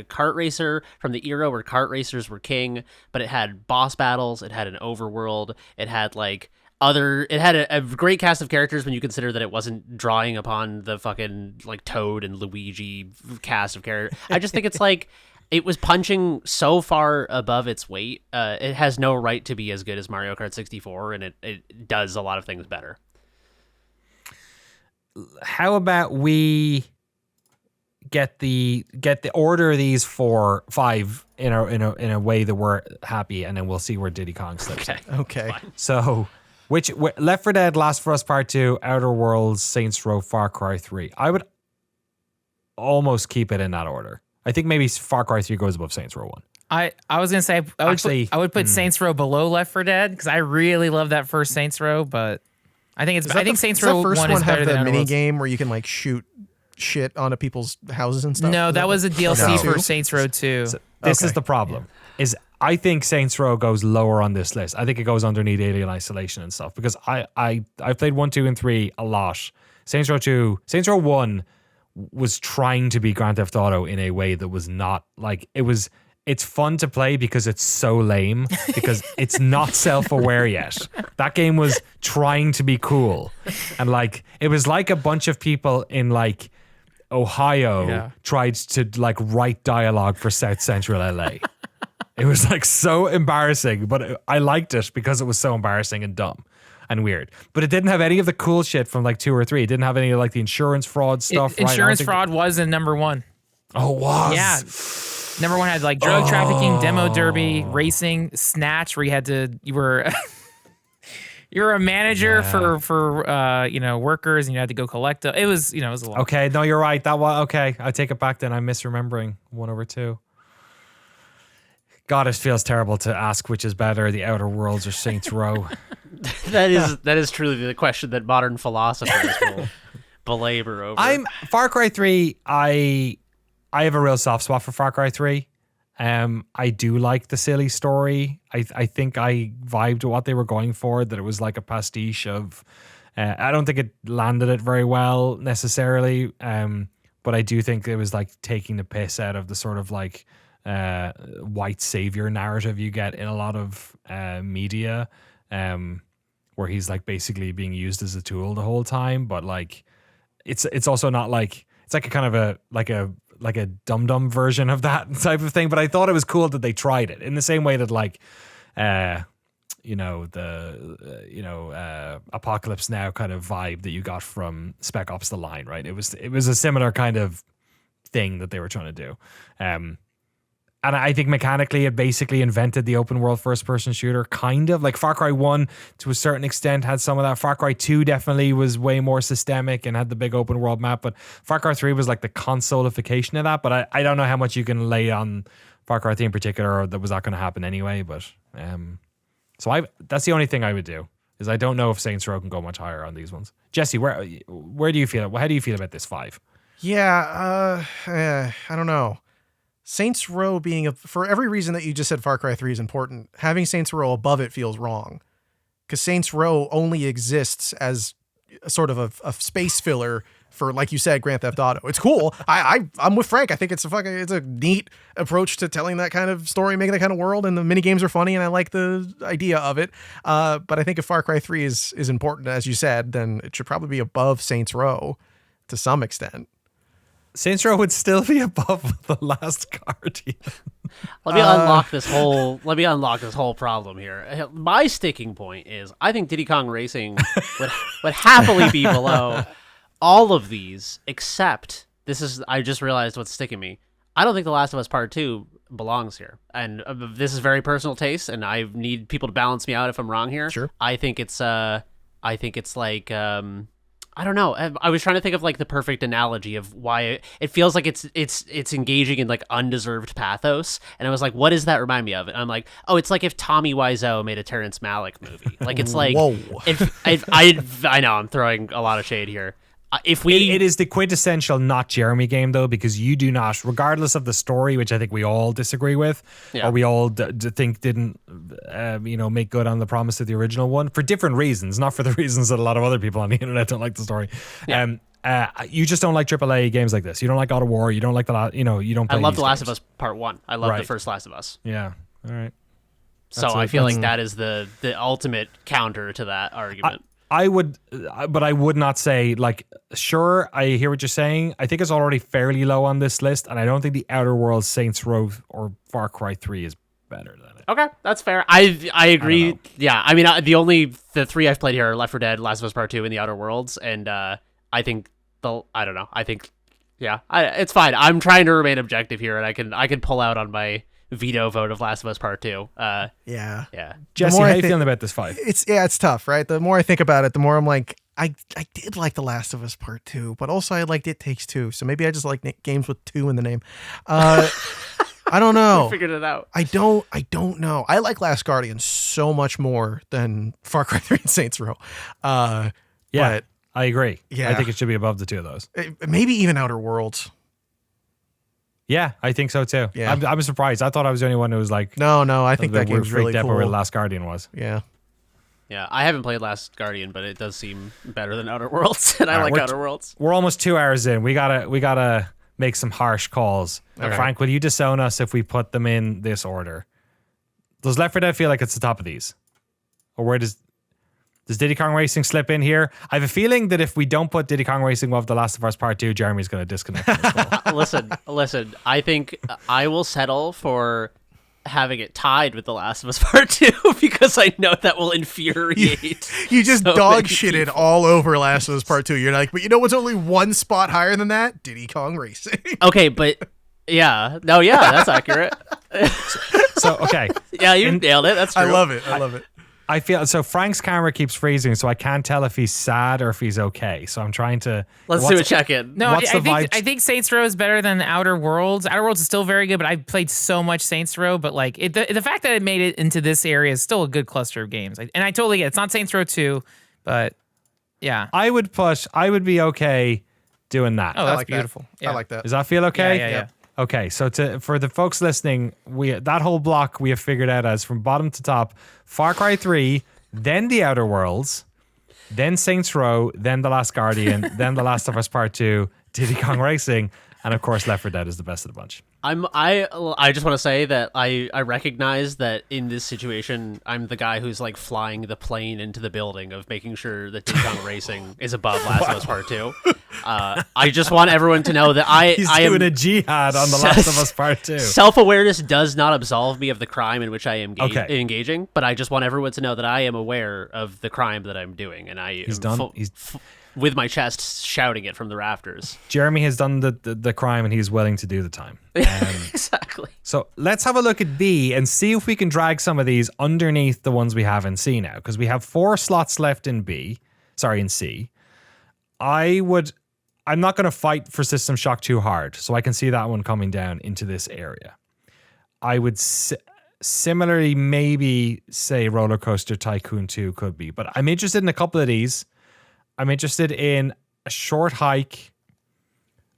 kart racer from the era where kart racers were king, but it had boss battles, it had an overworld, it had a great cast of characters when you consider that it wasn't drawing upon the fucking like Toad and Luigi cast of characters. I just think it's like it was punching so far above its weight. It has no right to be as good as Mario Kart 64, and it does a lot of things better. How about we get the order of these 5 in a way that we're happy, and then we'll see where Diddy Kong slips. Okay. So, Left 4 Dead, Last of Us Part 2, Outer Worlds, Saints Row, Far Cry 3. I would almost keep it in that order. I think maybe Far Cry 3 goes above Saints Row 1. I was gonna say I would put Saints Row below Left 4 Dead because I really love that first Saints Row, but I think Saints Row first 1 is better have than the Outer mini Worlds. game where you can like shoot shit onto people's houses and stuff. No, that was a DLC for Two? Saints Row 2. So this is the problem. Is I think Saints Row goes lower on this list. I think it goes underneath Alien Isolation and stuff because I've played 1, 2, and 3 a lot. Saints Row 1 was trying to be Grand Theft Auto in a way that was not like it was. It's fun to play because it's so lame because it's not self-aware yet. That game was trying to be cool, and like it was like a bunch of people in like Ohio tried to like write dialogue for South Central LA. It was like so embarrassing, but I liked it because it was so embarrassing and dumb and weird. But it didn't have any of the cool shit from like 2 or 3. It didn't have any of like the insurance fraud stuff. Insurance fraud was in number 1. Oh, it was? Yeah. Number 1 had like drug trafficking, demo derby, racing, snatch, where you were you were a manager for workers, and you had to go collect. It was a lot. Okay, no, you're right. That was okay. I take it back. Then I'm misremembering 1 over 2. God, it feels terrible to ask which is better, the Outer Worlds or Saints Row. That is truly the question that modern philosophers will belabor over. Far Cry 3. I have a real soft spot for Far Cry 3. I do like the silly story. I think I vibed what they were going for, that it was like a pastiche of. I don't think it landed it very well necessarily, but I do think it was like taking the piss out of the sort of like white savior narrative you get in a lot of media. where he's like basically being used as a tool the whole time, but like it's also not like it's like a kind of a dum-dum version of that type of thing. But I thought it was cool that they tried it in the same way that like Apocalypse Now kind of vibe that you got from Spec Ops: The Line, right? It was a similar kind of thing that they were trying to do. And I think mechanically it basically invented the open world first person shooter, kind of. Like Far Cry 1 to a certain extent had some of that. Far Cry 2 definitely was way more systemic and had the big open world map, but Far Cry 3 was like the consolification of that. But I don't know how much you can lay on Far Cry 3 in particular, or that was not going to happen anyway. But so that's the only thing I would do, is I don't know if Saints Row can go much higher on these ones. Jesse, where do you feel? How do you feel about this 5? Yeah, I don't know. Saints Row being for every reason that you just said, Far Cry 3 is important. Having Saints Row above it feels wrong, because Saints Row only exists as a sort of a space filler for, like you said, Grand Theft Auto. It's cool. I'm with Frank. I think it's a neat approach to telling that kind of story, making that kind of world, and the mini games are funny, and I like the idea of it. But I think if Far Cry 3 is important, as you said, then it should probably be above Saints Row to some extent. Saints Row would still be above The Last Guardian. Let me unlock this whole problem here. My sticking point is I think Diddy Kong Racing would happily be below all of these, except I just realized what's sticking me. I don't think The Last of Us Part 2 belongs here. And this is very personal taste, and I need people to balance me out if I'm wrong here. Sure. I think it's like I don't know. I was trying to think of like the perfect analogy of why it feels like it's engaging in like undeserved pathos, and I was like, what does that remind me of? And I'm like, oh, it's like if Tommy Wiseau made a Terrence Malick movie. Like it's like, whoa. if I know I'm throwing a lot of shade here. It is the quintessential not Jeremy game, though, because you do not, regardless of the story, which I think we all disagree with, or we all think didn't, make good on the promise of the original one for different reasons, not for the reasons that a lot of other people on the internet don't like the story. Yeah. You just don't like AAA games like this. You don't like God of War. You don't like you don't play I love these The Last games. of Us Part 1. I love the first Last of Us. Yeah. All right. So I feel like that is the ultimate counter to that argument. I would, but I would not say, like, sure, I hear what you're saying. I think it's already fairly low on this list, and I don't think the Outer Worlds, Saints Row, or Far Cry 3 is better than it. Okay, that's fair. I agree. Yeah, I mean, the three I've played here are Left 4 Dead, Last of Us Part 2, and the Outer Worlds, and I think I don't know. I think, it's fine. I'm trying to remain objective here, and I can pull out on my veto vote of Last of Us Part 2. Yeah. Jesse, how you feeling about this 5? It's tough, right? The more I think about it, the more I'm like, I did like The Last of Us Part 2, but also I liked It Takes Two. So maybe I just like games with 2 in the name. I don't know. Figured it out. I don't know. I like Last Guardian so much more than Far Cry 3 and Saints Row. But I agree. Yeah. I think it should be above the two of those. Maybe even Outer Worlds. Yeah, I think so too. Yeah. I'm surprised. I thought I was the only one who was like, No, I think that game's really cool. Where The Last Guardian was. Yeah. Yeah, I haven't played Last Guardian, but it does seem better than Outer Worlds, and I like Outer Worlds. We're almost 2 hours in. We gotta make some harsh calls. Okay. Frank, will you disown us if we put them in this order? Does Left 4 Dead feel like it's the top of these, or where does Diddy Kong Racing slip in here? I have a feeling that if we don't put Diddy Kong Racing above The Last of Us Part 2, Jeremy's going to disconnect from this call. Listen. I think I will settle for having it tied with The Last of Us Part 2 because I know that will infuriate. You just so dog many shitted people. all over Last of Us Part 2. You're like, but you know what's only one spot higher than that? Diddy Kong Racing. Okay, but that's accurate. So, okay. Yeah, you nailed it. That's true. I love it. I feel so. Frank's camera keeps freezing, so I can't tell if he's sad or if he's okay. So I'm trying to. Let's do a check-in. No, What's the vibe? I think Saints Row is better than Outer Worlds. Outer Worlds is still very good, but I've played so much Saints Row. But like the fact that it made it into this area is still a good cluster of games. And I totally get it. It's not Saints Row 2, but yeah. I would be okay doing that. Oh, that's like beautiful. That. Yeah. I like that. Does that feel okay? Yeah. Okay, so for the folks listening, that whole block we have figured out as from bottom to top: Far Cry 3, then The Outer Worlds, then Saints Row, then The Last Guardian, then The Last of Us Part 2, Diddy Kong Racing, and of course Left 4 Dead is the best of the bunch. I just want to say that I recognize that in this situation I'm the guy who's like flying the plane into the building of making sure that Diddy Kong Racing is above Last of Us Part 2. I just want everyone to know that He's I doing am a jihad on The Last of Us Part 2. Self-awareness does not absolve me of the crime in which I am engaging, but I just want everyone to know that I am aware of the crime that I'm doing, and he's with my chest shouting it from the rafters. Jeremy has done the crime and he's willing to do the time. Exactly. So let's have a look at B and see if we can drag some of these underneath the ones we have in C now, because we have 4 slots left in in C. I'm not going to fight for System Shock too hard, so I can see that one coming down into this area. I would similarly maybe say Roller Coaster Tycoon 2 could be, but I'm interested in a couple of these. I'm interested in a short hike.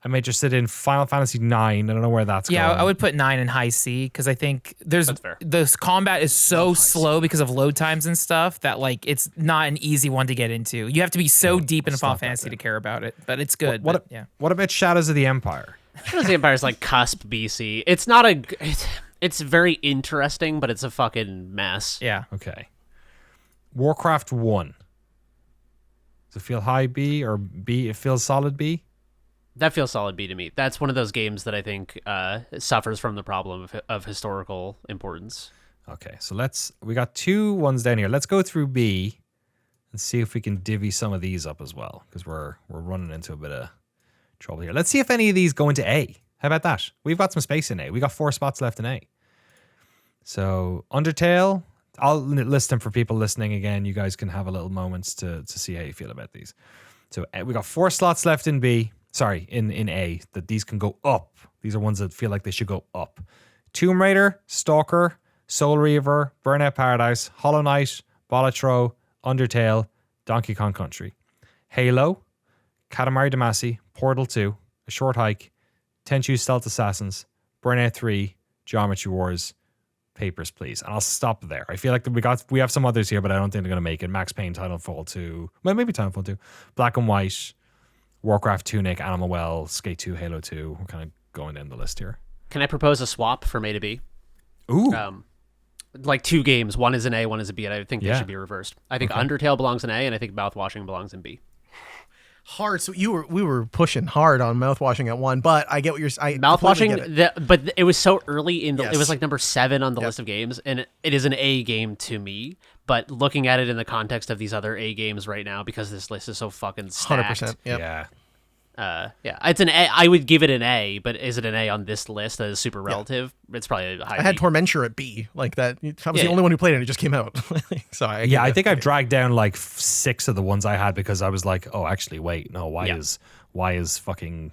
I'm interested in Final Fantasy 9. I don't know where that's going. Yeah, I would put 9 in high C because I think this combat is so slow because of load times and stuff that like it's not an easy one to get into. You have to be so deep in Final Fantasy to care about it, but it's good. What about Shadows of the Empire? Shadows of the Empire is like cusp BC. It's not it's very interesting, but it's a fucking mess. Yeah. Okay. Warcraft 1. Does it feel high B or B? It feels solid B? That feels solid B to me. That's one of those games that I think suffers from the problem of historical importance. Okay, so we got 2 ones down here. Let's go through B and see if we can divvy some of these up as well, because we're running into a bit of trouble here. Let's see if any of these go into A. How about that? We've got some space in A. We got 4 spots left in A. So Undertale, I'll list them for people listening again. You guys can have a little moments to see how you feel about these. So we got 4 slots left in B. Sorry, in A, that these can go up. These are ones that feel like they should go up. Tomb Raider, Stalker, Soul Reaver, Burnout Paradise, Hollow Knight, Balatro, Undertale, Donkey Kong Country. Halo, Katamari Damacy, Portal 2, A Short Hike, Tenchu Stealth Assassins, Burnout 3, Geometry Wars, Papers, Please. And I'll stop there. I feel like we have some others here, but I don't think they're going to make it. Max Payne, Titanfall 2, well, maybe Titanfall 2, Black and White, Warcraft 2, Nick, Animal Well, Skate 2, Halo 2. We're kind of going down the list here. Can I propose a swap from A to B? Ooh. Like 2 games. One is an A, one is a B, and I think they should be reversed. I think Undertale belongs in A, and I think Mouthwashing belongs in B. Hard. So we were pushing hard on Mouthwashing at 1, but I get what you're saying. Mouthwashing, but it was so early in the. Yes. It was like number 7 on the list of games, and it is an A game to me. But looking at it in the context of these other A games right now, because this list is so fucking stacked. 100%. Yep. Yeah. It's an A. I would give it an A, but is it an A on this list that is super relative? Yeah. It's probably a high. I had Tormenture at B, like that. I was the only one who played it. It just came out. So I think I've dragged down like 6 of the ones I had because I was like, oh, actually, wait, no, why is fucking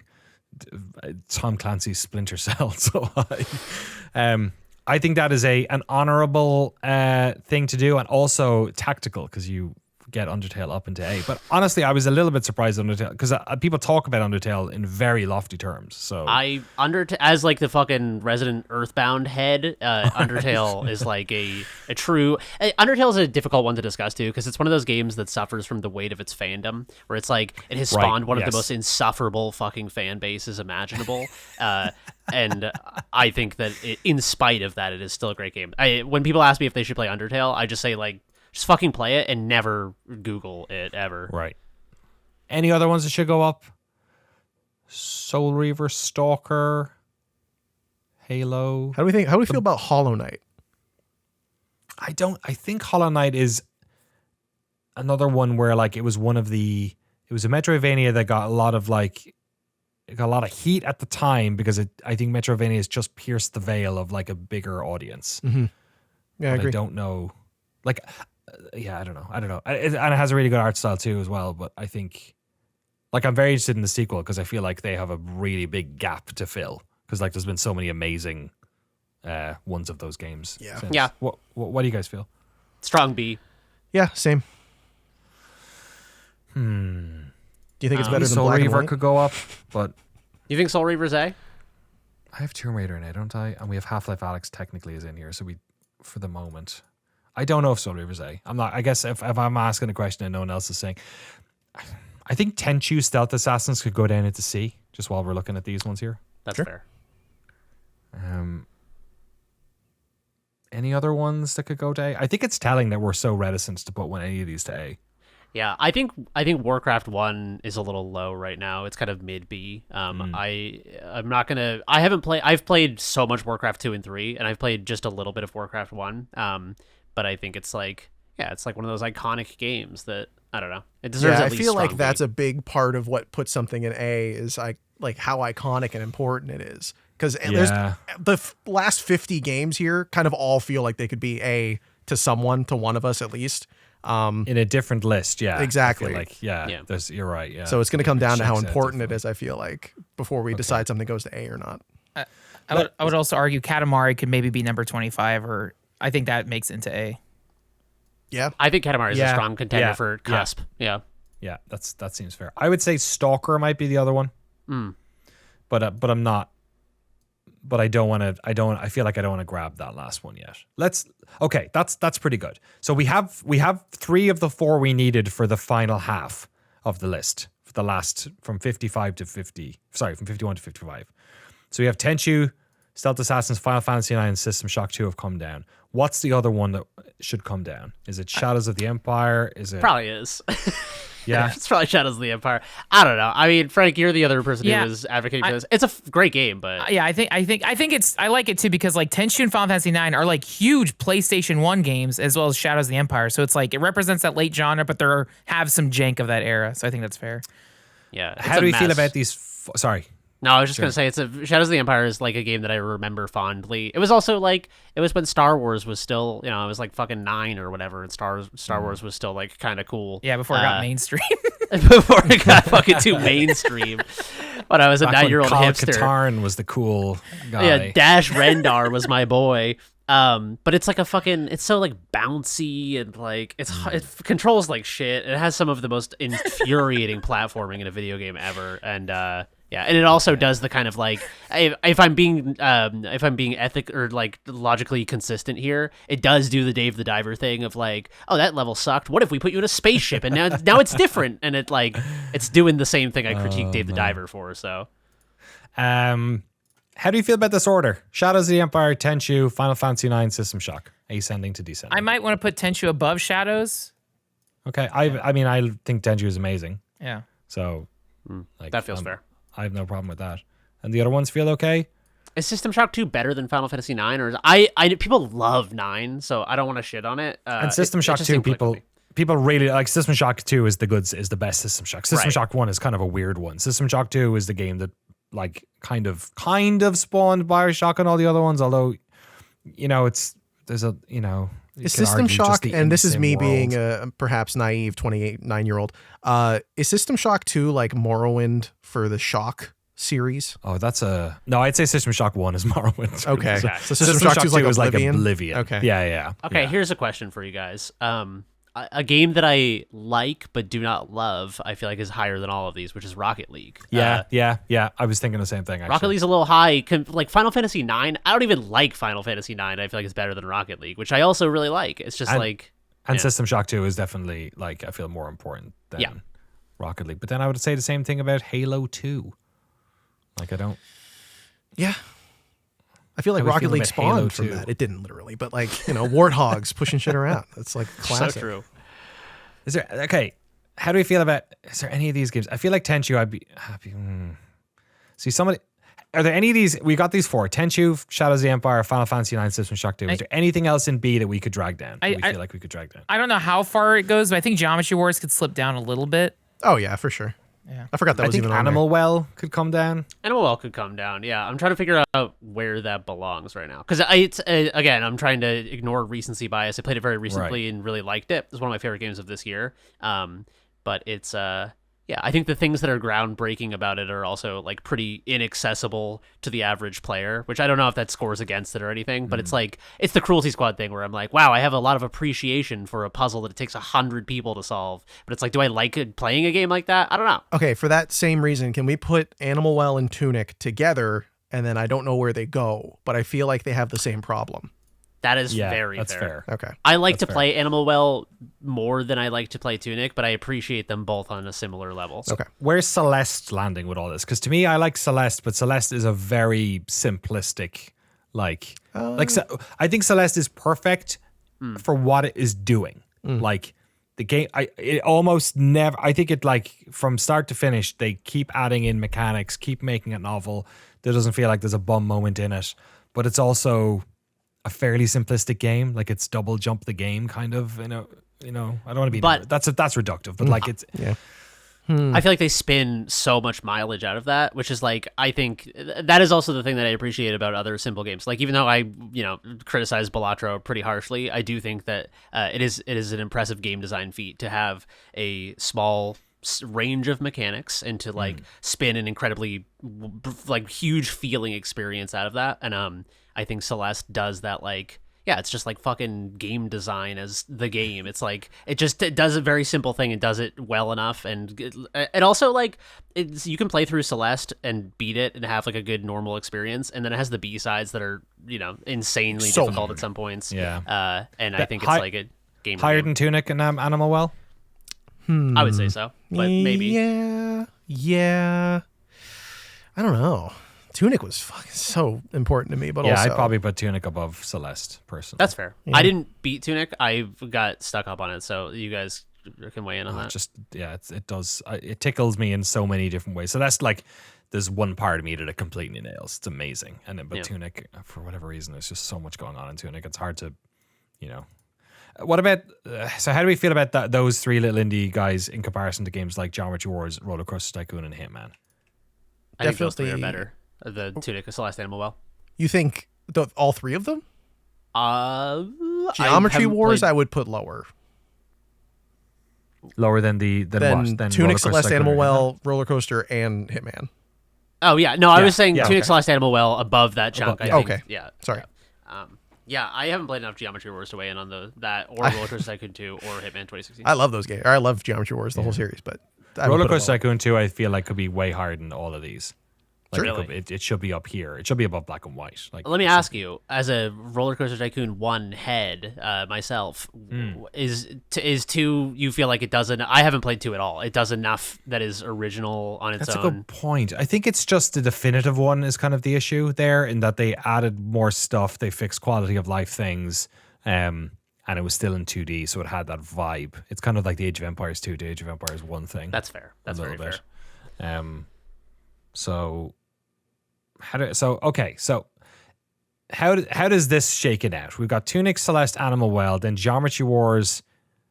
Tom Clancy's Splinter Cell so high? I think that is an honorable thing to do, and also tactical, because you get Undertale up into A. But honestly, I was a little bit surprised at Undertale, because people talk about Undertale in very lofty terms. So as like the fucking resident Earthbound head, Undertale is like a true. Undertale is a difficult one to discuss too, because it's one of those games that suffers from the weight of its fandom, where it's like it has spawned one of the most insufferable fucking fan bases imaginable. And I think that in spite of that, it is still a great game. When people ask me if they should play Undertale, I just say like, just fucking play it and never Google it ever. Right. Any other ones that should go up? Soul Reaver, Stalker, Halo. How do we feel about Hollow Knight? I think Hollow Knight is another one where like it was a Metroidvania that got a lot of heat at the time, because I think Metroidvania has just pierced the veil of like a bigger audience. Mm-hmm. Yeah, I agree. I don't know. Like, I don't know. And it has a really good art style too as well, but I think like I'm very interested in the sequel, because I feel like they have a really big gap to fill, because like there's been so many amazing ones of those games. Yeah. Yeah. What do you guys feel? Strong B. Yeah, same. Do you think it's better than Soul Black Reaver and White? could go up, but You think Soul Reaver's A? I have Tomb Raider in it, don't I? And we have Half-Life Alyx technically is in here, so for the moment. I don't know if Soul Reaver's A. I'm not. I guess if I'm asking a question and no one else is saying, I think Tenchu Stealth Assassins could go down into C, just while we're looking at these ones here. That's fair. Any other ones that could go to A? I think it's telling that we're so reticent to put any of these to A. Yeah, I think Warcraft 1 is a little low right now. It's kind of mid B. I'm not gonna. I haven't played. I've played so much Warcraft 2 and 3, and I've played just a little bit of Warcraft 1. But I think it's like, yeah, it's like one of those iconic games that I don't know. It deserves. Yeah, at I least feel like strong that's B. a big part of what puts something in A is like how iconic and important it is. Because there's the last 50 games here kind of all feel like they could be A to someone, to one of us at least. In a different list, yeah. Exactly. I feel like, you're right, yeah. So it's going to come down to how Checks out important it differently. is, I feel like, before we decide something goes to A or not. I would also argue Katamari could maybe be number 25, or I think that makes it into A. Yeah. I think Katamari is a Yeah, strong contender yeah, for cusp. Yeah. Yeah, that seems fair. I would say Stalker might be the other one. But I'm not. But I don't want to. I feel like I don't want to grab that last one yet. Okay, that's pretty good. So we have 3 of the 4 we needed for the final half of the list. For the last from 55 to 50. Sorry, from 51 to 55. So we have Tenchu, Stealth Assassins, Final Fantasy 9, and System Shock 2 have come down. What's the other one that should come down? Is it Shadows of the Empire? Is it Probably is. Yeah. It's probably Shadows of the Empire. I don't know. I mean, Frank, you're the other person Yeah. who was advocating for this. It's a great game, but Yeah, I think it's I like it too because like Tenchu and Final Fantasy 9 are like huge PlayStation 1 games as well as Shadows of the Empire. So it's like it represents that late genre, but there have some jank of that era. So I think that's fair. yeah. it's How a do we feel mess. about these? Sorry. No, I was just gonna say Shadows of the Empire is like a game that I remember fondly. It was also like it was when Star Wars was still, it was like fucking 9 or whatever, and Star Wars was still like kind of cool. Yeah, before it got mainstream. Before it got fucking too mainstream. When I was a Back when 9-year-old Kyle hipster. Katarn was the cool guy. Yeah, Dash Rendar was my boy. But it's like it's so like bouncy and like it controls like shit. It has some of the most infuriating platforming in a video game ever, and and it also does the kind of like if I'm being ethic or like logically consistent here, it does do the Dave the Diver thing of like, oh, that level sucked. What if we put you in a spaceship and now it's different, and it's doing the same thing I critiqued Dave the Diver for. So, how do you feel about this order? Shadows of the Empire, Tenchu, Final Fantasy 9, System Shock, ascending to descending. I might want to put Tenchu above Shadows. Okay, I mean I think Tenchu is amazing. Yeah. So that feels fair. I have no problem with that. And the other ones feel okay? Is System Shock 2 better than Final Fantasy 9? Or people love 9, so I don't want to shit on it. And System Shock just 2, seemed like people really like System Shock 2 is the best System Shock. System Right. Shock 1 is kind of a weird one. System Shock 2 is the game that like kind of spawned BioShock and all the other ones, although is System Shock, and this is me being a perhaps naive 9-year-old, is System Shock 2 like Morrowind for the Shock series? Oh, no, I'd say System Shock 1 is Morrowind. Okay. Okay. So System Shock 2 is like like Oblivion? Oblivion. Okay. Yeah. Okay, Yeah. here's a question for you guys. A game that I like but do not love, I feel like is higher than all of these, which is Rocket League. Yeah. I was thinking the same thing, actually. Rocket League's a little high. Like Final Fantasy 9, I don't even like Final Fantasy 9. I feel like it's better than Rocket League, which I also really like. It's just And yeah. System Shock 2 is definitely, like, I feel more important than Rocket League. But then I would say the same thing about Halo 2. Like, I don't... Yeah. I feel like How we Rocket feel League about Halo spawned from 2? that. It didn't literally, but like, warthogs pushing shit around. It's like classic. So true. Is there... Okay, how do we feel about... Is there any of these games? I feel like Tenchu, I'd be happy... See, somebody... Are there any of these... We got these 4. Tenchu, Shadows of the Empire, Final Fantasy 9, System Shock 2. Is there anything else in B that we could drag down? We feel like we could drag down? I don't know how far it goes, but I think Geometry Wars could slip down a little bit. Oh yeah, for sure. Yeah. I forgot that I was think even on Animal Well could come down. Animal Well could come down. Yeah, I'm trying to figure out where that belongs right now. Because again, I'm trying to ignore recency bias. I played it very recently and really liked it. It's one of my favorite games of this year. But it's I think the things that are groundbreaking about it are also like pretty inaccessible to the average player, which I don't know if that scores against it or anything, but it's like, it's the Cruelty Squad thing where I'm like, wow, I have a lot of appreciation for a puzzle that it takes 100 people to solve. But it's like, do I like playing a game like that? I don't know. Okay, for that same reason, can we put Animal Well and Tunic together, and then I don't know where they go, but I feel like they have the same problem. That is Yeah, very that's fair. fair. Okay. I like to fair. play Animal Well more than I like to play Tunic, but I appreciate them both on a similar level. Okay. Where's Celeste landing with all this? Because to me, I like Celeste, but Celeste is a very simplistic Like I think Celeste is perfect for what it is doing. Like the game, it almost never. I think it like from start to finish, they keep adding in mechanics, keep making it novel. There doesn't feel like there's a bum moment in it, but it's also a fairly simplistic game. Like it's double jump the game kind of. I don't want to be. But that's reductive. But like it's Yeah. I feel like they spin so much mileage out of that, which is like, I think that is also the thing that I appreciate about other simple games. Like, even though I, criticize Balatro pretty harshly, I do think that it is an impressive game design feat to have a small range of mechanics and to like spin an incredibly like huge feeling experience out of that. And I think Celeste does that. Like, yeah, it's just like fucking game design as the game. It's like it does a very simple thing and does it well enough, and it also like you can play through Celeste and beat it and have like a good normal experience, and then it has the B-sides that are insanely difficult at some points. Yeah, and I think it's like a game higher than Tunic and Animal Well. I would say so, but maybe yeah. I don't know. Tunic was fucking so important to me, but also I'd probably put Tunic above Celeste personally. That's fair. Yeah. I didn't beat Tunic. I got stuck up on it, so you guys can weigh in on that. It does. It tickles me in so many different ways. So that's like, there's one part of me that it completely nails. It's amazing. And then, but Tunic, for whatever reason, there's just so much going on in Tunic. It's hard to, What about? So how do we feel about those three little indie guys in comparison to games like Geometry Wars, Roller Coaster Tycoon, and Hitman? I think those three are better. The Tunic, Celeste, Animal Well. You think all three of them? Geometry Wars, I would put lower. Lower than Than Tunic, Celeste, Animal Well, Roller Coaster, and Hitman. Oh yeah, no, I was saying Tunic, Celeste, Animal Well above that chunk. I think. Okay. Yeah. Sorry. Yeah, I haven't played enough Geometry Wars to weigh in on that or Roller Coaster Tycoon 2 or Hitman 2016. I love those games. I love Geometry Wars, the whole series, but Roller Coaster Tycoon 2, I feel like could be way higher than all of these. Like Really? it should be up here. It should be above Black and White. Like, Let me ask you, as a Roller Coaster Tycoon 1 head myself, is 2, you feel like it doesn't? I haven't played 2 at all. It does enough that is original on its own. That's a good point. I think it's just the definitive one is kind of the issue there, in that they added more stuff. They fixed quality of life things, and it was still in 2D, so it had that vibe. It's kind of like the Age of Empires 2 to Age of Empires 1 thing. That's fair. That's very fair. So how does this shake it out? We've got Tunic, Celeste, Animal Well, then Geometry Wars,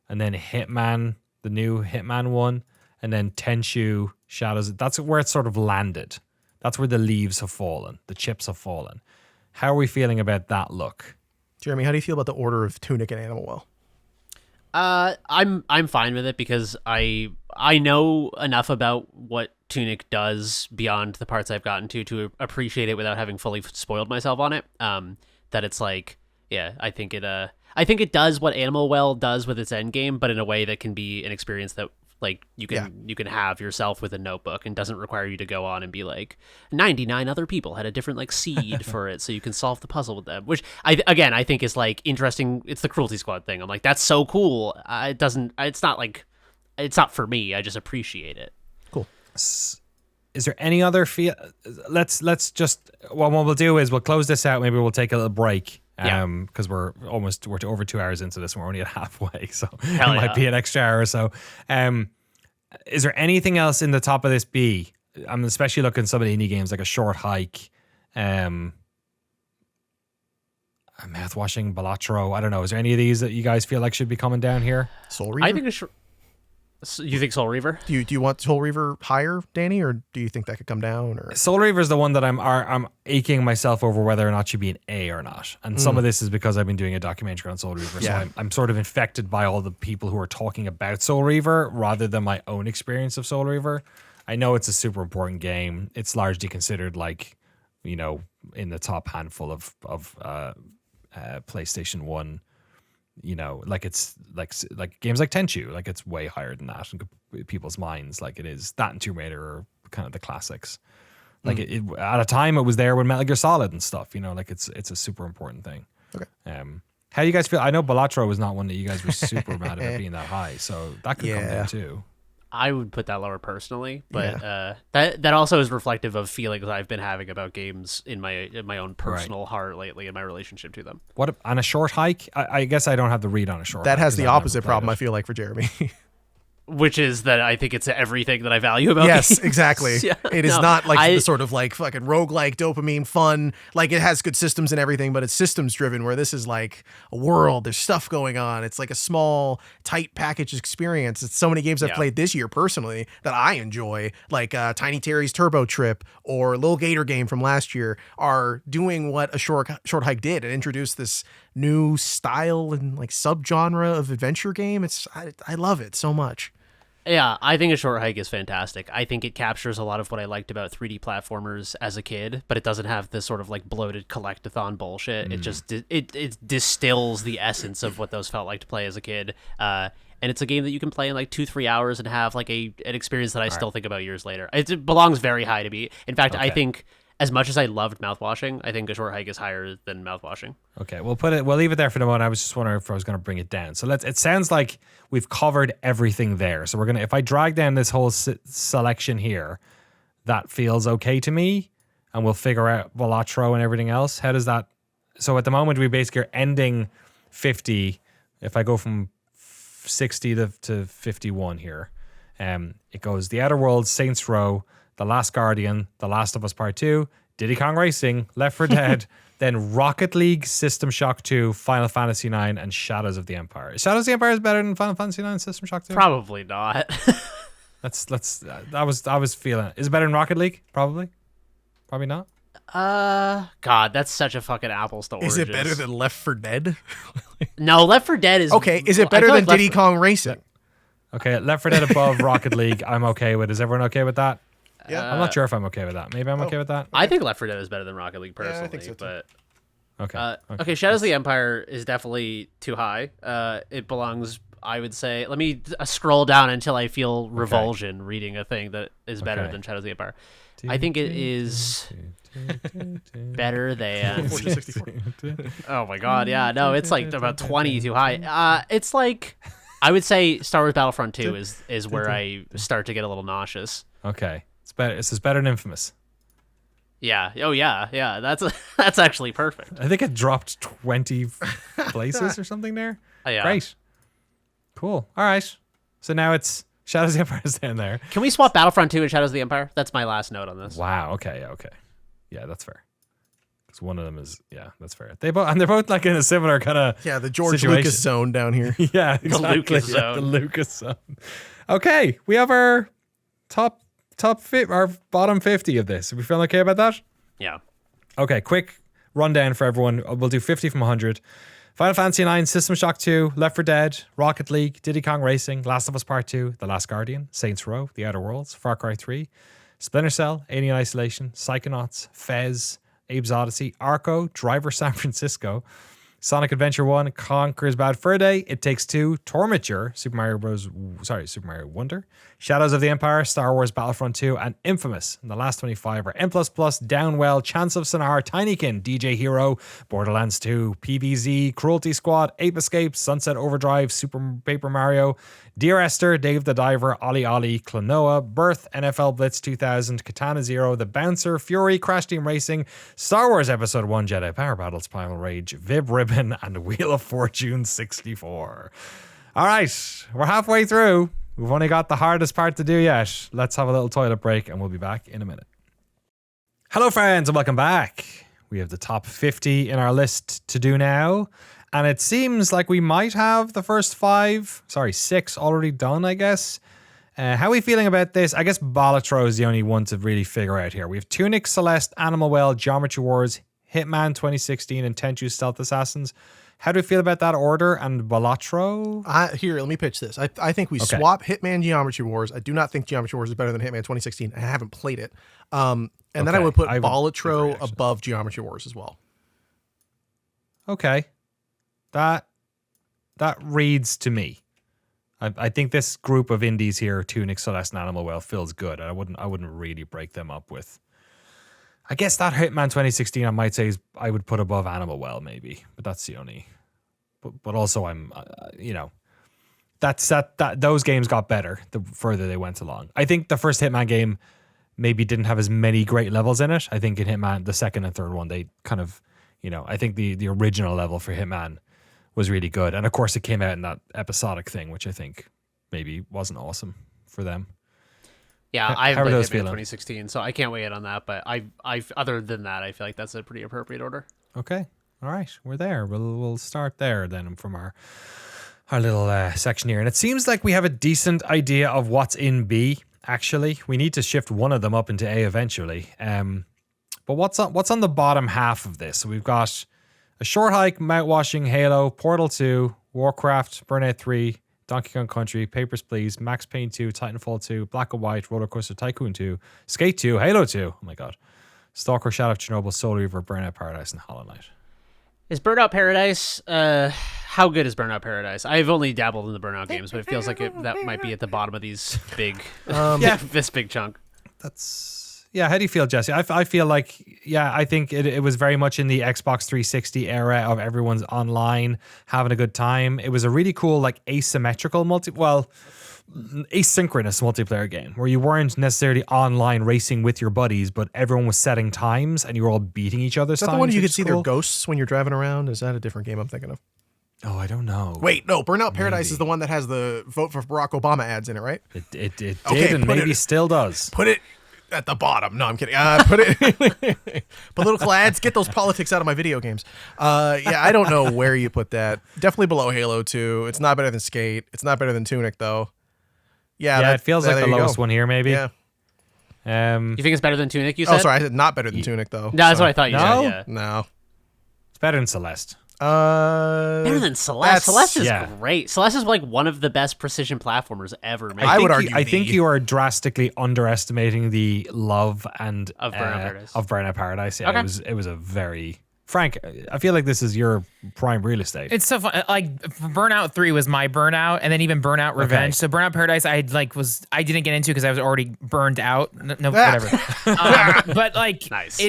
and then Hitman, the new Hitman one, and then Tenchu, Shadows. That's where it's sort of landed. That's where the leaves have fallen, the chips have fallen. How are we feeling about that look? Jeremy, how do you feel about the order of Tunic and Animal Well? I'm fine with it because I know enough about what Tunic does beyond the parts I've gotten to appreciate it without having fully spoiled myself on it. That it's like, yeah, I think it does what Animal Well does with its end game, but in a way that can be an experience that like you can have yourself with a notebook and doesn't require you to go on and be like 99 other people had a different like seed for it, so you can solve the puzzle with them. Which I think is like interesting. It's the Cruelty Squad thing. I'm like, that's so cool. It's not for me. I just appreciate it. Cool. Is there any other feel? Let's just what we'll do is we'll close this out. Maybe we'll take a little break. Because we're over 2 hours into this and we're only at halfway, so it might be an extra hour or so. Is there anything else in the top of this B? I'm especially looking at some of the indie games like A Short Hike, Mouthwashing, Balatro. I don't know. Is there any of these that you guys feel like should be coming down here? Soul Reaver? I think you think Soul Reaver? Do you want Soul Reaver higher, Danny, or do you think that could come down? Or Soul Reaver is the one that I'm aching myself over whether or not it should be an A or not. And some of this is because I've been doing a documentary on Soul Reaver, so I'm sort of infected by all the people who are talking about Soul Reaver rather than my own experience of Soul Reaver. I know it's a super important game. It's largely considered like, in the top handful of PlayStation 1. Like it's like games like Tenchu, like it's way higher than that in people's minds. Like it is that and Tomb Raider are kind of the classics. Like it at a time it was there when Metal Gear Solid and stuff. Like it's a super important thing. Okay. How do you guys feel? I know Balatro was not one that you guys were super mad about being that high, so that could come down too. I would put that lower personally, but that also is reflective of feelings I've been having about games in my own personal heart lately in my relationship to them. What on a short hike? I guess I don't have the read on a short hike. That has 'cause the I've never opposite played problem, it. I feel like, for Jeremy. Which is that I think it's everything that I value about Yes, games. exactly. Yeah, It is no, not like I- the sort of like fucking roguelike dopamine fun. Like it has good systems and everything, but it's systems driven, where this is like a world. There's stuff going on. It's like a small, tight package experience. It's so many games I've Yeah. played this year personally that I enjoy, like Tiny Terry's Turbo Trip or Lil Gator game from last year, are doing what a short hike did and introduced this new style and like subgenre of adventure game. I love it so much. Yeah, I think A Short Hike is fantastic. I think it captures a lot of what I liked about 3D platformers as a kid, but it doesn't have this sort of like bloated collectathon bullshit. It just it distills the essence of what those felt like to play as a kid. And it's a game that you can play in like 2-3 hours and have like an experience that I still think about years later. It belongs very high to me. In fact, I think as much as I loved mouthwashing, I think A Short Hike is higher than mouthwashing. Okay, we'll leave it there for the moment. I was just wondering if I was going to bring it down. So it sounds like we've covered everything there. So if I drag down this whole selection here, that feels okay to me, and we'll figure out Volatro and everything else. How does that? So at the moment we basically are ending 50. If I go from 60 to 51 here, it goes The Outer Worlds, Saints Row, The Last Guardian, The Last of Us Part 2, Diddy Kong Racing, Left 4 Dead, then Rocket League, System Shock 2, Final Fantasy 9, and Shadows of the Empire. Shadows of the Empire is better than Final Fantasy 9 and System Shock 2? Probably not. I was feeling. Is it better than Rocket League? Probably not. God, that's such a fucking apples to oranges. Is it better than Left 4 Dead? No, Left 4 Dead is Okay, is it I better feel than like Diddy Kong Racing? Okay, Left 4 Dead above Rocket League. I'm okay with. Is everyone okay with that? Yeah. I'm not sure if I'm okay with that. Maybe I'm okay with that. I think Left 4 Dead is better than Rocket League Yeah, I personally, think so too. but Okay. okay, Shadows of the Empire is definitely too high. It belongs, I would say. Let me scroll down until I feel revulsion reading a thing that is better Okay. than Shadows of the Empire. I think it is better than. Forza 64. Oh my god, yeah, no, it's like about 20 too high. It's like I would say Star Wars Battlefront 2 is where I start to get a little nauseous. Okay. It's better. This is better than Infamous. Yeah. Oh yeah. That's actually perfect. I think it dropped 20 places or something there. Yeah. Great. Cool. All right. So now it's Shadows of the Empire is down there. Can we swap Battlefront 2 and Shadows of the Empire? That's my last note on this. Wow. Okay. Okay. Yeah, that's fair. Because one of them is that's fair. They're both like in a similar kind of Yeah, the George situation. Lucas zone down here. Yeah, exactly. Lucas Yeah, zone. the Lucas zone. Okay, we have our our bottom 50 of this. Are we feeling okay about that? Yeah. Okay, quick rundown for everyone. We'll do 50 from 100. Final Fantasy 9, System Shock 2, Left 4 Dead, Rocket League, Diddy Kong Racing, Last of Us Part 2, The Last Guardian, Saints Row, The Outer Worlds, Far Cry 3, Splinter Cell, Alien Isolation, Psychonauts, Fez, Abe's Odyssey, Arco, Driver San Francisco, Sonic Adventure 1, Conker's Bad Fur Day, It Takes Two, Tormature, Super Mario Wonder, Shadows of the Empire, Star Wars Battlefront 2, and Infamous. And the last 25 are M++, Downwell, Chance of Sonar, Tinykin, DJ Hero, Borderlands 2, PvZ, Cruelty Squad, Ape Escape, Sunset Overdrive, Super Paper Mario, Dear Esther, Dave the Diver, Ollie Ollie, Klonoa, Birth, NFL Blitz 2000, Katana Zero, The Bouncer, Fury, Crash Team Racing, Star Wars Episode 1 Jedi Power Battles, Primal Rage, Vib Ribbon, and Wheel of Fortune 64. All right, we're halfway through. We've only got the hardest part to do yet. Let's have a little toilet break and we'll be back in a minute. Hello, friends, and welcome back. We have the top 50 in our list to do now. And it seems like we might have the first 6 already done, I guess. How are we feeling about this? I guess Balatro is the only one to really figure out here. We have Tunic, Celeste, Animal Well, Geometry Wars, Hitman 2016, and Tenchu Stealth Assassins. How do we feel about that order and Balatro? Here, let me pitch this. I think we swap Hitman Geometry Wars. I do not think Geometry Wars is better than Hitman 2016. I haven't played it. And then I would put Balatro above Geometry Wars as well. Okay. That reads to me. I think this group of indies here, Tunic, Celeste, and Animal Well, feels good. I wouldn't really break them up with. I guess that Hitman 2016 I might say I would put above Animal Well maybe, but that's the only. But also I'm that those games got better the further they went along. I think the first Hitman game maybe didn't have as many great levels in it. I think in Hitman, the second and third one, they kind of, I think the original level for Hitman was really good. And of course it came out in that episodic thing, which I think maybe wasn't awesome for them. Yeah, I've how are played those Hitman feeling? 2016, so I can't wait on that. But I've other than that, I feel like that's a pretty appropriate order. Okay. All right. We're there. We'll start there then from our little section here. And it seems like we have a decent idea of what's in B, actually. We need to shift one of them up into A eventually. But what's on the bottom half of this? So we've got a Short Hike, Mouthwashing, Halo, Portal 2, Warcraft, Burnout 3, Donkey Kong Country, Papers, Please, Max Payne 2, Titanfall 2, Black and White, Roller Coaster Tycoon 2, Skate 2, Halo 2, oh my god, Stalker, Shadow of Chernobyl, Soul Reaver, Burnout Paradise, and Hollow Knight. Is Burnout Paradise, how good is Burnout Paradise? I've only dabbled in the Burnout games, but it feels like that might be at the bottom of these big, this big chunk. How do you feel, Jesse? I feel like, I think it was very much in the Xbox 360 era of everyone's online, having a good time. It was a really cool, like, asymmetrical asynchronous multiplayer game where you weren't necessarily online racing with your buddies, but everyone was setting times and you were all beating each other's Is that times. the one you could is see cool. their ghosts when you're driving around? Is that a different game I'm thinking of? Oh, I don't know. Wait, no, Burnout Paradise is the one that has the vote for Barack Obama ads in it, right? It did Okay, and put maybe it- still does. Put it at the bottom. No, I'm kidding. Put it political ads. Get those politics out of my video games. I don't know where you put that. Definitely below Halo 2. It's not better than Skate. It's not better than Tunic though. Yeah, It feels like there the you lowest go. one here, maybe. Yeah. You think it's better than Tunic, you said? Oh, sorry. I said not better than Tunic though. No, that's So- what I thought you No? said, yeah. No. It's better than Celeste. Better than Celeste. Celeste is yeah. great. Celeste is like one of the best precision platformers ever made. I would think argue I think the- you are drastically underestimating the love and Of Burnout Paradise. of Burnout Paradise. Yeah, Okay. it was a very Frank. I feel like this is your prime real estate. It's so fun. Like Burnout 3 was my Burnout, and then even Burnout Revenge. So Burnout Paradise, I didn't get into because I was already burned out. No, whatever. But like, Nice.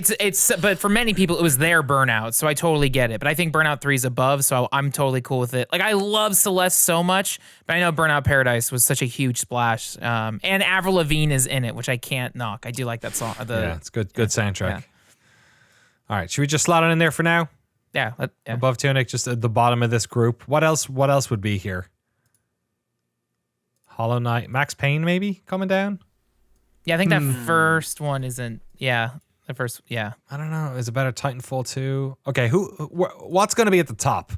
But for many people, it was their Burnout, so I totally get it. But I think Burnout 3 is above, so I'm totally cool with it. Like, I love Celeste so much, but I know Burnout Paradise was such a huge splash. And Avril Lavigne is in it, which I can't knock. I do like that song. Yeah, it's good soundtrack. Yeah. All right, should we just slot it in there for now? Yeah. Above Tunic, just at the bottom of this group. What else would be here? Hollow Knight, Max Payne maybe coming down? Yeah, I think that first one isn't. Yeah, the first. Yeah. I don't know. Is it better Titanfall 2? Okay, what's going to be at the top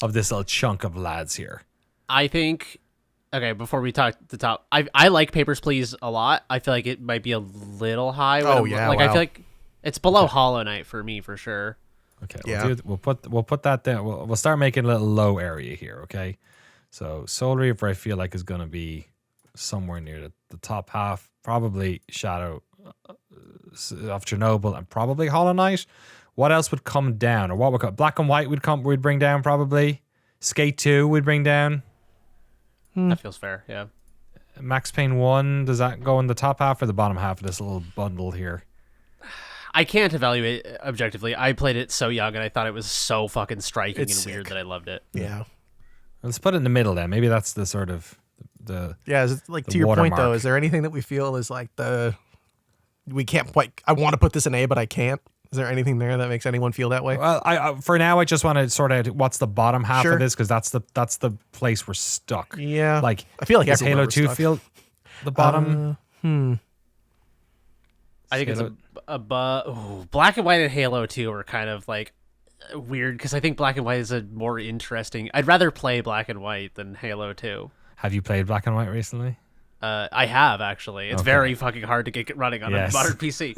of this little chunk of lads here? I think. Okay, before we talk the top, I like Papers, Please a lot. I feel like it might be a little high. Oh, yeah, I wow. feel like it's below Hollow Knight for me for sure. Okay, Yeah. we'll put that there. We'll start making a little low area here. Okay, so Soul Reaver I feel like is going to be somewhere near the top half. Probably Shadow of Chernobyl and probably Hollow Knight. What else would come down, or what would come? Black and White we'd bring down probably. Skate 2 would bring down. That feels fair. Yeah. Max Payne 1, does that go in the top half or the bottom half of this little bundle here? I can't evaluate objectively. I played it so young and I thought it was so fucking striking It's and weird sick. that I loved it. Yeah. Let's put it in the middle then. Maybe that's the sort of the Yeah, is it, like The to your point though, watermark. is there anything that we feel is like we can't quite? I want to put this in A, but I can't. Is there anything there that makes anyone feel that way? Well, I for now I just want to sort out what's the bottom half Sure. of this because that's the place we're stuck. Yeah, Like I feel like does everywhere Halo we're 2 stuck. feel the bottom? I think it's Black and White and Halo 2 are kind of like weird because I think Black and White is a more interesting. I'd rather play Black and White than Halo 2. Have you played Black and White recently? I have actually. It's very fucking hard to get running on Yes. a modern PC,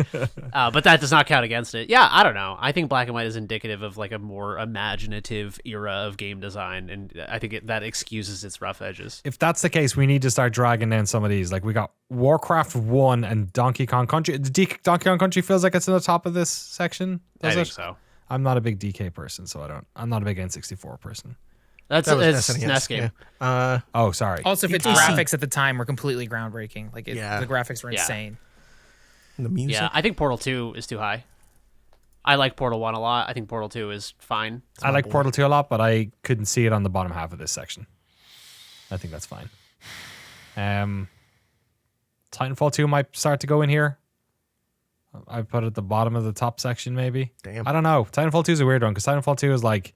but that does not count against it. Yeah, I don't know. I think Black and White is indicative of like a more imaginative era of game design, and I think that excuses its rough edges. If that's the case, we need to start dragging down some of these. Like we got Warcraft 1 and Donkey Kong Country. Donkey Kong Country feels like it's in the top of this section. I Does think it? so. I'm not a big DK person, so I'm not a big N64 person. That's That was it's SNES, SNES game. Yeah. Oh, sorry. Also, if its DC. graphics at the time were completely groundbreaking. Like Yeah. the graphics were Yeah. insane. The music. Yeah, I think Portal 2 is too high. I like Portal 1 a lot. I think Portal 2 is fine. I like Portal 2 a lot, but I couldn't see it on the bottom half of this section. I think that's fine. Titanfall 2 might start to go in here. I put it at the bottom of the top section, maybe. Damn. I don't know. Titanfall 2 is a weird one because Titanfall 2 is like,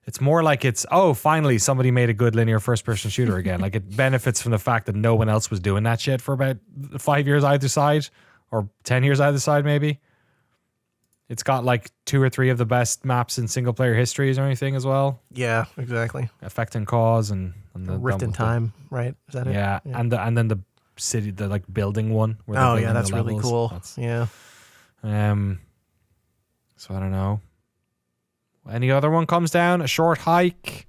it's more like finally somebody made a good linear first-person shooter again. Like it benefits from the fact that no one else was doing that shit for about 5 years either side, or 10 years either side, maybe. It's got like 2 or 3 of the best maps in single-player histories or anything as well. Yeah, exactly. Effect and Cause and the Rift in Time, right? Is that it? Yeah, and then the city, the like building one. Where they're Oh, yeah, building that's the really levels. cool. That's, Yeah. So I don't know. Any other one comes down? A short hike?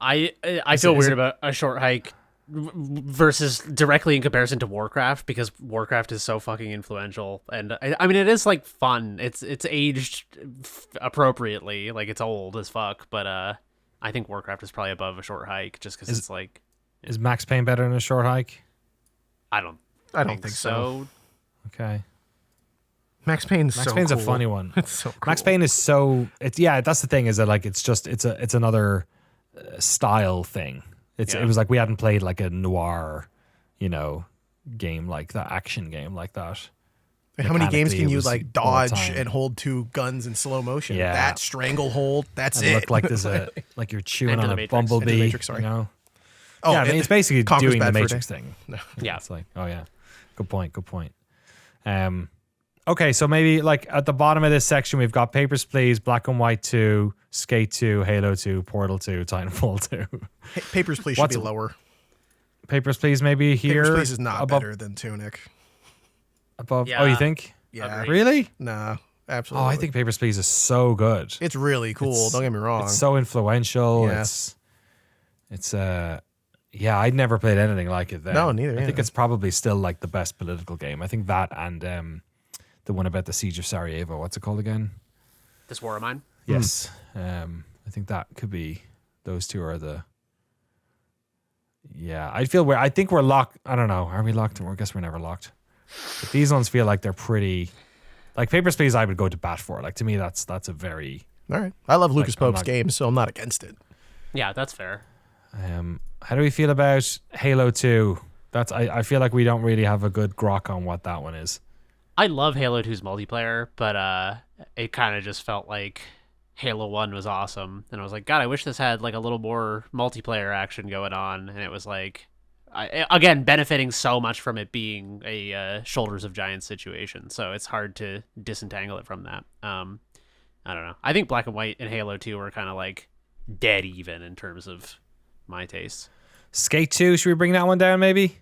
I feel weird about a short hike versus directly in comparison to Warcraft, because Warcraft is so fucking influential, and I mean it is like fun. It's aged appropriately, like it's old as fuck, but I think Warcraft is probably above a short hike just because it's like. Is Max Payne better than a short hike? I don't think so. Okay. Max Payne's a funny one. It's so cool. Max Payne is so that's the thing, is that like it's another style thing. It was like we hadn't played like a noir, game like that, action game like that. How many games can you like all the dodge time. and hold 2 guns in slow motion? Yeah. That stranglehold, that's And it. look like there's like you're chewing Enter on the a Matrix. bumblebee. Enter the Matrix, sorry. Oh, yeah, I mean, it's basically Conker's doing the Bad Fur Matrix Day. thing. Yeah. It's like, oh yeah, good point. Okay, so maybe like at the bottom of this section, we've got Papers, Please, Black and White 2, Skate 2, Halo 2, Portal 2, Titanfall 2. Papers, Please should be lower. Papers, Please, maybe here. Papers, Please is not above, better than Tunic. Above. Yeah. Oh, you think? Yeah. Agreed. Really? Nah, Oh, absolutely. I think Papers, Please is so good. it's really cool. It's- Don't get me wrong. It's so influential. Yeah. It's I'd never played anything like it then. No, neither, I think yeah. it's probably still like the best political game. I think that and the one about the siege of Sarajevo. What's it called again? This War of Mine. Yes. I think that could be, those two are the. Yeah, I feel I think we're locked. I don't know. Are we locked? I guess we're never locked. But these ones feel like they're pretty. Like Papers, Please, I would go to bat for. Like to me, that's a very. All right. I love Lucas I'm Pope's not- games, so I'm not against it. Yeah, that's fair. How do we feel about Halo 2? That's I feel like we don't really have a good grok on what that one is. I love Halo 2's multiplayer, but it kind of just felt like Halo 1 was awesome. And I was like, God, I wish this had like a little more multiplayer action going on. And it was like, again, benefiting so much from it being a Shoulders of Giants situation. So it's hard to disentangle it from that. I don't know. I think Black and White and Halo 2 are kind of like dead even in terms of my taste. Skate 2, should we bring that one down maybe?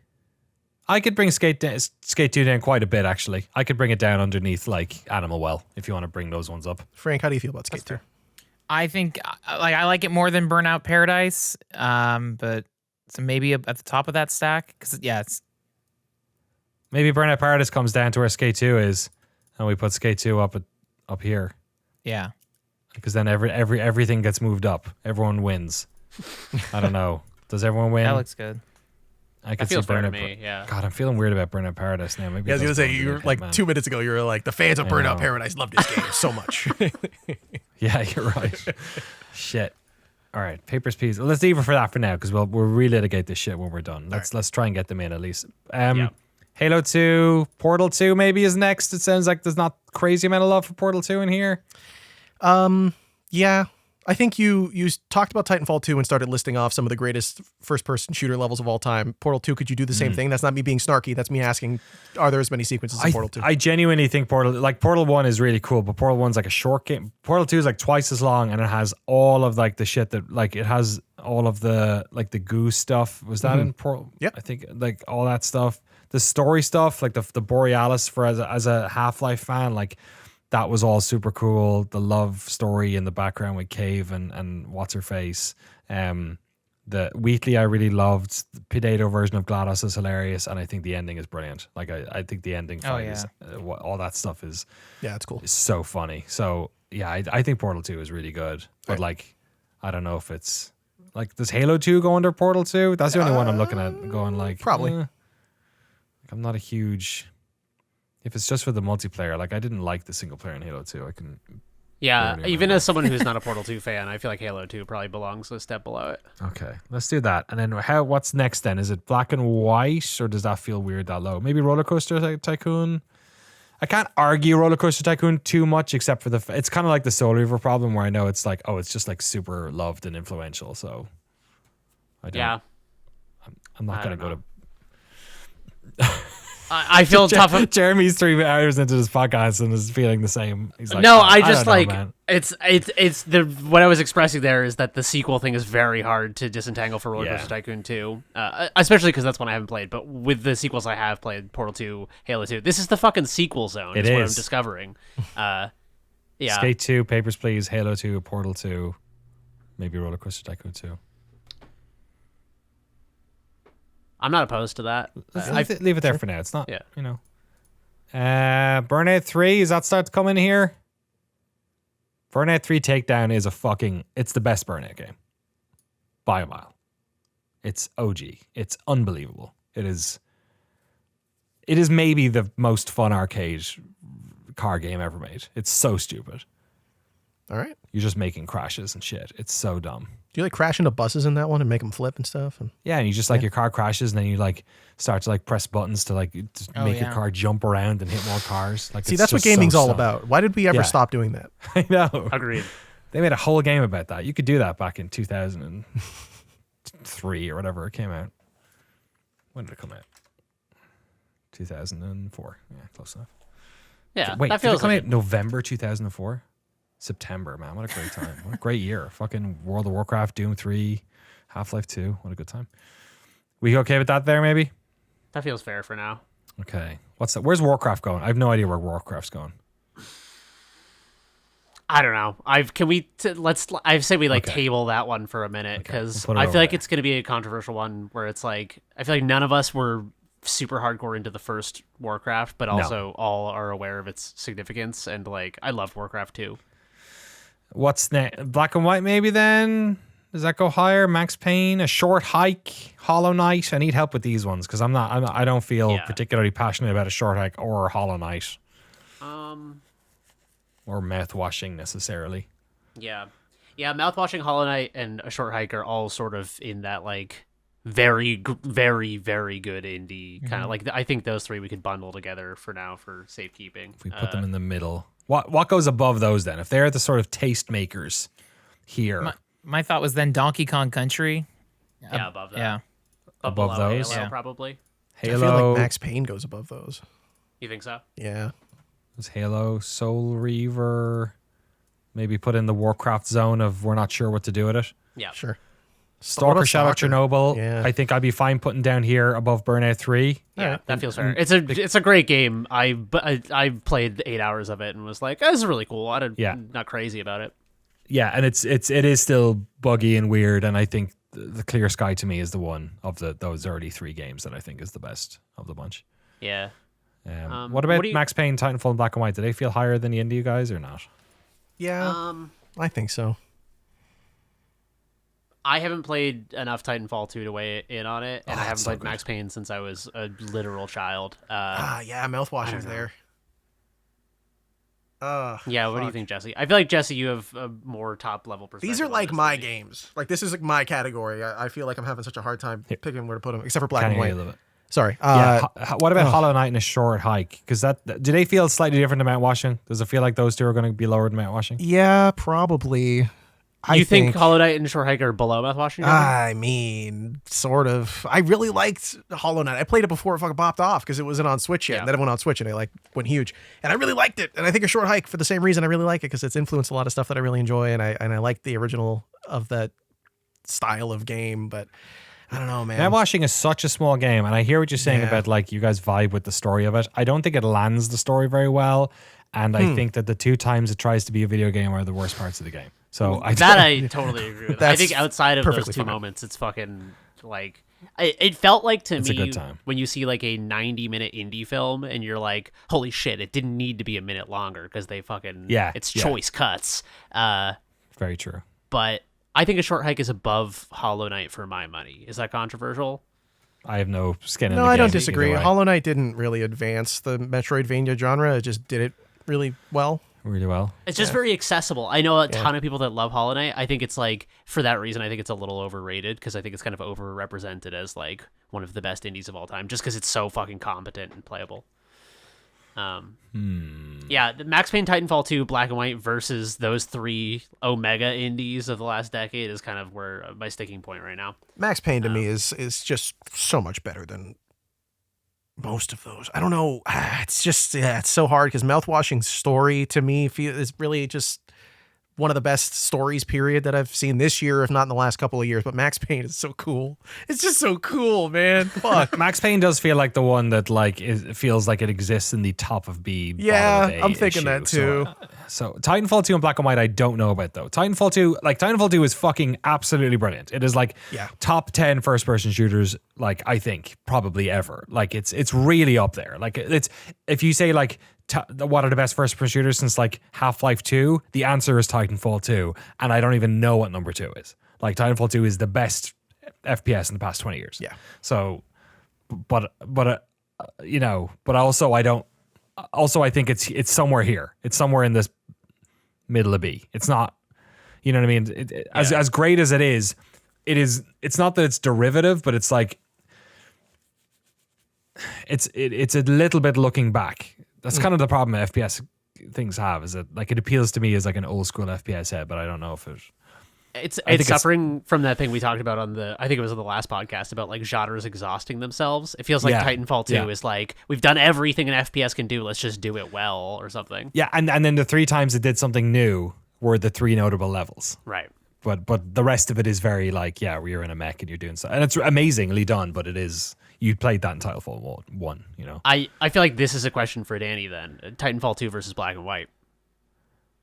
I could bring Skate 2 down quite a bit, actually. I could bring it down underneath, like, Animal Well, if you want to bring those ones up. Frank, how do you feel about Skate 2? I think I like it more than Burnout Paradise, but so maybe at the top of that stack, because it's Maybe Burnout Paradise comes down to where Skate 2 is, and we put Skate 2 up here. yeah. Because then everything gets moved up. Everyone wins. I don't know. Does everyone win? That looks good. I That could see feels fair to Burnout. me, yeah. God, I'm feeling weird about Burnout Paradise now. Maybe Yeah, I was it gonna does say go you were under like Hitman. 2 minutes ago. You were like, the fans of I Burnout know. Paradise love this game so much. Yeah, you're right. Shit. All right, Papers, Please. Let's leave it for that for now because we'll relitigate this shit when we're done. Let's try and get them in at least. Yeah. Halo 2, Portal 2 maybe is next. It sounds like there's not crazy amount of love for Portal 2 in here. Yeah, I think you talked about Titanfall 2 and started listing off some of the greatest first-person shooter levels of all time. Portal 2, could you do the same thing? That's not me being snarky. That's me asking, are there as many sequences in Portal 2? I genuinely think Portal 1 is really cool, but Portal 1's like a short game. Portal 2 is like twice as long, and it has all of like the shit that like it has all of the like the goo stuff. Was that in Portal? Yep. I think like all that stuff, the story stuff, like the Borealis for as a Half-Life fan, like that was all super cool. The love story in the background with Cave and what's her face. The Wheatley I really loved. The potato version of GLaDOS is hilarious, and I think the ending is brilliant. Like I think the ending fight is all that stuff is Yeah, it's cool. so funny. So yeah, I think Portal 2 is really good. But Right. like I don't know if it's like, does Halo 2 go under Portal 2? That's the only one I'm looking at going like probably. Like I'm not a huge. If it's just for the multiplayer, like I didn't like the single player in Halo 2. I can Yeah, Barely even remember. as someone who's not a Portal 2 fan, I feel like Halo 2 probably belongs a step below it. Okay, let's do that. And then what's next then? Is it Black and White, or does that feel weird that low? Maybe Roller Coaster Tycoon? I can't argue Roller Coaster Tycoon too much, except for it's kind of like the Soul Reaver problem, where I know it's like, oh, it's just like super loved and influential. So I don't. Yeah, I'm not I gonna don't go know. to. I feel tough. Jeremy's 3 hours into this podcast and is feeling the same. He's like, No, "Oh, I just don't know, like man." it's the what I was expressing there is that the sequel thing is very hard to disentangle for Roller Yeah. Coaster Tycoon 2, especially because that's one I haven't played. But with the sequels I have played, Portal 2, Halo 2, this is the fucking sequel zone. It is what I'm is. discovering. Yeah, Skate 2, Papers, Please, Halo 2, Portal 2, maybe Roller Coaster Tycoon 2. I'm not opposed to that. Leave it there for now. It's not, Yeah. you know. Burnout 3, is that start to come in here? Burnout 3 Takedown is it's the best Burnout game. By a mile. It's OG. It's unbelievable. It is maybe the most fun arcade car game ever made. It's so stupid. All right. You're just making crashes and shit. It's so dumb. Do you like crash into buses in that one and make them flip and stuff? And Yeah, and you just like your car crashes, and then you like start to like press buttons to like just make your yeah. car jump around and hit more cars. Like, see, it's that's what just so gaming's all dumb. about. Why did we ever Yeah. stop doing that? I know. Agreed. They made a whole game about that. You could do that back in 2003 or whatever it came out. When did it come out? 2004. Yeah, close enough. Yeah, Wait, that did it feels come like out November 2004? September, man. What a great time. What a great year. Fucking World of Warcraft, Doom 3, Half-Life 2. What a good time. We okay with that there, maybe? that feels fair for now. Okay. What's that? Where's Warcraft going? I have no idea where Warcraft's going. I don't know. I say we like Okay. table that one for a minute Okay, because we'll put it I over feel like there. it's going to be a controversial one where it's like I feel like none of us were super hardcore into the first Warcraft, but also all are aware of its significance, and like I love Warcraft 2. What's next? Black and White, maybe then? Does that go higher? Max Payne, A Short Hike, Hollow Knight. I need help with these ones because I don't feel Yeah. particularly passionate about A Short Hike or Hollow Knight or mouthwashing necessarily. Yeah, Mouthwashing, Hollow Knight, and A Short Hike are all sort of in that like very very good indie kind of like. I think those three we could bundle together for now for safekeeping. If we put them in the middle, what goes above those then? If they're the sort of taste makers here, My thought was then Donkey Kong Country. Yeah, above that. Yeah. Above below those? Halo, Yeah. probably. I feel Halo, like Max Payne goes above those. You think so? Yeah. was Halo, Soul Reaver. Maybe put in the Warcraft zone of we're not sure what to do with it. Yeah. Sure. What Stalker about Shadow Stalker? Chernobyl. Yeah. I think I'd be fine putting down here above Burnout 3. Yeah, Alright. that feels fair. It's a great game. I played 8 hours of it and was like, this is really cool. Not crazy about it. Yeah, and it is still buggy and weird, and I think the Clear Sky to me is the one of those early 3 games that I think is the best of the bunch. Yeah. What about what do you- Max Payne, Titanfall, and Black and White? Do they feel higher than the indie guys or not? Yeah. I think so. I haven't played enough Titanfall 2 to weigh in on it, and I haven't so played good. Max Payne since I was a literal child. Yeah, mouthwashing's know. there. Yeah, what do you think, Jesse? I feel like, Jesse, you have a more top-level perspective. These are on like this my than me. games. Like this is like my category. I feel like I'm having such a hard time picking where to put them, except for Black Can and you White. a little bit? Sorry. Yeah. What about Hollow Knight and A Short Hike? Because do they feel slightly different than Mount Washington? Does it feel like those two are going to be lower than Mount Washington? Yeah, probably. You think Hollow Knight and Short Hike are below Mouthwashing? I mean, sort of. I really liked Hollow Knight. I played it before it fucking popped off because it wasn't on Switch yet. Yeah. And then it went on Switch and it like went huge. And I really liked it. And I think A Short Hike for the same reason I really like it because it's influenced a lot of stuff that I really enjoy. And I like the original of that style of game. But I don't know, man. Mount Washington is such a small game, and I hear what you're saying Yeah. about like you guys vibe with the story of it. I don't think it lands the story very well, and I think that the 2 times it tries to be a video game are the worst parts of the game. So I totally agree with. I That's think outside of those perfectly 2 fine. moments, it's fucking like it felt like to It's a me good time. when you see like a 90-minute indie film and you're like, holy shit, it didn't need to be a minute longer because they fucking it's choice cuts. very true. But I think A Short Hike is above Hollow Knight for my money. Is that controversial? I have no skin in No, the game. I don't either disagree. way. Hollow Knight didn't really advance the Metroidvania genre. It just did it really well. really well. It's just very accessible. I know a ton of people that love Hollow Knight. I think it's like, for that reason, I think it's a little overrated because I think it's kind of overrepresented as like one of the best indies of all time just because it's so fucking competent and playable. Yeah, the Max Payne, Titanfall 2, Black and White versus those 3 Omega indies of the last decade is kind of where my sticking point right now. Max Payne to me is just so much better than most of those. I don't know. It's just it's so hard because Mouthwashing's story to me is really just one of the best stories period that I've seen this year, if not in the last couple of years. But Max Payne is so cool. It's just so cool, man. Fuck. Max Payne does feel like the one that like it feels like it exists in the top of B. Yeah, bottom of A I'm thinking issue. that too. So Titanfall 2 and Black and White, I don't know about though. Titanfall 2 is fucking absolutely brilliant. It is like top 10 first person shooters, like I think probably ever. Like it's really up there. Like it's if you say like what are the best first person shooters since like Half-Life 2, the answer is Titanfall 2, and I don't even know what number 2 is. Like Titanfall 2 is the best FPS in the past 20 years. Yeah. So, but also I don't. Also, I think it's somewhere here. It's somewhere in this middle of B. It's not, you know what I mean? As great as it is, it's not that it's derivative, but it's like, it's a little bit looking back. That's kind of the problem FPS things have, is that like it appeals to me as like an old school FPS head, but I don't know if it's suffering from that thing we talked about on I think it was on the last podcast about like genres exhausting themselves. It feels like Titanfall 2 is like, we've done everything an FPS can do, let's just do it well or something. Yeah, and then the 3 times it did something new were the 3 notable levels. Right. But the rest of it is very like, you're in a mech and you're doing so, and it's amazingly done, but it is, you played that in Titanfall 1, you know. I feel like this is a question for Danny then. Titanfall 2 versus Black and White.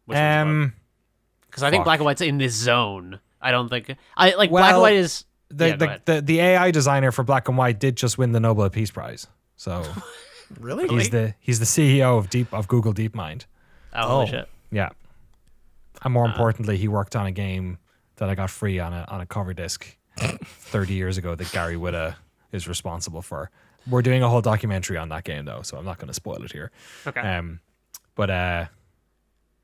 Because I think Black and White's in this zone. I don't think Black and White is the AI designer for Black and White did just win the Nobel Peace Prize. So really, he's the CEO of Google DeepMind. Oh shit. Yeah. And more importantly, he worked on a game that I got free on a cover disc 30 years ago that Gary Whitta is responsible for. We're doing a whole documentary on that game though, so I'm not going to spoil it here. Okay.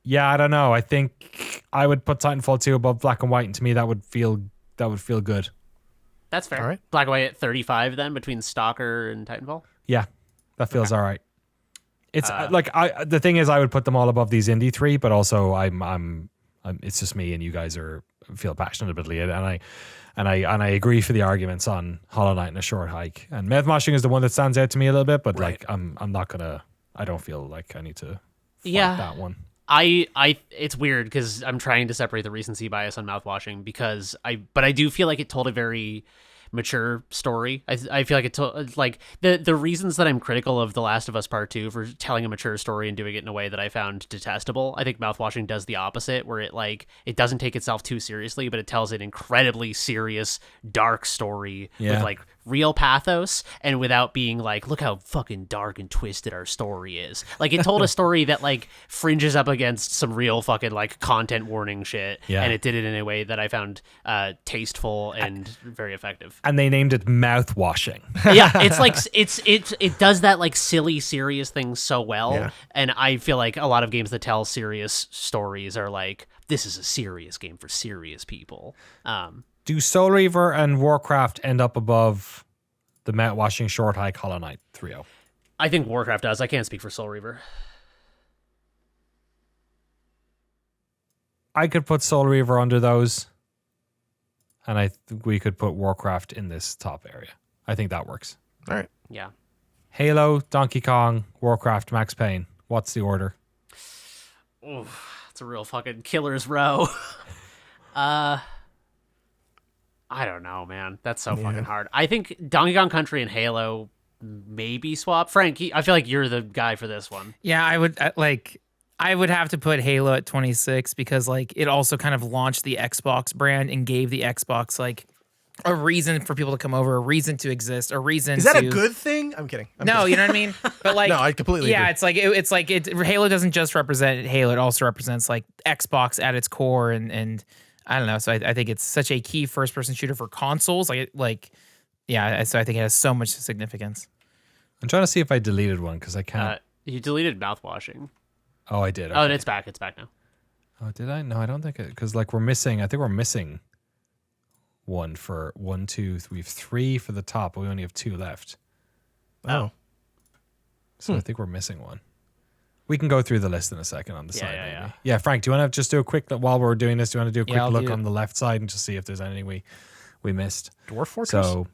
Yeah, I don't know. I think I would put Titanfall 2 above Black and White, and to me that would feel good. That's fair. All right. Black and White at 35 then between Stalker and Titanfall? Yeah. That feels all right. It's the thing is I would put them all above these indie 3, but also I'm it's just me and you guys feel passionate about it, and I agree for the arguments on Hollow Knight and A Short Hike. And Mouthwashing is the one that stands out to me a little bit, but like I'm not gonna, I don't feel like I need to fight that one. It's weird because I'm trying to separate the recency bias on Mouthwashing because I do feel like it told a very mature story. I feel like it told, like the reasons that I'm critical of The Last of Us Part 2 for telling a mature story and doing it in a way that I found detestable. I think Mouthwashing does the opposite, where it doesn't take itself too seriously, but it tells an incredibly serious, dark story with like real pathos and without being like, look how fucking dark and twisted our story is. Like it told a story that like fringes up against some real fucking like content warning shit, and it did it in a way that I found tasteful and very effective. And they named it Mouthwashing. Yeah, it's like it does that like silly serious thing so well, and I feel like a lot of games that tell serious stories are like, this is a serious game for serious people. Do Soul Reaver and Warcraft end up above the Mouthwashing, Short Hike, Hollow Knight trio? I think Warcraft does. I can't speak for Soul Reaver. I could put Soul Reaver under those, and I think we could put Warcraft in this top area. I think that works. All right. Yeah. Halo, Donkey Kong, Warcraft, Max Payne. What's the order? Oof, it's a real fucking killer's row. I don't know, man. That's so fucking hard. I think Donkey Kong Country and Halo maybe swap. Frank, I feel like you're the guy for this one. Yeah, I would have to put Halo at 26 because like it also kind of launched the Xbox brand and gave the Xbox like a reason for people to come over, a reason to exist, a reason. Is that a good thing? I'm kidding. No, you know what I mean? But like, no, I completely agree. It's like Halo doesn't just represent Halo; it also represents like Xbox at its core, and I don't know. So I think it's such a key first-person shooter for consoles. So I think it has so much significance. I'm trying to see if I deleted one because I can't. You deleted Mouthwashing. Oh, I did. Oh, Okay. it's back. It's back now. Oh, did I? No, I don't think it, because like we're missing. I think we're missing one for 1, 2. We have 3 for the top, but we only have 2 left. Oh. So I think we're missing one. We can go through the list in a second on the side. Yeah. Maybe. Yeah, Frank, do you want to just do a quick while we're doing this? Do you want to do a quick I'll look do on it. the left side and just see if there's anything we missed? Dwarf Fortress? So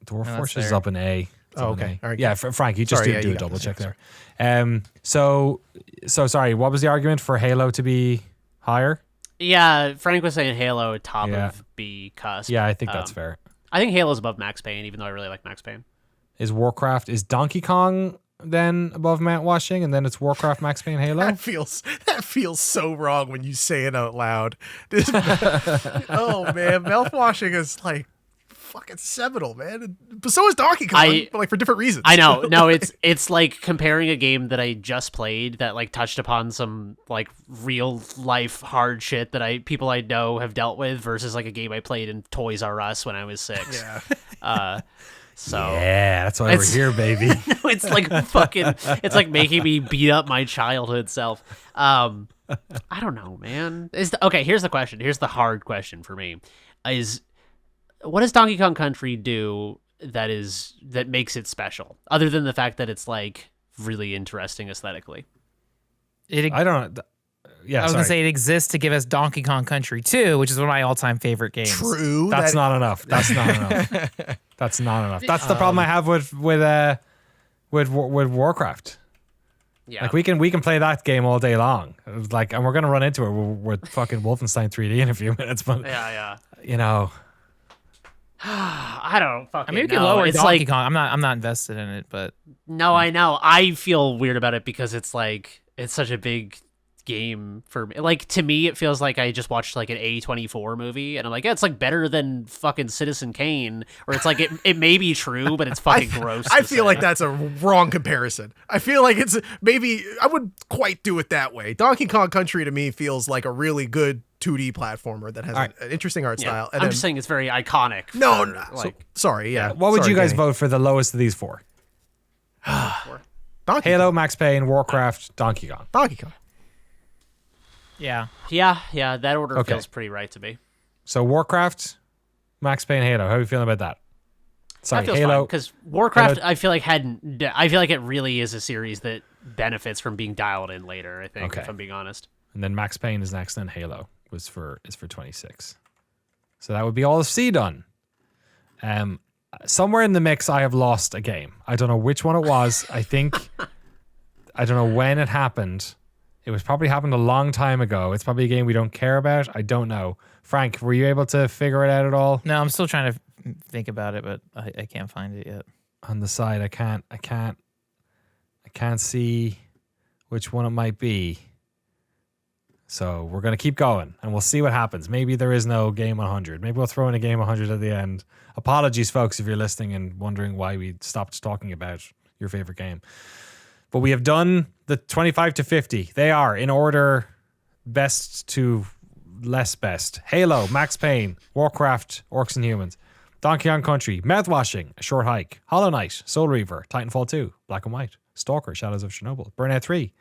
Dwarf that's Fortress is there. up in A. It's Oh, up in okay. A. All right. Yeah, Frank, you just Sorry, do you a got double this. check Yeah, there. So sorry. What was the argument for Halo to be higher? Yeah, Frank was saying Halo top Yeah. of B cusp. Yeah, I think that's fair. I think Halo's above Max Payne, even though I really like Max Payne. Is Donkey Kong then above Mount Washing, and then it's Warcraft, Max Payne, Halo? That feels so wrong when you say it out loud. Oh man, mouthwashing is like fucking seminal, man. But so is Donkey Kong, but like for different reasons. I know. No, it's like comparing a game that I just played that like touched upon some like real life hard shit that people I know have dealt with versus like a game I played in Toys R Us when I was 6. Yeah. So Yeah, that's why we're It's- here, baby. it's like fucking it's like making me beat up my childhood self. I don't know, man. Okay, here's the question. Here's the hard question for me. What does Donkey Kong Country do that makes it special? Other than the fact that it's like really interesting aesthetically. I don't. Yeah, I was gonna say it exists to give us Donkey Kong Country 2, which is one of my all-time favorite games. True. That's not enough. That's not enough. That's not enough. That's the problem I have with Warcraft. Yeah. Like we can play that game all day long. Like, and we're gonna run into it with fucking Wolfenstein 3D in a few minutes. But yeah. you know, I don't fucking I mean, we can know. lower It's Donkey like Kong. I'm not invested in it, but no, I know. I feel weird about it because it's like it's such a big game for me. Like to me, it feels like I just watched like an A24 movie, and I'm like, yeah, it's like better than fucking Citizen Kane. Or it's like it may be true, but it's fucking gross. I to feel say. like that's a wrong comparison. I feel like it's maybe I wouldn't quite do it that way. Donkey Kong Country to me feels like a really good 2D platformer that has an interesting art Yeah, style. I'm just saying it's very iconic. No, for, no. like Sorry, yeah. what would Sorry, you guys Danny. vote for the lowest of these 4? Donkey Halo, Kong. Max Payne, Warcraft, Donkey Kong. Donkey Kong. yeah. yeah, that order Okay. feels pretty right to me. So Warcraft, Max Payne, Halo. How are you feeling about that? Sorry, That feels Halo. because Warcraft, Halo- I feel like I feel like it really is a series that benefits from being dialed in later. I think, Okay. if I'm being honest. And then Max Payne is next, then Halo is for 26. So that would be all of C done. Somewhere in the mix, I have lost a game. I don't know which one it was. I don't know when it happened. It was probably happened a long time ago. It's probably a game we don't care about. I don't know. Frank, were you able to figure it out at all? No, I'm still trying to think about it, but I can't find it yet. On the side, I can't see which one it might be. So we're going to keep going and we'll see what happens. Maybe there is no game 100. Maybe we'll throw in a game 100 at the end. Apologies, folks, if you're listening and wondering why we stopped talking about your favorite game. But we have done the 25 to 50. They are in order best to less best. Halo, Max Payne, Warcraft, Orcs and Humans, Donkey Kong Country, Mouthwashing, A Short Hike, Hollow Knight, Soul Reaver, Titanfall 2, Black and White, Stalker, Shadows of Chernobyl, Burnout 3,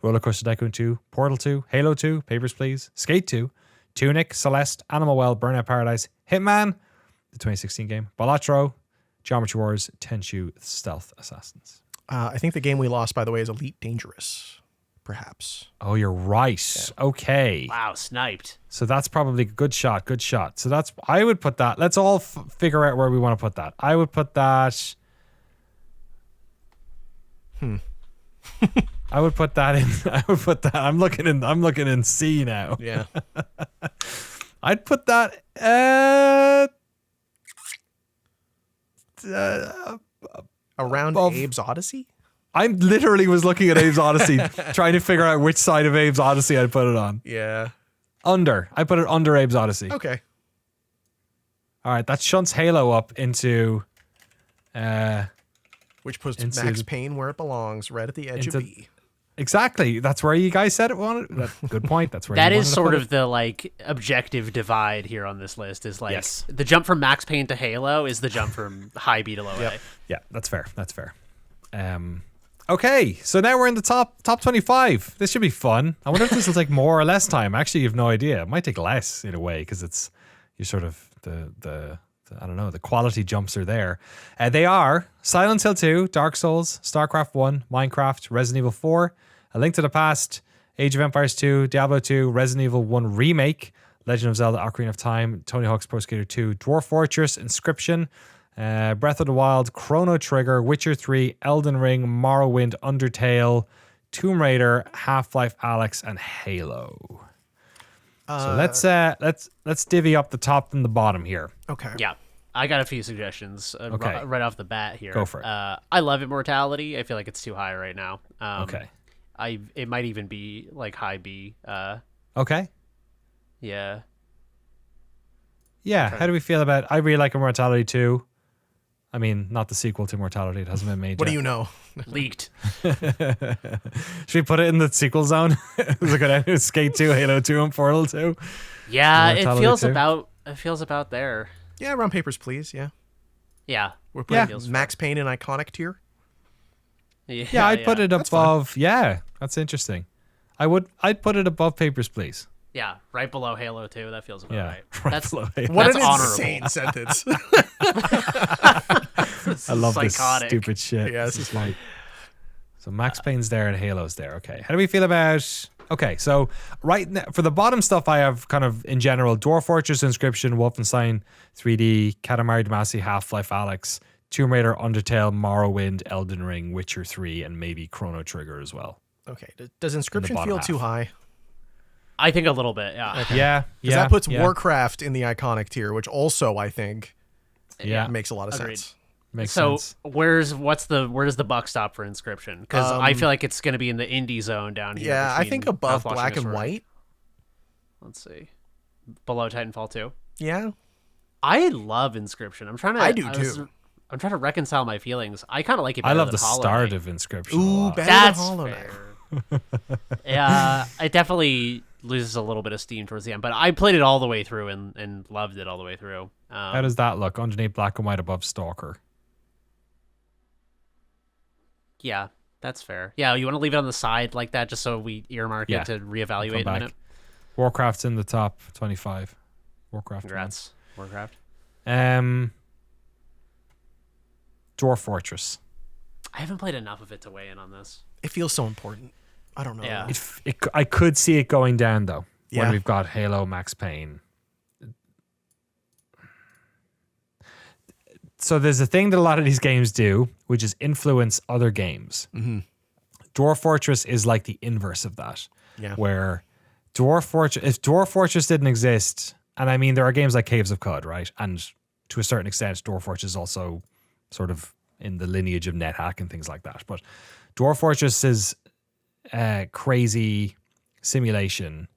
Roller Coaster Tycoon 2, Portal 2, Halo 2, Papers, Please, Skate 2, Tunic, Celeste, Animal Well, Burnout Paradise, Hitman, the 2016 game, Balatro, Geometry Wars, Tenchu, Stealth Assassins. I think the game we lost, by the way, is Elite Dangerous, perhaps. Oh, you're right. Yeah. Okay. Wow, sniped. So that's probably good shot. Good shot. So that's, I would put that. Let's all figure out where we want to put that. I would put that. I would put that in. I would put that. I'm looking in C now. Yeah. I'd put that Around Abe's Odyssey? I literally was looking at Abe's Odyssey, trying to figure out which side of Abe's Odyssey I'd put it on. Yeah. Under. I put it under Abe's Odyssey. Okay. All right, that shunts Halo up into. Which puts into Max the- Payne where it belongs, right at the edge of into- B. Exactly. That's where you guys said it wanted. Good point. That's where That you is wanted to sort put of it. the like objective divide here on this list. Is like Yes. the jump from Max Payne to Halo is the jump from high B to low A. Yeah, that's fair. That's fair. Okay, so now we're in the top 25. This should be fun. I wonder if this will take more or less time. Actually, you have no idea. It might take less in a way because you sort of the I don't know, the quality jumps are there. They are Silent Hill 2, Dark Souls, StarCraft 1, Minecraft, Resident Evil 4, A Link to the Past, Age of Empires 2, Diablo 2, Resident Evil 1 Remake, Legend of Zelda: Ocarina of Time, Tony Hawk's Pro Skater 2, Dwarf Fortress, Inscription, Breath of the Wild, Chrono Trigger, Witcher 3, Elden Ring, Morrowind, Undertale, Tomb Raider, Half-Life Alyx, and Halo. So let's divvy up the top and the bottom here. Okay. Yeah. I got a few suggestions Okay. right off the bat here. Go for it. I love Immortality. I feel like it's too high right now. Okay. It might even be like high B. Okay. Yeah. Yeah. How do we feel about? I really like Immortality 2. I mean, not the sequel to Immortality. It hasn't been made What yet. do you know? Leaked. Should we put it in the sequel zone? Look at Skate 2, Halo 2, and Portal 2. Yeah, Immortality it feels about there. Yeah, round papers, please. Yeah. Yeah. We're putting Feels Max Payne in iconic tier. Yeah, I'd put it above. Yeah, that's interesting. I'd put it above Papers, Please. Yeah, right below Halo 2. That feels about Yeah, right. right That's below Halo. What That's an honorable. insane sentence. I love this psychotic. stupid shit. Yeah, this is fun. So Max Payne's there and Halo's there. Okay. How do we feel about? Okay, so right now, for the bottom stuff, I have kind of in general Dwarf Fortress, Inscription, Wolfenstein 3D, Katamari Damacy, Half-Life Alyx, Tomb Raider, Undertale, Morrowind, Elden Ring, Witcher 3, and maybe Chrono Trigger as well. Okay. Does Inscription bottom feel half. too high? I think a little bit, yeah. Yeah, Because that puts Warcraft in the iconic tier, which also I think Yeah, makes a lot of Agreed. sense. makes So sense. where does the buck stop for Inscription? Because I feel like it's going to be in the indie zone down here. Yeah, I between think above Mouthwash Black and Sword. White. Let's see, below Titanfall 2. Yeah. I love Inscription. I'm trying to. I do too. I'm trying to reconcile my feelings. I kind of like it. I Better love than the Hollow start Knight. of Inscription. a Ooh, lot. better That's than Hollow Knight. fair. Yeah, it definitely loses a little bit of steam towards the end, but I played it all the way through and loved it all the way through. How does that look underneath Black and White above Stalker? Yeah, that's fair. Yeah, you want to leave it on the side like that just so we earmark Yeah. it to reevaluate Come in a back. minute. Warcraft's in the top 25. Warcraft. Congrats, Warcraft. Dwarf Fortress. I haven't played enough of it to weigh in on this. It feels so important. I don't know. Yeah. I could see it going down though. Yeah. When we've got Halo, Max Payne. So there's a thing that a lot of these games do, which is influence other games. Mm-hmm. Dwarf Fortress is like the inverse of that. Yeah. Where if Dwarf Fortress didn't exist, and I mean there are games like Caves of Cod, right? And to a certain extent, Dwarf Fortress is also sort of in the lineage of NetHack and things like that. But Dwarf Fortress's crazy simulation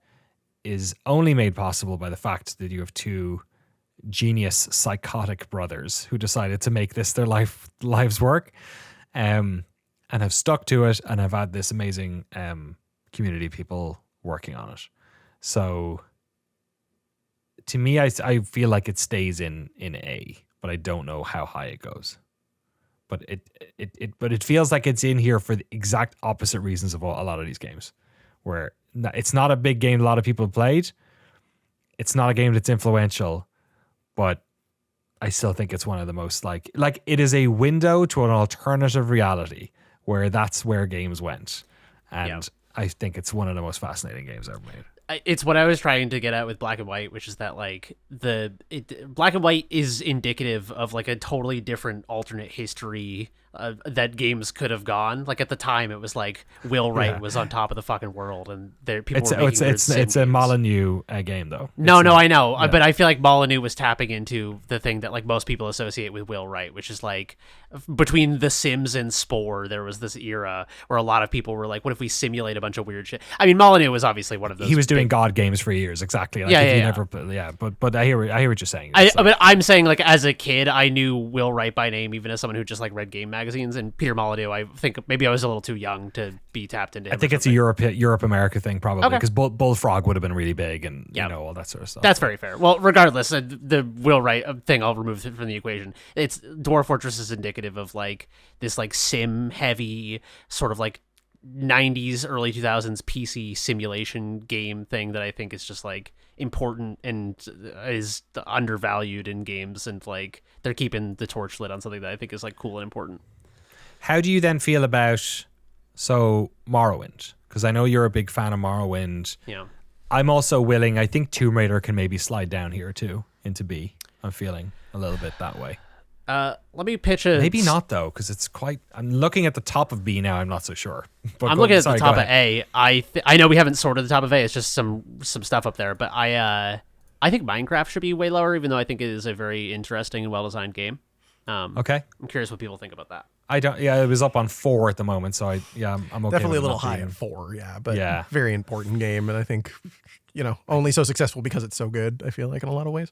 is only made possible by the fact that you have two genius psychotic brothers who decided to make this their lives work, and have stuck to it and have had this amazing community of people working on it. So to me, I feel like it stays in A, but I don't know how high it goes. But it feels like it's in here for the exact opposite reasons of a lot of these games, where it's not a big game a lot of people have played. It's not a game that's influential, but I still think it's one of the most like it is a window to an alternative reality where that's where games went. And Yeah. I think it's one of the most fascinating games ever made. It's what I was trying to get at with Black and White, which is that like Black and White is indicative of like a totally different alternate history that games could have gone. Like at the time, it was like Will Wright was on top of the fucking world, and people were making weird sim It's a games. Molyneux game though. No, It's no, not- I know, yeah. but I feel like Molyneux was tapping into the thing that like most people associate with Will Wright, which is like between The Sims and Spore, there was this era where a lot of people were like, "What if we simulate a bunch of weird shit?" I mean, Molyneux was obviously one of those. He was doing big- God games for years, exactly. Like Yeah, if yeah, you yeah. never play, but I hear what you're saying. It's like- but I'm saying like as a kid, I knew Will Wright by name, even as someone who just like read game magazines. And Peter Molyneux, I think maybe I was a little too young to be tapped into him. I think or it's a something. Europe America thing probably Okay. because Bullfrog would have been really big and Yeah. you know all that sort of stuff. That's very fair. Well, regardless, the Will Wright thing I'll remove from the equation. It's Dwarf Fortress is indicative indicative of like this like sim heavy sort of like 90s early 2000s PC simulation game thing that I think is just like important and is undervalued in games, and like they're keeping the torch lit on something that I think is like cool and important. How do you then feel about Morrowind? Because I know you're a big fan of Morrowind. Yeah. I'm also willing. I think Tomb Raider can maybe slide down here too into B. I'm feeling a little bit that way. Let me pitch a... Maybe not though, because it's quite... I'm looking at the top of B now. I'm not so sure. But I'm looking at the top of A. I know we haven't sorted the top of A. It's just some stuff up there. But I think Minecraft should be way lower, even though I think it is a very interesting and well-designed game. Okay. I'm curious what people think about that. I don't... Yeah, it was up on 4 at the moment, so I'm okay. Definitely a with little not high being- at 4, yeah. But Yeah. very important game, and I think, only so successful because it's so good, I feel like, in a lot of ways.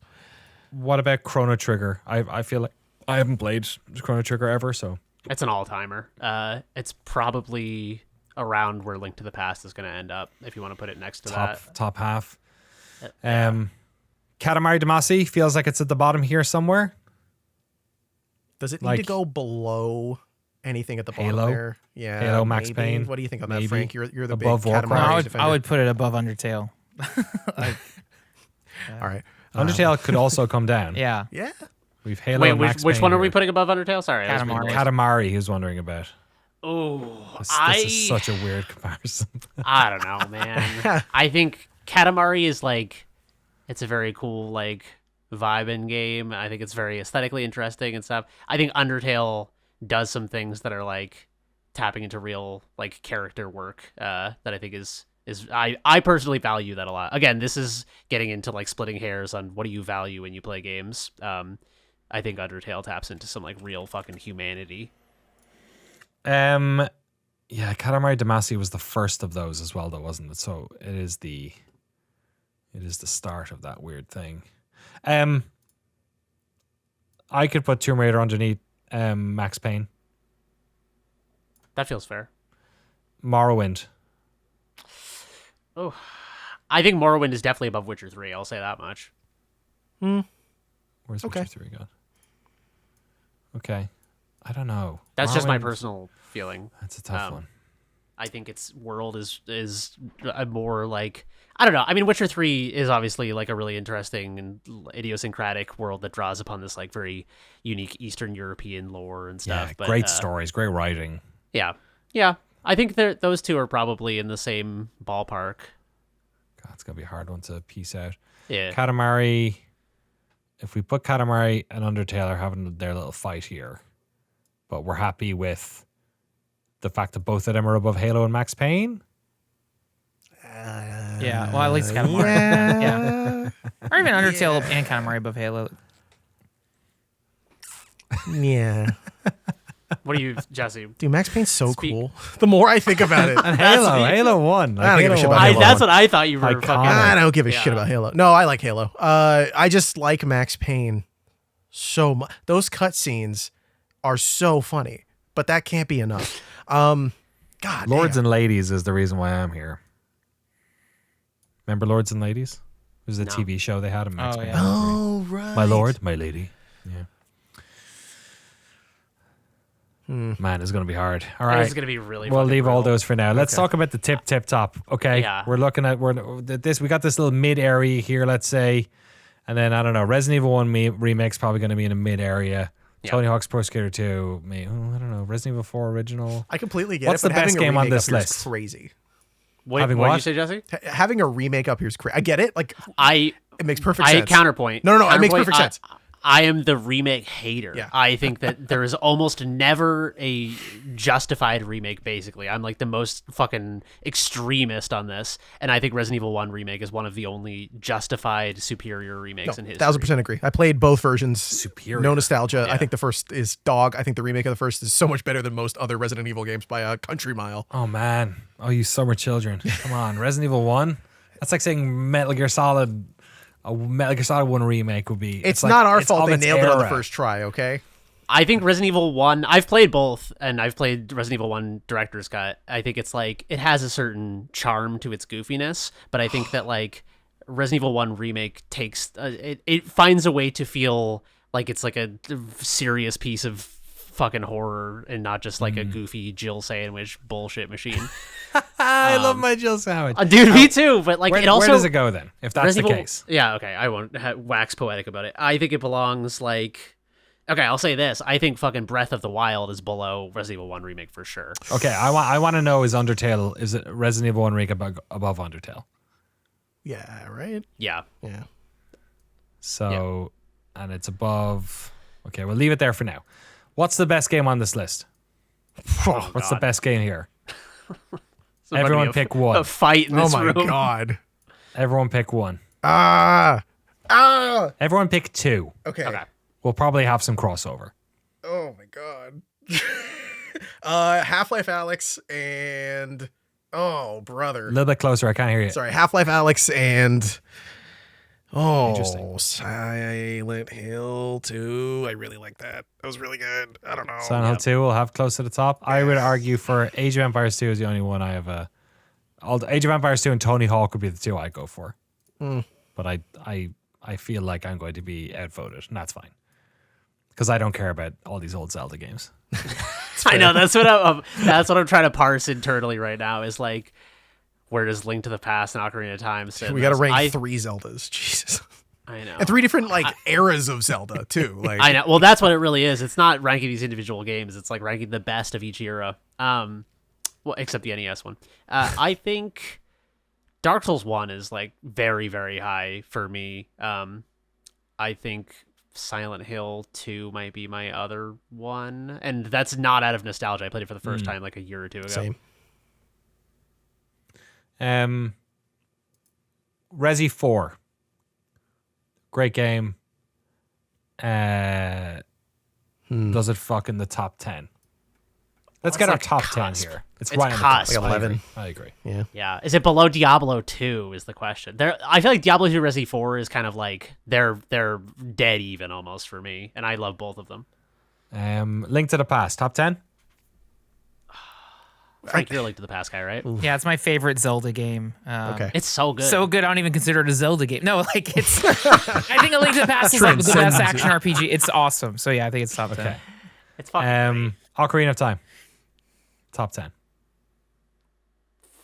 What about Chrono Trigger? I feel like I haven't played Chrono Trigger ever, so... It's an all-timer. It's probably around where Link to the Past is going to end up, if you want to put it next to that. Top half. Katamari Damacy feels like it's at the bottom here somewhere. Does it need Like to go below anything at the bottom Halo? there? Yeah. Halo, Max maybe. Payne, What do you think on maybe. that, Frank? You're the Above big Warcraft. Katamari No, defender. I would put it above Undertale. All right. Undertale could also come down. Yeah. Yeah. We've Halo. Wait, and Max which Payne one are we here. putting above Undertale? Sorry. I was reading Katamari. the list. Katamari, he was wondering about. Oh, This is such a weird comparison. I don't know, man. I think Katamari is like, it's a very cool like vibe-in game. I think it's very aesthetically interesting and stuff. I think Undertale does some things that are like tapping into real like character work that I think is I personally value that a lot. Again, this is getting into like splitting hairs on what do you value when you play games. I think Undertale taps into some like real fucking humanity. Yeah, Katamari Damacy was the first of those as well, though, wasn't it? So it is the start of that weird thing. I could put Tomb Raider underneath Max Payne. That feels fair. Morrowind. Oh, I think Morrowind is definitely above Witcher 3. I'll say that much. Where's Okay. Witcher 3 gone? Okay. I don't know. That's just my Morrowind- personal feeling. That's a tough one. I think its world is a more like, I don't know. I mean, Witcher 3 is obviously like a really interesting and idiosyncratic world that draws upon this like very unique Eastern European lore and stuff. Yeah, but, great stories, great writing. Yeah. I think those two are probably in the same ballpark. God, it's gonna be a hard one to piece out. Yeah. Katamari. If we put Katamari and Undertale are having their little fight here, but we're happy with the fact that both of them are above Halo and Max Payne. Yeah. Well, at least Katamari. Yeah. Or even Undertale and Katamari above Halo. Yeah. What do you, Jesse? Dude, Max Payne's so Speak- cool. The more I think about it, And Halo 1. I don't give a shit about Halo Halo. That's what I thought you were Iconic. fucking. I don't give a Yeah. shit about Halo. No, I like Halo. I just like Max Payne so much. Those cutscenes are so funny, but that can't be enough. God, Lords damn. and Ladies is the reason why I'm here. Remember Lords and Ladies? It was a No. TV show they had in Max Oh, Payne. yeah. Oh right, My lord, my lady. Yeah. Man, it's going to be hard. All This right. is gonna be really. We'll fucking leave all brutal. those for now. Let's talk about the tip top. Okay. Yeah. We're looking at we got this little mid area here, let's say. And then I don't know, Resident Evil 1 remake's probably going to be in a mid area. Yeah. Tony Hawk's Pro Skater 2, I don't know, Resident Evil 4 original. I completely get What's it. the but having best a game on remake this up here is list? Crazy. Wait, Having what did what? you say, Jesse? Having a remake up here is crazy. I get it. Like It makes perfect sense. counterpoint. No, it makes Counterpoint, perfect sense. I am the remake hater. Yeah. I think that there is almost never a justified remake, basically. I'm like the most fucking extremist on this. And I think Resident Evil 1 remake is one of the only justified superior remakes in history. 1000% agree. I played both versions. Superior. No nostalgia. Yeah. I think the first is dog. I think the remake of the first is so much better than most other Resident Evil games by a country mile. Oh man. Oh, you summer children. Come on. Resident Evil 1? That's like saying Metal Gear Solid 1 remake would be. It's like- not our it's fault of they its nailed it on the era. first try, okay? I think Resident Evil 1, I've played both, and I've played Resident Evil 1 Director's Cut. I think it's like, it has a certain charm to its goofiness, but I think that like Resident Evil 1 Remake takes, it finds a way to feel like it's like a serious piece of fucking horror and not just like a goofy Jill sandwich bullshit machine. I love my Jill sandwich. Dude, me too. But like, Where it also, where does it go then? If that's Resident the Evil- case, Yeah, okay. I won't wax poetic about it. I think it belongs like. Okay, I'll say this. I think fucking Breath of the Wild is below Resident Evil 1 Remake for sure. okay. I want to know, is it Resident Evil 1 Remake above Undertale? Yeah, right? Yeah. Yeah. So, and it's above. Okay, we'll leave it there for now. What's the best game on this list? What's the God. best game here? So it's Everyone gonna be pick one. A fight in Oh this my room. god. Everyone pick one. Ah. Everyone pick two. Okay. Okay. We'll probably have some crossover. Oh my god. Half-Life Alex and brother. A little bit closer. I can't hear you. Sorry, Half-Life Alex and Interesting. Silent Hill 2. I really like that. That was really good. I don't know. Silent Hill 2 will have close to the top. I would argue for Age of Empires 2 is the only one I have Age of Empires 2 and Tony Hawk would be the two I go for. But I feel like I'm going to be outvoted, and that's fine. Because I don't care about all these old Zelda games. I know that's what I'm trying to parse internally right now. Is like, where does Link to the Past and Ocarina of Time sit? We got to rank 3 Zeldas. Jesus. I know. And 3 different eras of Zelda too. Like I know. Well, that's what it really is. It's not ranking these individual games. It's like ranking the best of each era. Well, except the NES one. I think Dark Souls 1 is like very, very high for me. I think Silent Hill 2 might be my other one. And that's not out of nostalgia. I played it for the first time like a year or two ago. Same. Resi 4. Great game. Does it fuck in the top 10? Let's get our like top cusp. 10 here. It's It's right on the cusp. top. Like 11. I agree. Yeah. Is it below Diablo 2 is the question. I feel like Diablo 2 Resi 4 is kind of like they're dead even almost for me. And I love both of them. Link to the Past, top 10? Frank, you're a Link to the Past guy, right? Yeah, it's my favorite Zelda game. Okay. It's so good. So good, I don't even consider it a Zelda game. No, like it's. I think A Link to the Past is like the best action RPG. It's awesome. So yeah, I think it's top 10. It's fucking great. Ocarina of Time, top 10.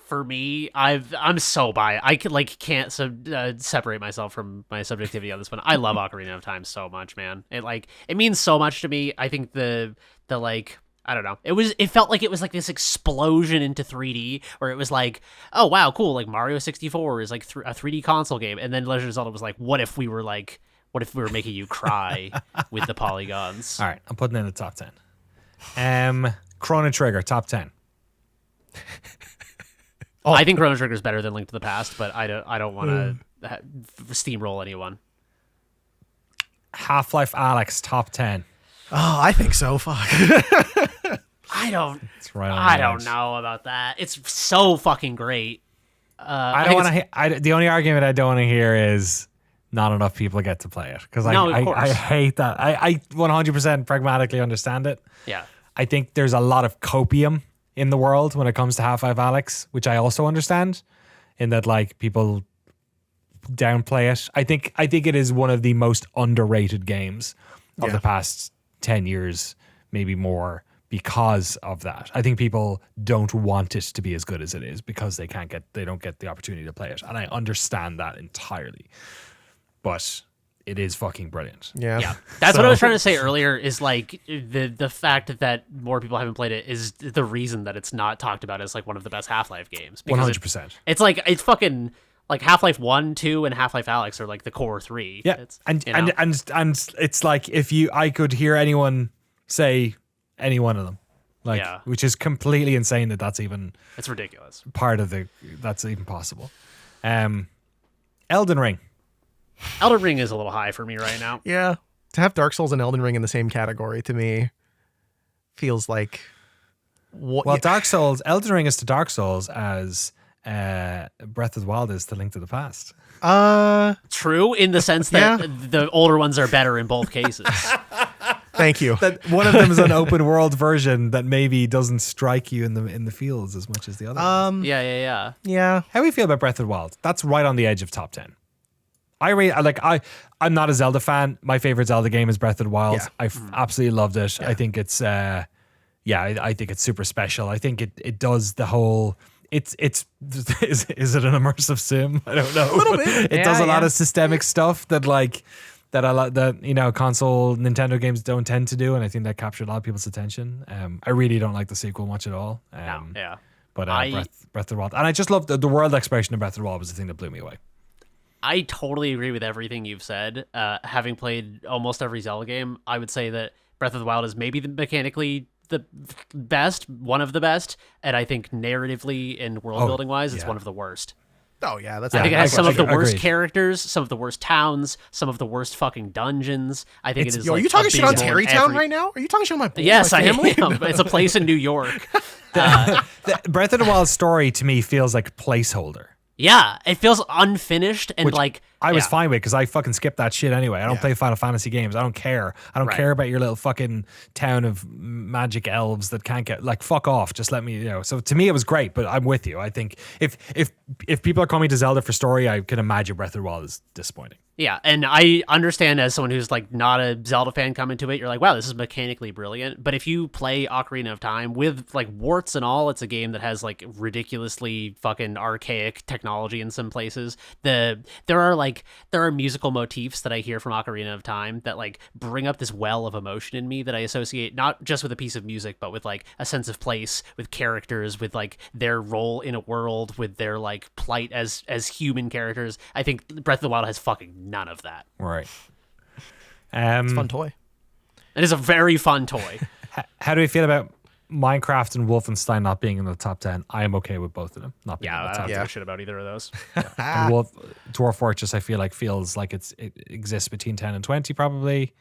For me, I'm so biased. I can't separate myself from my subjectivity on this one. I love Ocarina of Time so much, man. It means so much to me. I think the I don't know. It felt like it was like this explosion into 3D where it was like, oh wow, cool. Like Mario 64 is like a 3D console game, and then Legend of Zelda was like, what if we were making you cry with the polygons? All right, I'm putting it in the top 10. Chrono Trigger, top 10. I think Chrono Trigger is better than Link to the Past, but I don't want to steamroll anyone. Half-Life Alyx, top 10. Oh, I think so. Fuck. I don't right on I the don't edge. know about that. It's so fucking great. I don't want to. The only argument I don't want to hear is not enough people get to play it because No, of course. I hate that. I 100% pragmatically understand it. Yeah. I think there's a lot of copium in the world when it comes to Half-Life Alyx, which I also understand, in that like people downplay it. I think it is one of the most underrated games of the past 10 years, maybe more, because of that. I think people don't want it to be as good as it is because they don't get the opportunity to play it. And I understand that entirely. But it is fucking brilliant. Yeah. That's what I was trying to say earlier is like the fact that more people haven't played it is the reason that it's not talked about as like one of the best Half-Life games. Because 100%. It's fucking like Half-Life 1, 2, and Half-Life Alyx are like the core 3. Yeah. And it's like if I could hear anyone say any one of them. Like, Yeah. which is completely insane that's even It's ridiculous. part of that's even possible. Elden Ring. Elden Ring is a little high for me right now. Yeah. To have Dark Souls and Elden Ring in the same category to me feels like what. Well, Elden Ring is to Dark Souls as Breath of the Wild is to Link to the Past. True in the sense that the older ones are better in both cases. Thank you. That one of them is an open world version that maybe doesn't strike you in the fields as much as the other. Yeah. Yeah. How do we feel about Breath of the Wild? That's right on the edge of top 10. I'm not a Zelda fan. My favorite Zelda game is Breath of the Wild. Yeah. I absolutely loved it. I think it's I think it's super special. I think it does the whole. It's is it an immersive sim? I don't know. A little bit. It does a lot Yeah. of systemic stuff that console Nintendo games don't tend to do, and I think that captured a lot of people's attention. I really don't like the sequel much at all. Yeah. But Breath of the Wild, and I just love the world exploration of Breath of the Wild was the thing that blew me away. I totally agree with everything you've said. Having played almost every Zelda game, I would say that Breath of the Wild is maybe mechanically the best, one of the best, and I think narratively and world building wise, it's one of the worst. Oh yeah, that's. I think it has some of the worst agreed. characters, some of the worst towns, some of the worst fucking dungeons. I think it is. Yo, like, are you talking shit on abysmal in Terrytown every- right now? Are you talking shit on my Yes, my I family? am. It's a place in New York. The Breath of the Wild story to me feels like a placeholder. Yeah, it feels unfinished and Which like I was yeah. fine with because I fucking skipped that shit anyway. I don't play Final Fantasy games. I don't care. I don't Right. care about your little fucking town of magic elves that can't get fuck off. Just let me, So to me, it was great, but I'm with you. I think if people are coming to Zelda for story, I can imagine Breath of the Wild is disappointing. Yeah, and I understand as someone who's like not a Zelda fan coming to it, you're like, wow, this is mechanically brilliant. But if you play Ocarina of Time with like warts and all, it's a game that has like ridiculously fucking archaic technology in some places. There are musical motifs that I hear from Ocarina of Time that like bring up this well of emotion in me that I associate not just with a piece of music, but with like a sense of place, with characters, with like their role in a world, with their like plight as human characters. I think Breath of the Wild has fucking none of that. Right. It's a fun toy. It is a very fun toy. How do we feel about Minecraft and Wolfenstein not being in the top 10? I am okay with both of them not being in Yeah, the I top don't 10. give a shit about either of those. And Dwarf Fortress, I feel like feels like it exists between 10 and 20 probably.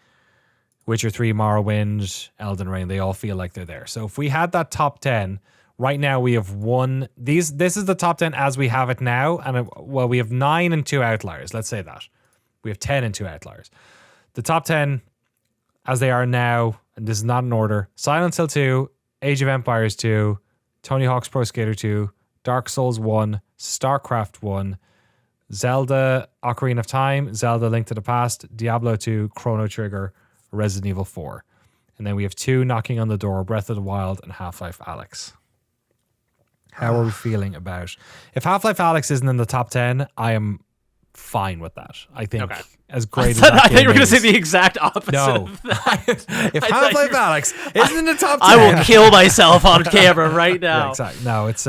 Witcher 3, Morrowind, Elden Ring, they all feel like they're there. So if we had that top 10, right now we have one. This is the top 10 as we have it now. And we have 9 and 2 outliers. Let's say that. We have 10 and 2 outliers. The top 10 as they are now, and this is not in order: Silent Hill 2, Age of Empires 2, Tony Hawk's Pro Skater 2, Dark Souls 1, StarCraft 1, Zelda Ocarina of Time, Zelda Link to the Past, Diablo 2, Chrono Trigger, Resident Evil 4. And then we have 2 knocking on the door: Breath of the Wild and Half-Life Alyx. How are we feeling about... If Half-Life Alyx isn't in the top 10, I am fine with that. I think Okay. as great as that I thought you were game going to say is- the exact opposite. No. Of that. If I thought Half-Life you were- Alyx isn't in the top 10... I will kill myself on camera right now. Yeah, exactly. No, it's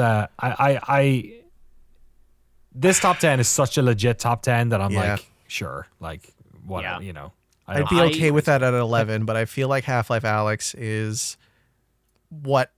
this top 10 is such a legit top 10 that I'm Yeah. like, sure, like what Yeah. I I'd don't- be okay with that at 11, but I feel like Half-Life Alyx is what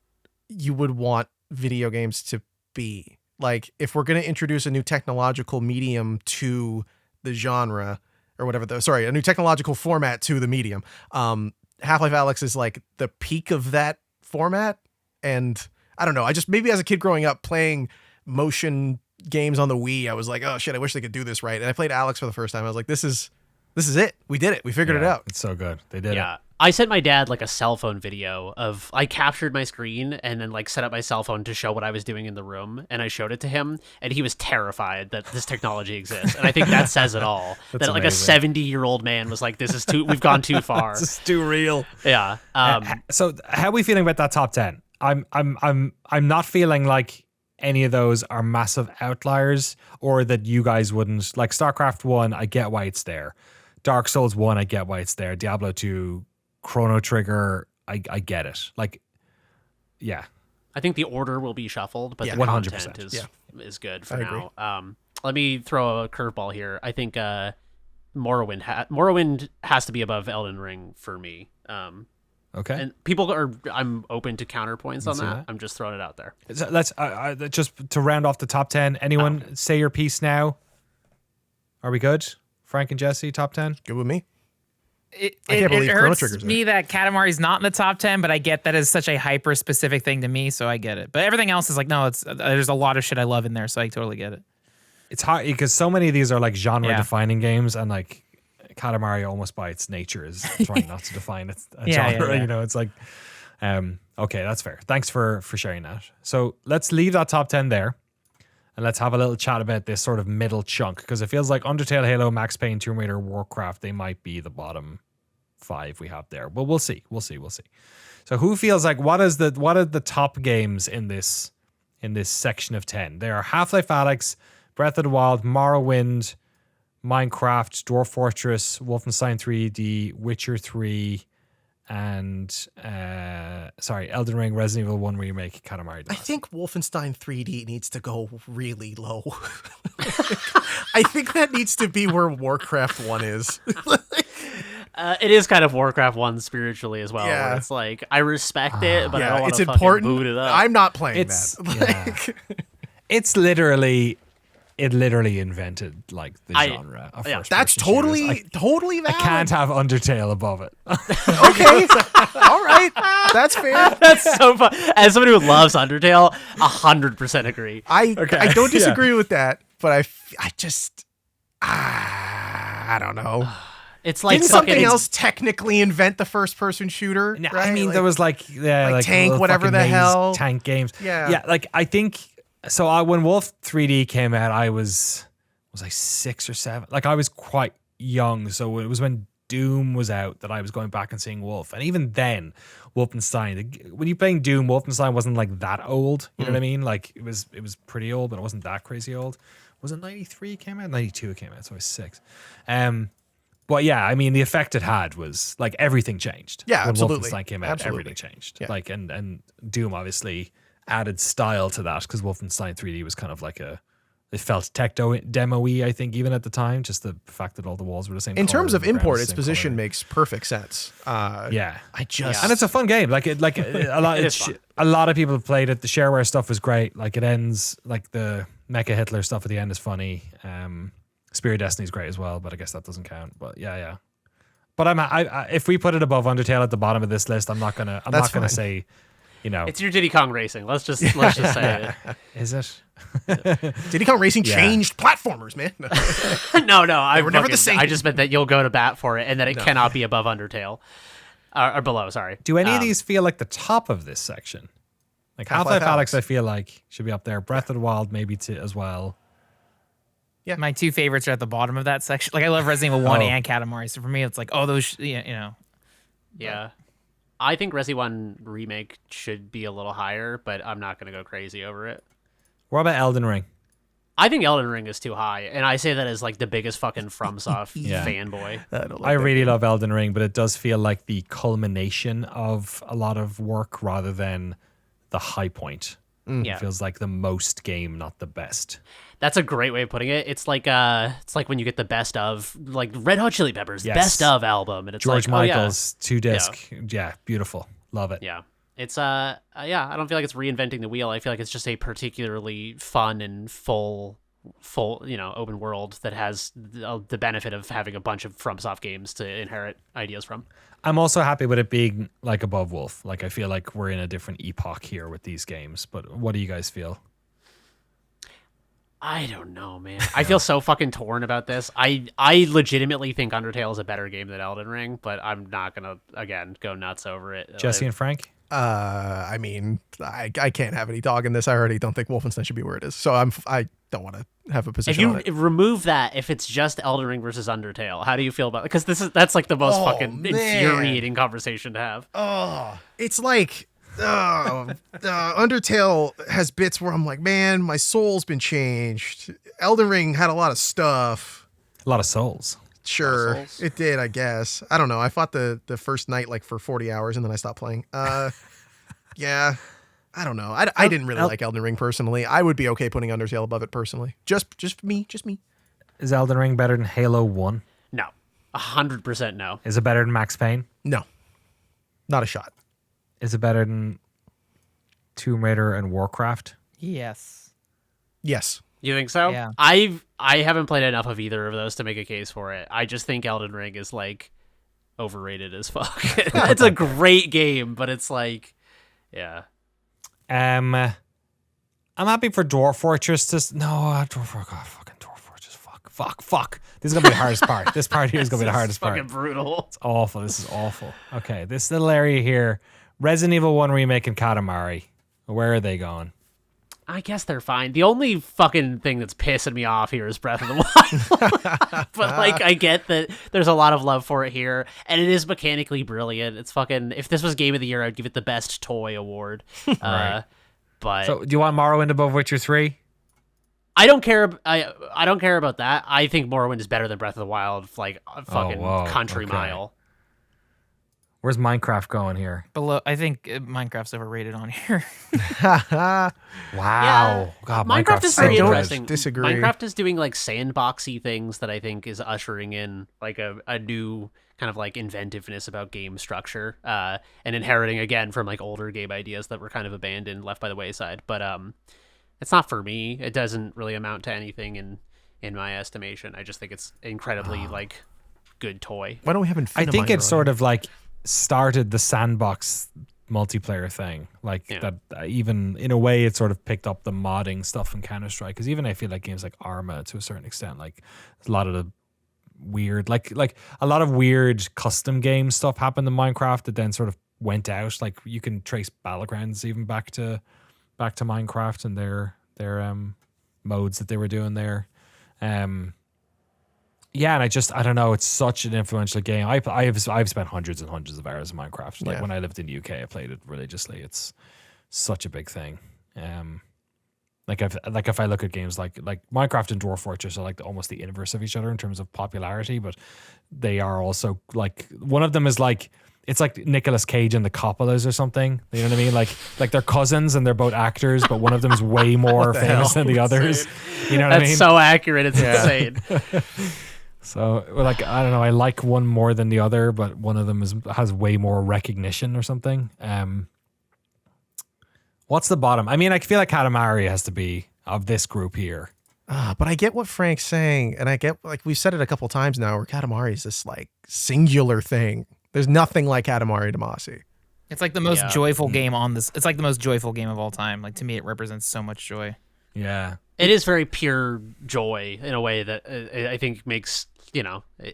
you would want video games to be. Like, if we're going to introduce a new technological medium to the genre, or whatever, a new technological format to the medium, Half-Life Alyx is like the peak of that format. And I don't know, I just, maybe as a kid growing up playing motion games on the Wii, I was like, oh shit, I wish they could do this right. And I played Alyx for the first time. I was like, this is it. We did it. We figured it Yeah, out. It's so good. They did Yeah. it. I sent my dad like a cell phone video of I captured my screen and then like set up my cell phone to show what I was doing in the room, and I showed it to him and he was terrified that this technology exists. And I think that says it all. That's that like a amazing. 70-year-old man was like, this is we've gone too far. It's too real. Yeah. So how are we feeling about that top 10? I'm not feeling like any of those are massive outliers, or that you guys wouldn't like. StarCraft 1, I get why it's there. Dark Souls 1, I get why it's there. Diablo 2, Chrono Trigger, I get it. Like, yeah. I think the order will be shuffled, but Yeah, the 100%. content is good for I agree. now. Let me throw a curveball here. I think Morrowind has to be above Elden Ring for me. Okay. And I'm open to counterpoints on see that. that. I'm just throwing it out there. So let's just to round off the top 10. Anyone say your piece now? Are we good? Frank and Jesse, top 10? Good with me. It I can't believe Chrono hurts Trigger's me that Katamari's not in the top 10, but I get that is such a hyper specific thing to me, so I get it. But everything else is like, no, there's a lot of shit I love in there, so I totally get it. It's hard because so many of these are like genre Yeah. defining games, and like Katamari almost by its nature is trying not to define its Yeah, genre. yeah. You know, it's like, okay, that's fair. Thanks for sharing that. So let's leave that top 10 there. and let's have a little chat about this sort of middle chunk, because it feels like Undertale, Halo, Max Payne, Tomb Raider, Warcraft, they might be the bottom 5 we have there. But we'll see. So who feels like what are the top games in this section of 10? There are Half-Life Alyx, Breath of the Wild, Morrowind, Minecraft, Dwarf Fortress, Wolfenstein 3D, Witcher 3, and Elden Ring, Resident Evil 1 Remake, Katamari I Damacy. think Wolfenstein 3D needs to go really low. I think that needs to be where Warcraft 1 is. It is kind of Warcraft 1 spiritually as well. Yeah. Where it's like, I respect it, but I don't want it's to fucking important. boot it up. I'm not playing It's- that. It's literally invented like the genre of first That's person totally shooters. totally I valid. can't have Undertale above it. Okay. All right. That's fair. That's so fun. As somebody who loves Undertale, 100% agree. I don't Yeah. disagree with that, but I just I don't know. It's like Didn't fucking- something else technically invent the first person shooter? No, right? I mean, there was like Tank, little whatever fucking the hell. tank games. Yeah. Like I think so. When Wolf 3D came out, I was I 6 or 7. Like I was quite young, so it was when Doom was out that I was going back and seeing Wolf, and even then, Wolfenstein. When you're playing Doom, Wolfenstein wasn't like that old. You know what I mean? Like it was pretty old, but it wasn't that crazy old. Was it 93 came out? 92 came out, so I was 6. But yeah, I mean, the effect it had was like everything changed. Yeah, when absolutely. Wolfenstein came out, Absolutely. everything changed. Yeah. Like and Doom obviously added style to that because Wolfenstein 3D was kind of like it felt tech demo-y, I think, even at the time. Just the fact that all the walls were the same. in color terms of and the ground import, was its the same position color. makes perfect sense. Yeah. I just And it's a fun game. Like a lot. It is fun. A lot of people have played it. The shareware stuff was great. Like it ends like the Mecha Hitler stuff at the end is funny. Spear of Destiny is great as well, but I guess that doesn't count. But yeah. But I if we put it above Undertale at the bottom of this list, I'm not gonna fine. say, It's your Diddy Kong Racing. Let's just say it. is it? Diddy Kong Racing Yeah. changed platformers, man. No, I were never the same. I just meant that you'll go to bat for it and that it cannot be above Undertale. Or below, sorry. Do any of these feel like the top of this section? Like Half-Life Half-Life Alyx. Alyx, I feel like should be up there. Breath of the Wild maybe as well. My two favorites are at the bottom of that section. Like I love Resident Evil 1 Oh. and Katamari. So for me, it's like, oh, those, Yeah. I think Resi 1 Remake should be a little higher, but I'm not going to go crazy over it. What about Elden Ring? I think Elden Ring is too high, and I say that as like the biggest fucking FromSoft Yeah. fanboy. I really love Elden Ring, but it does feel like the culmination of a lot of work rather than the high point. Yeah. It feels like the most game, not the best. That's a great way of putting it. It's like when you get the best of like Red Hot Chili Peppers Yes. best of album, and it's George like, Michael's 2-disc. Yeah, beautiful. Love it. yeah. It's I don't feel like it's reinventing the wheel. I feel like it's just a particularly fun and full open world that has the benefit of having a bunch of FromSoft games to inherit ideas from. I'm also happy with it being like above Wolf. Like I feel like we're in a different epoch here with these games. But what do you guys feel? I don't know, man. I feel so fucking torn about this. I legitimately think Undertale is a better game than Elden Ring, but I'm not gonna again go nuts over it. Jesse and Frank? I mean, I can't have any dog in this. I already don't think Wolfenstein should be where it is. So I don't want to have a If position you on it. remove that, if it's just Elden Ring versus Undertale, how do you feel about it? Because that's like the most Oh, fucking man. infuriating conversation to have. Oh, it's like Undertale has bits where I'm like, man, my soul's been changed. Elden Ring had a lot of stuff. A lot of souls. Sure, Souls. it did, I guess. I don't know. I fought the first night like for 40 hours and then I stopped playing. Yeah, I don't know. I didn't really like Elden Ring personally. I would be okay putting Undertale above it personally. Just me. Is Elden Ring better than Halo 1? No, 100% no. Is it better than Max Payne? No, not a shot. Is it better than Tomb Raider and Warcraft? yes. Yes. You think so? Yeah. I haven't played enough of either of those to make a case for it. I just think Elden Ring is like overrated as fuck. It's a great game, but it's like, yeah. I'm happy for Dwarf Fortress to Dwarf Fortress. Fuck. This is gonna be the hardest part. This part here is gonna be the hardest part. Fucking brutal. It's awful. This is awful. Okay, this little area here, Resident Evil 1 Remake and Katamari. Where are they going? I guess they're fine. The only fucking thing that's pissing me off here is Breath of the Wild. But like, I get that there's a lot of love for it here, and it is mechanically brilliant. It's fucking. If this was Game of the Year, I'd give it the Best Toy award. Right. But So, do you want Morrowind above Witcher 3? I don't care. I don't care about that. I think Morrowind is better than Breath of the Wild. Like a fucking whoa, country okay. mile. Where's Minecraft going here? Below, I think Minecraft's overrated on here. Wow. God, Minecraft is so pretty good. interesting. Disagree. Minecraft is doing like sandboxy things that I think is ushering in like a new kind of like inventiveness about game structure, and inheriting again from like older game ideas that were kind of abandoned, left by the wayside. But it's not for me. It doesn't really amount to anything in my estimation. I just think it's incredibly like good toy. Why don't we have I Infiniminer think it on sort here? of like started the sandbox multiplayer thing, like Yeah. that. Even in a way, it sort of picked up the modding stuff in Counter-Strike. Because even I feel like games like Arma, to a certain extent, like a lot of the weird, like a lot of weird custom game stuff happened in Minecraft that then sort of went out. Like you can trace Battlegrounds even back to Minecraft and their modes that they were doing there. Yeah, and I don't know. It's such an influential game. I've spent hundreds and hundreds of hours in Minecraft. Like Yeah. when I lived in the UK, I played it religiously. It's such a big thing. Like if I look at games like Minecraft and Dwarf Fortress are like almost the inverse of each other in terms of popularity, but they are also like one of them is like it's like Nicolas Cage and the Coppolas or something. You know what I mean? Like they're cousins and they're both actors, but one of them is way more famous than the others. You know what I That's mean? so accurate. It's insane. So, like, I don't know. I like one more than the other, but one of them has way more recognition or something. What's the bottom? I mean, I feel like Katamari has to be of this group here. But I get what Frank's saying, and I get, like, we've said it a couple times now, where Katamari is this, like, singular thing. There's nothing like Katamari Damacy. It's like the most Yeah. joyful game on this. It's like the most joyful game of all time. Like to me, it represents so much joy. Yeah. It is very pure joy in a way that I think makes,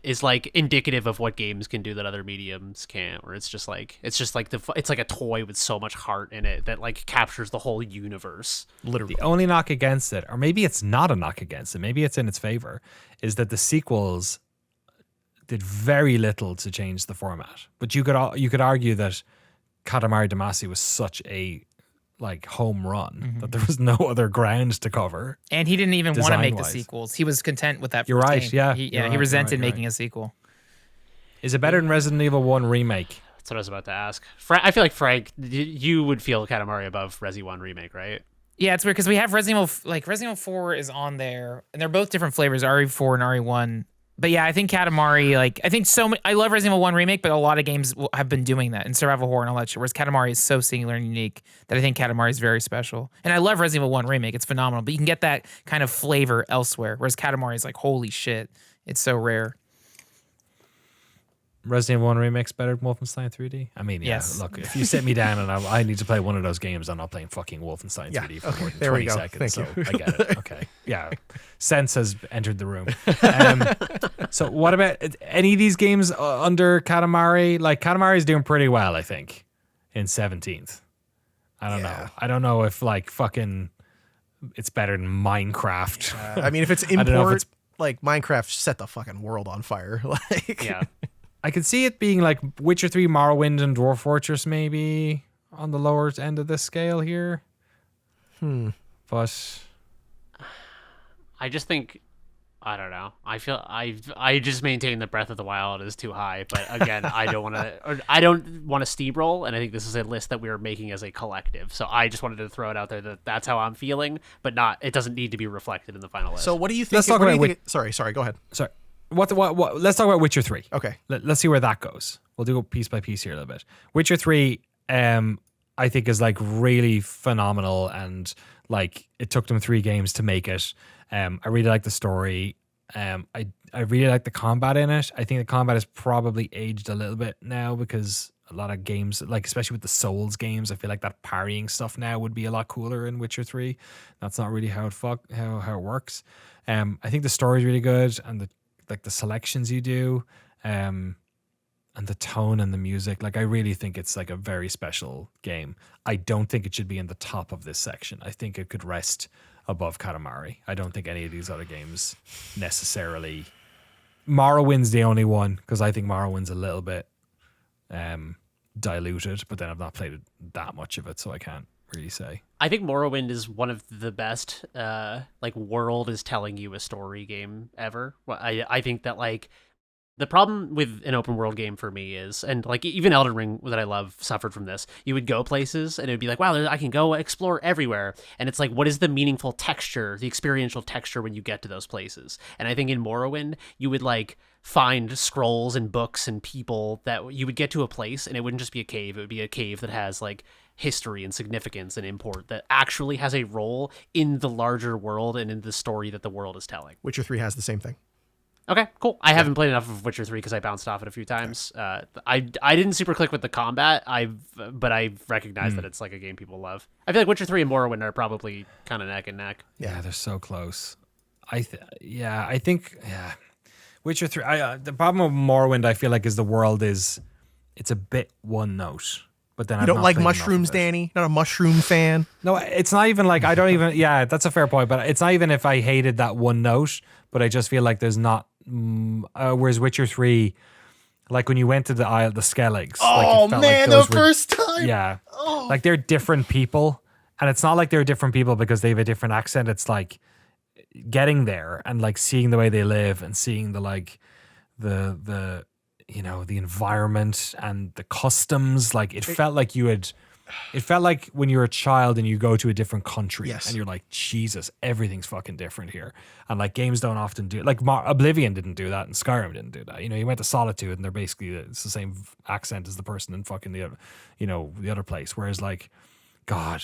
is like indicative of what games can do that other mediums can't. Where it's just like it's like a toy with so much heart in it that like captures the whole universe. Literally. The only knock against it, or maybe it's not a knock against it, maybe it's in its favor, is that the sequels did very little to change the format. But you could argue that Katamari Damacy was such a like home run that there was no other ground to cover. And he didn't even want to make the Design-wise. sequels. He was content with that. You're first right, game. yeah. He, You're right, he you're resented right, you're making right. a sequel. Is it better than Resident Evil 1 remake? That's what I was about to ask. I feel like Frank, you would feel Katamari above Resi 1 remake, right? Yeah, it's weird because we have Resident Evil 4 is on there, and they're both different flavors, RE4 and RE1. But yeah, I think Katamari, I love Resident Evil 1 remake, but a lot of games have been doing that, and survival horror and all that shit, whereas Katamari is so singular and unique that I think Katamari is very special. And I love Resident Evil 1 remake. It's phenomenal, but you can get that kind of flavor elsewhere, whereas Katamari is like, holy shit, it's so rare. Resident Evil 1 remake's better than Wolfenstein 3D? I mean, yeah, Yes. look, if you sit me down and I need to play one of those games, I'm not playing fucking Wolfenstein 3D for more than there we 20 go. seconds. Thank so you. I get it. Okay. Yeah. Sense has entered the room. So what about any of these games under Katamari? Like, Katamari is doing pretty well, I think, in 17th. I don't know. I don't know if, like, fucking it's better than Minecraft. I mean, if it's I don't know if import, it's like, Minecraft set the fucking world on fire. Like, Yeah. I could see it being like Witcher 3, Morrowind, and Dwarf Fortress maybe on the lower end of this scale here. But I just think, I don't know. I feel I just maintain that Breath of the Wild is too high, but again, I don't want to steamroll, and I think this is a list that we are making as a collective. So I just wanted to throw it out there that that's how I'm feeling, but it doesn't need to be reflected in the final list. so what do you think? Let's talk what do about you think sorry, go ahead. sorry. What? Let's talk about Witcher 3. Okay. Let's see where that goes. We'll do it piece by piece here a little bit. Witcher 3, I think is like really phenomenal, and like it took them 3 games to make it. I really like the story. I really like the combat in it. I think the combat has probably aged a little bit now because a lot of games, like especially with the Souls games, I feel like that parrying stuff now would be a lot cooler in Witcher 3. That's not really how it works. I think the story is really good, and the selections you do. And and the tone and the music. Like, I really think it's like a very special game. I don't think it should be in the top of this section. I think it could rest above Katamari. I don't think any of these other games necessarily. Morrowind's the only one, because I think Morrowind's a little bit diluted, but then I've not played that much of it, so I can't really say. I think Morrowind is one of the best like world is telling you a story game ever. Well, I think that like the problem with an open world game for me is, and like even Elden Ring that I love suffered from this, you would go places and it would be like, wow, I can go explore everywhere. And it's like, what is the meaningful texture, the experiential texture when you get to those places? And I think in Morrowind, you would like find scrolls and books and people that you would get to a place and it wouldn't just be a cave. It would be a cave that has like history and significance and import that actually has a role in the larger world and in the story that the world is telling. Witcher 3 has the same thing. Okay, cool. I haven't played enough of Witcher 3 because I bounced off it a few times. I didn't super click with the combat, but I recognize that it's like a game people love. I feel like Witcher 3 and Morrowind are probably kind of neck and neck. Yeah, they're so close. I think Witcher 3. The problem with Morrowind, I feel like, is the world it's a bit one note. But then You don't like mushrooms, Danny? Not a mushroom fan? No, it's not even like I don't even. Yeah, that's a fair point. But it's not even if I hated that one note. But I just feel like there's not. Whereas Witcher 3, like when you went to the Isle, the Skelligs. Oh, like man, like the first time. Yeah. Like they're different people. And it's not like they're different people because they have a different accent. It's like getting there and like seeing the way they live and seeing the like the you know, the environment and the customs. Like it felt like it felt like when you're a child and you go to a different country and you're like, Jesus, everything's fucking different here. And like games don't often do it. Like Oblivion didn't do that and Skyrim didn't do that. You know, you went to Solitude and they're basically, it's the same accent as the person in fucking the other place. Whereas like, God,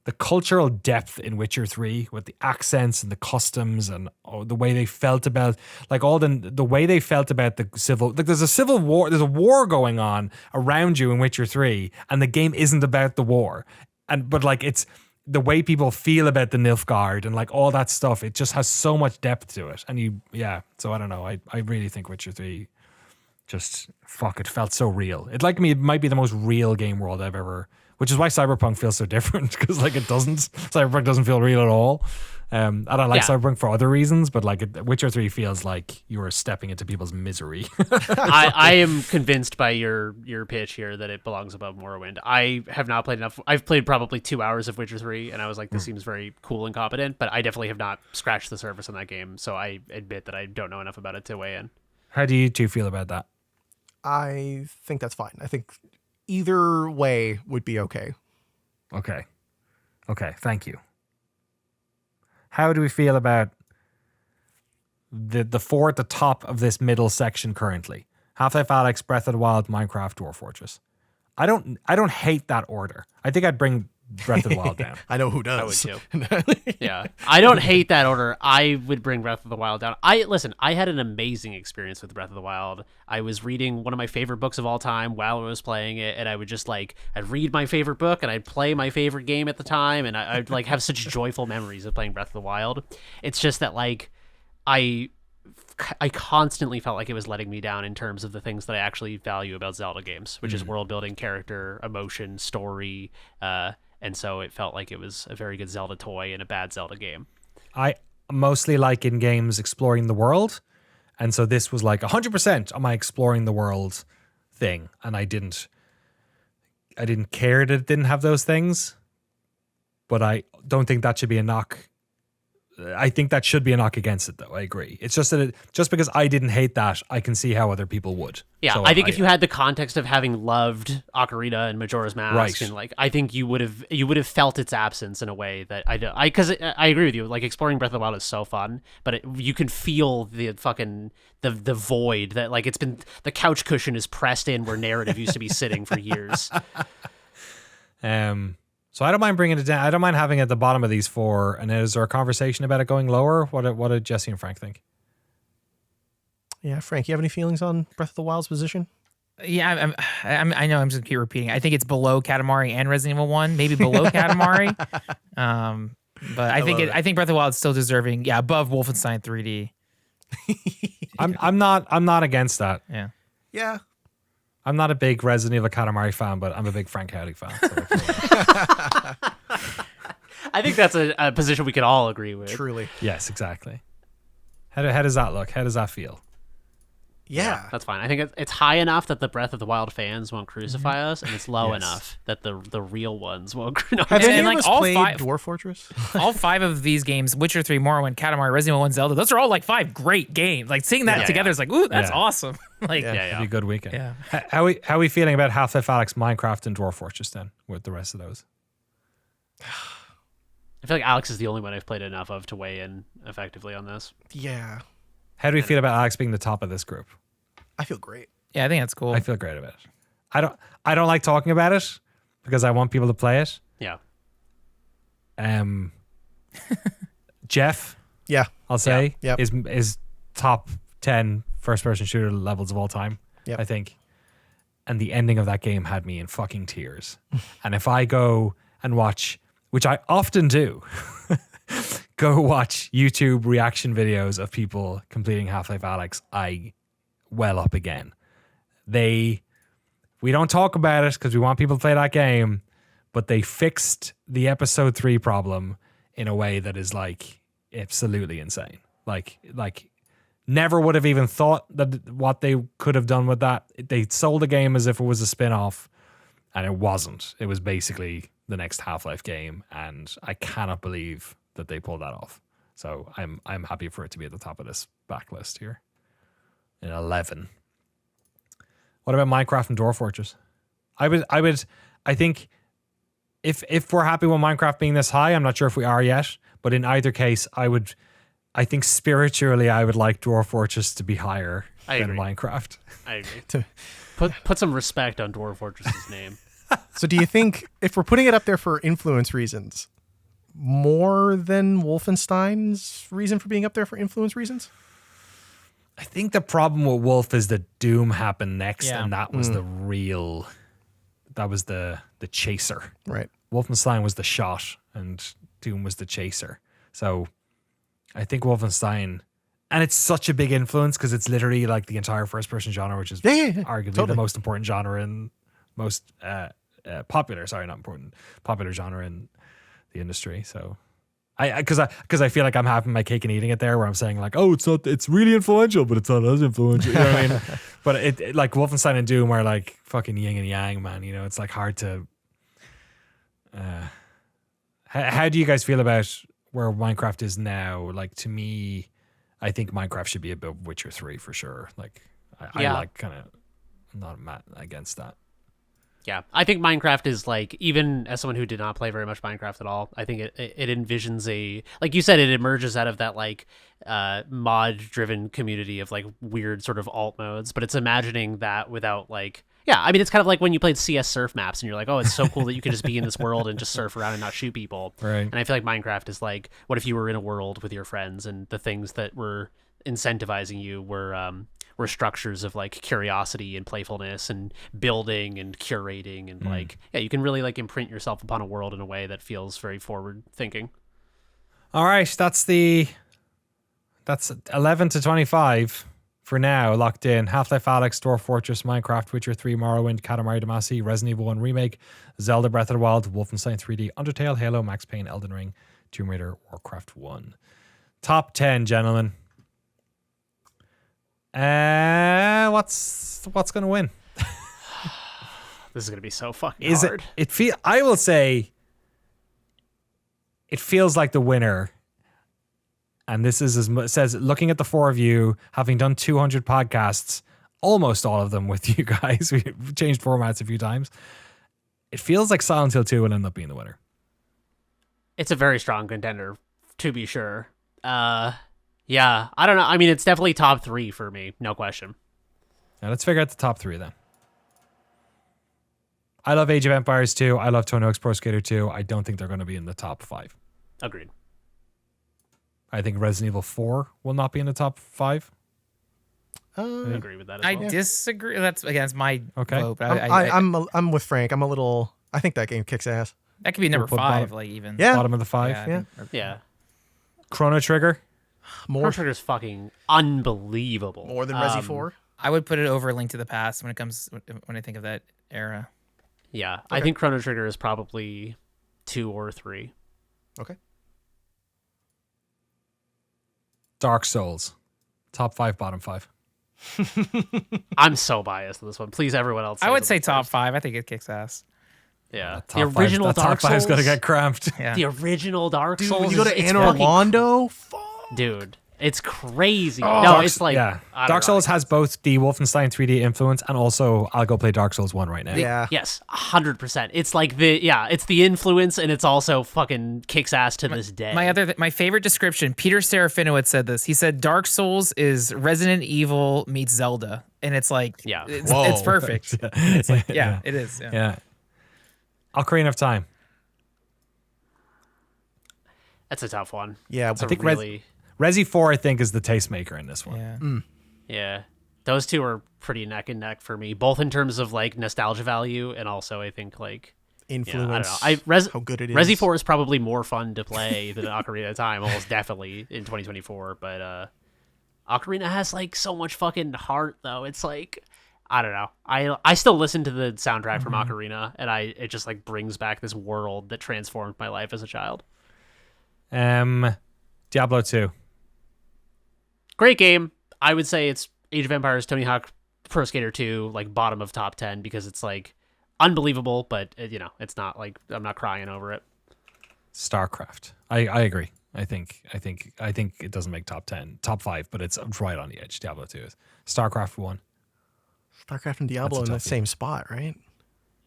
the cultural depth in Witcher 3 with the accents and the customs and the way they felt about like all the way they felt about the civil, like there's a war going on around you in Witcher 3 and the game isn't about the war. But like it's the way people feel about the Nilfgaard and like all that stuff. It just has so much depth to it. And so I don't know. I really think Witcher 3 just, it felt so real. It might be the most real game world I've ever. Which is why Cyberpunk feels so different, because like it doesn't. Cyberpunk doesn't feel real at all. I don't like Cyberpunk for other reasons, but like Witcher 3 feels like you are stepping into people's misery. I am convinced by your pitch here that it belongs above Morrowind. I have not played enough. I've played probably 2 hours of Witcher 3, and I was like, this seems very cool and competent, but I definitely have not scratched the surface on that game, so I admit that I don't know enough about it to weigh in. How do you two feel about that? I think that's fine. I think either way would be okay. Okay, thank you. How do we feel about the four at the top of this middle section currently? Half-Life Alyx, Breath of the Wild, Minecraft, Dwarf Fortress. I don't hate that order. I think I'd bring Breath of the Wild down. I know who does. I would too. Yeah. I don't hate that order. I would bring Breath of the Wild down. I had an amazing experience with Breath of the Wild. I was reading one of my favorite books of all time while I was playing it, and I would just like, I'd read my favorite book and I'd play my favorite game at the time, and I'd like have such joyful memories of playing Breath of the Wild. It's just that like I constantly felt like it was letting me down in terms of the things that I actually value about Zelda games, which is world building, character, emotion, story, and so it felt like it was a very good Zelda toy and a bad Zelda game. I mostly like in games exploring the world. And so this was like 100% on my exploring the world thing. And I didn't care that it didn't have those things. But I don't think that should be a knock. I think that should be a knock against it, though. I agree. It's just that just because I didn't hate that, I can see how other people would. Yeah, so I think if you had the context of having loved Ocarina and Majora's Mask, right, and like, I think you would have felt its absence in a way that because I agree with you. Like exploring Breath of the Wild is so fun, but you can feel the fucking the void that like it's been, the couch cushion is pressed in where narrative used to be sitting for years. So I don't mind bringing it down. I don't mind having it at the bottom of these four. And is there a conversation about it going lower? What did Jesse and Frank think? Yeah, Frank, you have any feelings on Breath of the Wild's position? Yeah, I know. I'm just gonna keep repeating. I think it's below Katamari and Resident Evil 1, maybe below Katamari. But I think Breath of the Wild is still deserving. Yeah, above Wolfenstein 3D. I'm not against that. Yeah, I'm not a big Resident Evil Katamari fan, but I'm a big Frank Howley fan. So I think that's a position we could all agree with. Truly. yes, exactly. How does that look? How does that feel? Yeah. That's fine. I think it's high enough that the Breath of the Wild fans won't crucify us, and it's low enough that the real ones won't. No, Have And any like of us all played five- Dwarf Fortress? All 5 of these games, Witcher 3, Morrowind, Katamari, Resident Evil 1, Zelda, those are all like 5 great games. Like seeing that together is like, ooh, that's Yeah. awesome. Like, It'd be a good weekend. Yeah. How are we feeling about Half-Life Alyx, Minecraft, and Dwarf Fortress then with the rest of those? I feel like Alex is the only one I've played enough of to weigh in effectively on this. Yeah. How do we feel about Alex being the top of this group? I feel great. yeah, I think that's cool. I feel great about it. I don't like talking about it because I want people to play it. Yeah. Jeff, Yeah. I'll say, Yep. is top 10 first-person shooter levels of all time, Yep. I think. And the ending of that game had me in fucking tears. And if I go and watch, which I often do, go watch YouTube reaction videos of people completing Half-Life Alyx, I well up again. We don't talk about it because we want people to play that game, but they fixed the episode 3 problem in a way that is like absolutely insane. Like never would have even thought that what they could have done with that. They sold the game as if it was a spin-off, and it wasn't. It was basically the next Half-Life game, and I cannot believe that they pulled that off. So I'm happy for it to be at the top of this backlist here. In 11. What about Minecraft and Dwarf Fortress? I think if we're happy with Minecraft being this high, I'm not sure if we are yet, but in either case, I think spiritually I would like Dwarf Fortress to be higher than agree. Minecraft. I agree. Put some respect on Dwarf Fortress's name. So do you think if we're putting it up there for influence reasons, more than Wolfenstein's reason for being up there for influence reasons? I think the problem with Wolf is that Doom happened next, Yeah. and that was the chaser. Right. Wolfenstein was the shot, and Doom was the chaser. So I think Wolfenstein, and it's such a big influence because it's literally like the entire first-person genre, which is arguably totally. the most important genre and most popular genre in the industry. So because I feel like I'm having my cake and eating it there, where I'm saying like, oh, it's really influential, but it's not as influential. You know what I mean? But it like Wolfenstein and Doom are like fucking yin and yang, man. You know, it's like hard to. How do you guys feel about where Minecraft is now? Like, to me, I think Minecraft should be above Witcher 3 for sure. Like, I like kind of not mad against that. Yeah, I think Minecraft is like, even as someone who did not play very much Minecraft at all, I think it envisions like you said, it emerges out of that like mod-driven community of like weird sort of alt modes, but it's imagining that without like, yeah, I mean, it's kind of like when you played CS surf maps and you're like, oh, it's so cool that you can just be in this world and just surf around and not shoot people. Right. And I feel like Minecraft is like, what if you were in a world with your friends and the things that were incentivizing you were structures of like curiosity and playfulness and building and curating and like, yeah, you can really like imprint yourself upon a world in a way that feels very forward thinking. All right, that's 11 to 25 for now, locked in. Half-Life Alyx, Dwarf Fortress, Minecraft, Witcher 3, Morrowind, Katamari Damacy, Resident Evil 1 Remake, Zelda Breath of the Wild, Wolfenstein 3D, Undertale, Halo, Max Payne, Elden Ring, Tomb Raider, Warcraft 1. Top 10, gentlemen. What's going to win? This is going to be so fucking hard. I will say it feels like the winner. And this is it says, looking at the four of you, having done 200 podcasts, almost all of them with you guys, we changed formats a few times. It feels like Silent Hill 2 will end up being the winner. It's a very strong contender, to be sure. Yeah, I don't know. I mean, it's definitely top 3 for me, no question. Now let's figure out the top 3 then. I love Age of Empires 2. I love Tony Hawk's Pro Skater 2. I don't think they're going to be in the top 5. Agreed. I think Resident Evil 4 will not be in the top 5. I agree with that as I well. disagree. That's against my vote. But I'm with Frank. I'm a little. I think that game kicks ass. that could be number Put 5, bottom- like even. Yeah. Bottom of the 5. I think- Yeah. Chrono Trigger. More Chrono Trigger's fucking unbelievable. more than Resi 4. I would put it over Link to the Past when I think of that era. Yeah, I think Chrono Trigger is probably 2 or 3. Okay. Dark Souls. Top 5, bottom 5. I'm so biased to this one. Please, everyone else. I would say something top first. 5. I think it kicks ass. Yeah, Top the original five, Dark top 5's Souls. going to get cramped. Yeah. The original Dark Dude, Souls. when you go to it's Anor fucking- Londo, dude, it's crazy. Oh, no, Dark- it's like yeah. I don't Dark know. Souls has both the Wolfenstein 3D influence and also I'll go play Dark Souls 1 right now. yeah. Yes, 100%. It's like it's the influence, and it's also fucking kicks ass to this day. My favorite description, Peter Serafinowicz said this. He said Dark Souls is Resident Evil meets Zelda. And it's like, Yeah. it's Whoa. perfect. It's like, yeah, it is. Yeah. Yeah. Ocarina of Time. That's a tough one. Yeah, It's a I think really, Resi 4, I think, is the tastemaker in this one. Yeah. yeah. Those two are pretty neck and neck for me, both in terms of like nostalgia value and also I think like influence. I don't know. how good it is. Resi 4 is probably more fun to play than Ocarina of Time, almost definitely in 2024. But Ocarina has like so much fucking heart, though. It's like I don't know. I still listen to the soundtrack from Ocarina, and it just like brings back this world that transformed my life as a child. Diablo 2. Great game. I would say it's Age of Empires, Tony Hawk Pro Skater 2, like bottom of top 10 because it's like unbelievable, but it's not like I'm not crying over it. StarCraft. I agree. I think it doesn't make top 10, top 5, but it's right on the edge. Diablo 2 is. StarCraft 1. StarCraft and Diablo in the toughie. same spot, right?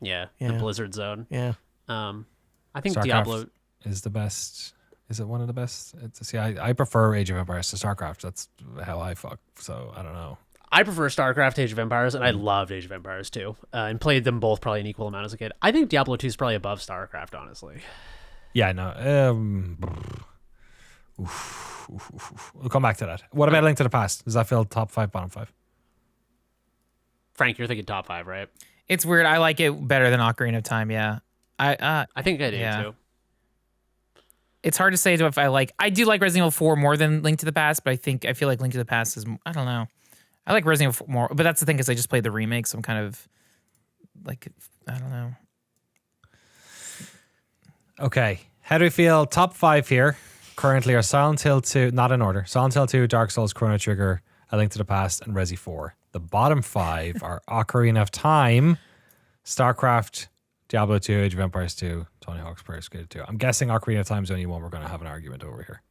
Yeah, Yeah. the Blizzard Zone. Yeah. I think StarCraft Diablo. is the best. Is it one of the best? I prefer Age of Empires to StarCraft. That's how I fuck. So I don't know. I prefer StarCraft to Age of Empires, and I loved Age of Empires too, and played them both probably an equal amount as a kid. I think Diablo 2 is probably above StarCraft, honestly. Yeah, no. We'll come back to that. What about Link to the Past? Does that feel top 5, bottom 5? Frank, you're thinking top 5, right? It's weird. I like it better than Ocarina of Time. Yeah. I think I do Yeah. too. It's hard to say if I do like Resident Evil 4 more than Link to the Past, but I feel like Link to the Past is, I don't know. I like Resident Evil 4 more, but that's the thing is I just played the remake, so I'm kind of like, I don't know. Okay. How do we feel? Top 5 here currently are Silent Hill 2, not in order. Silent Hill 2, Dark Souls, Chrono Trigger, A Link to the Past, and Resi 4. The bottom 5 are Ocarina of Time, StarCraft, Diablo 2, Age of Empires 2, Tony Hawk's Pro Skater 2. I'm guessing Ocarina of Time is the only one we're going to have an argument over here.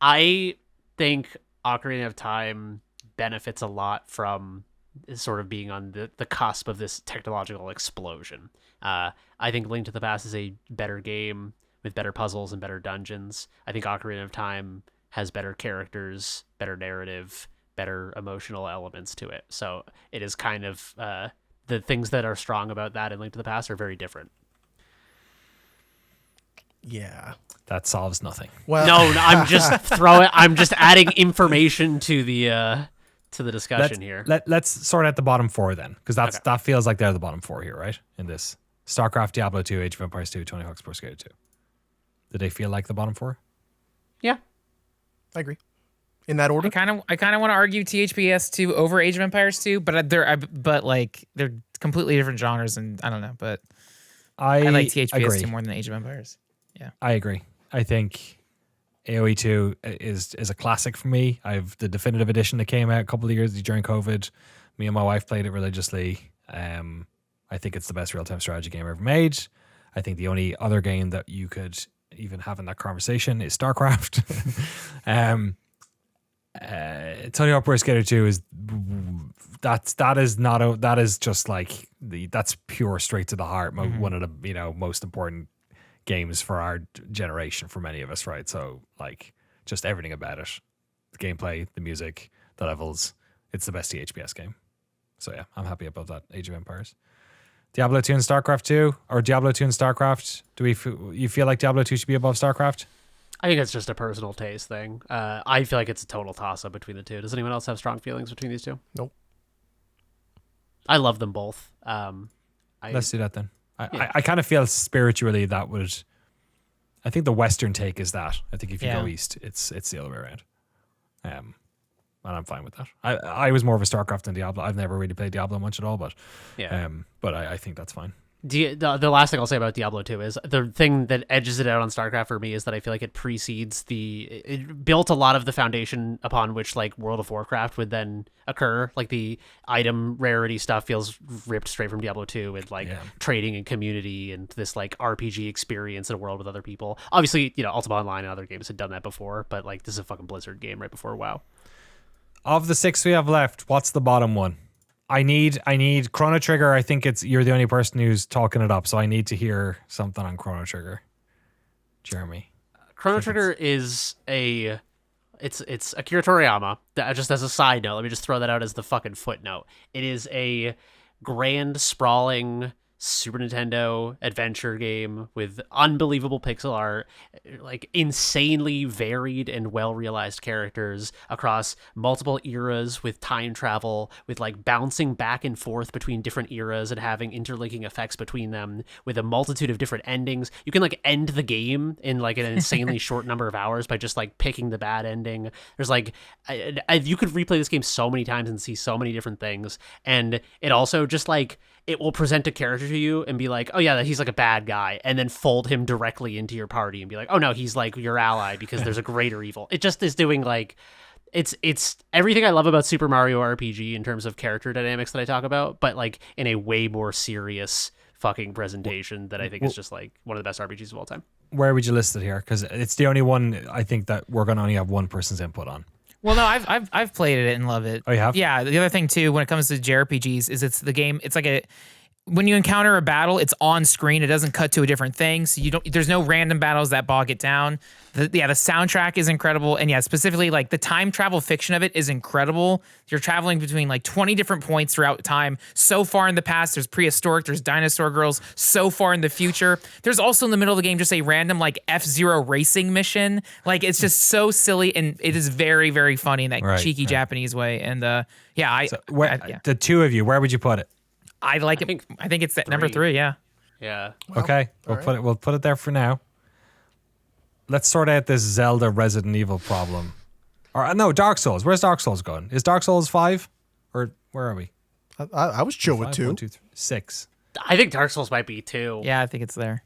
I think Ocarina of Time benefits a lot from sort of being on the cusp of this technological explosion. I think Link to the Past is a better game with better puzzles and better dungeons. I think Ocarina of Time has better characters, better narrative, better emotional elements to it. So it is kind of the things that are strong about that in Link to the Past are very different. Yeah. That solves nothing. Well, No, I'm just adding information to the discussion here. Let's sort out the bottom 4 then, because that feels like they're the bottom 4 here, right? In this StarCraft, Diablo 2, Age of Empires 2, Tony Hawk's Pro Skater 2. Did they feel like the bottom 4? Yeah. I agree. In that order? I kind of want to argue THPS 2 over Age of Empires 2, but they're completely different genres, and I don't know, but I like THPS agree. 2 more than Age of Empires. Yeah. I agree. I think AoE 2 is a classic for me. I have the definitive edition that came out a couple of years during COVID. Me and my wife played it religiously. I think it's the best real-time strategy game ever made. I think the only other game that you could even have in that conversation is StarCraft. Tony Hawk Pro Skater 2 is just like that's pure straight to the heart. One of the most important games for our generation for many of us, right? So like just everything about it, the gameplay, the music, the levels, it's the best THPS game. So yeah, I'm happy about that. Age of Empires. Diablo 2 and StarCraft 2, or Diablo 2 and StarCraft. You feel like Diablo 2 should be above StarCraft? I think it's just a personal taste thing. I feel like it's a total toss-up between the two. Does anyone else have strong feelings between these two? Nope. I love them both. Let's do that then. I kind of feel spiritually that would... I think the Western take is that. I think if you go east, it's the other way around. and I'm fine with that. I was more of a StarCraft than Diablo. I've never really played Diablo much at all, but but I think that's fine. The last thing I'll say about Diablo 2 is the thing that edges it out on StarCraft for me is that I feel like it precedes it built a lot of the foundation upon which like World of Warcraft would then occur. Like the item rarity stuff feels ripped straight from Diablo 2 with like trading and community and this like RPG experience in a world with other people. Obviously, Ultima Online and other games had done that before, but like this is a fucking Blizzard game right before WoW. Of the 6 we have left, what's the bottom one? I need Chrono Trigger. I think you're the only person who's talking it up, so I need to hear something on Chrono Trigger. Jeremy. Chrono Trigger is it's Akira Toriyama. Just as a side note, let me just throw that out as the fucking footnote. It is a grand sprawling Super Nintendo adventure game with unbelievable pixel art, like insanely varied and well-realized characters across multiple eras with time travel, with like bouncing back and forth between different eras and having interlinking effects between them, with a multitude of different endings. You can like end the game in like an insanely short number of hours by just like picking the bad ending. There's like you could replay this game so many times and see so many different things, and it also just like it will present a character to you and be like, oh yeah, he's like a bad guy, and then fold him directly into your party and be like, oh no, he's like your ally because there's a greater evil. It just is doing like, it's everything I love about Super Mario RPG in terms of character dynamics that I talk about, but like in a way more serious fucking presentation that I think is just like one of the best RPGs of all time. Where would you list it here? Because it's the only one I think that we're going to only have one person's input on. Well, no, I've played it and love it. Oh, you have? Yeah. The other thing too, when it comes to JRPGs, is it's the game. It's like when you encounter a battle, it's on screen. It doesn't cut to a different thing, so there's no random battles that bog it down. The soundtrack is incredible, and specifically like the time travel fiction of it is incredible. You're traveling between like 20 different points throughout time. So far in the past, there's prehistoric, there's dinosaur girls. So far in the future, there's also in the middle of the game just a random like F-Zero racing mission. Like it's just so silly, and it is very, very funny in that cheeky Japanese way. And the two of you, where would you put it? I like it. I think it's at number 3. Yeah. Yeah. Well, okay. We'll put it there for now. Let's sort out this Zelda Resident Evil problem. Or no, Dark Souls. Where's Dark Souls going? Is Dark Souls 5? Or where are we? I was chill with 2. 1, 2, 3, 6. I think Dark Souls might be 2. Yeah, I think it's there.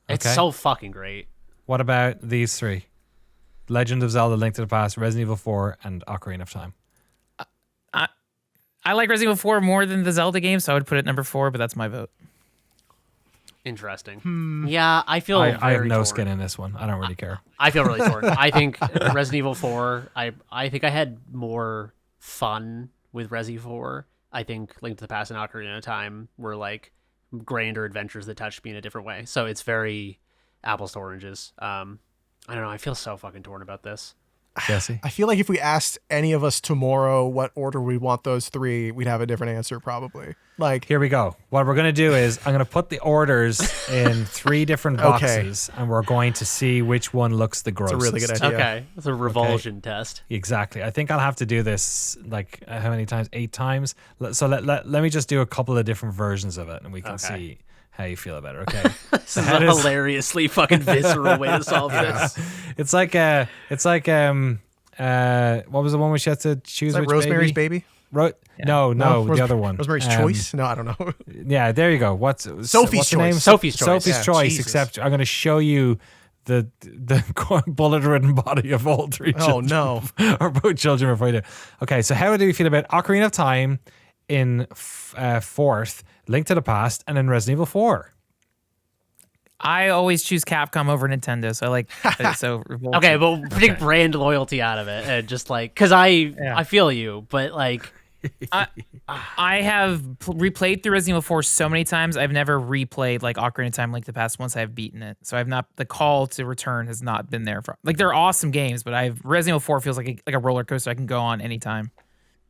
It's so fucking great. What about these 3? Legend of Zelda, Link to the Past, Resident Evil 4, and Ocarina of Time. I like Resident Evil 4 more than the Zelda game, so I would put it number 4, but that's my vote. Interesting. Yeah, I feel I have no torn. skin in this one. I don't really care. I feel really torn. I think Resident Evil 4, I think I had more fun with Resi 4. I think Link to the Past and Ocarina of Time were like grander adventures that touched me in a different way. So it's very apples to oranges. I don't know. I feel so fucking torn about this. Jesse? I feel like if we asked any of us tomorrow what order we want those 3, we'd have a different answer probably. Like, here we go. What we're going to do is I'm going to put the orders in 3 different boxes, and we're going to see which one looks the grossest. It's a really good idea. Okay. It's a revulsion test. Exactly. I think I'll have to do this like how many times? 8 times. So let me just do a couple of different versions of it, and we can see how you feel about it. Okay. This is a hilariously fucking visceral way to solve this. It's like what was the one we had to choose? Like which Rosemary's Baby? No, the other one. Rosemary's Choice? No, I don't know. Yeah, there you go. What's Sophie's the name? Choice. Sophie's Choice. Sophie's Choice. Jesus. Except I'm going to show you the bullet-ridden body of all 3 children. Oh no! Or both children before you do. Okay, so how do you feel about Ocarina of Time in 4th, Link to the Past, and then Resident Evil 4? I always choose Capcom over Nintendo, so I like so. Okay, but take brand loyalty out of it, and just like because I feel you, but like I have replayed through Resident Evil 4 so many times. I've never replayed like Ocarina of Time, Link to the Past once I've beaten it. So I've not the call to return has not been there for like they're awesome games, but Resident Evil 4 feels like a roller coaster I can go on anytime.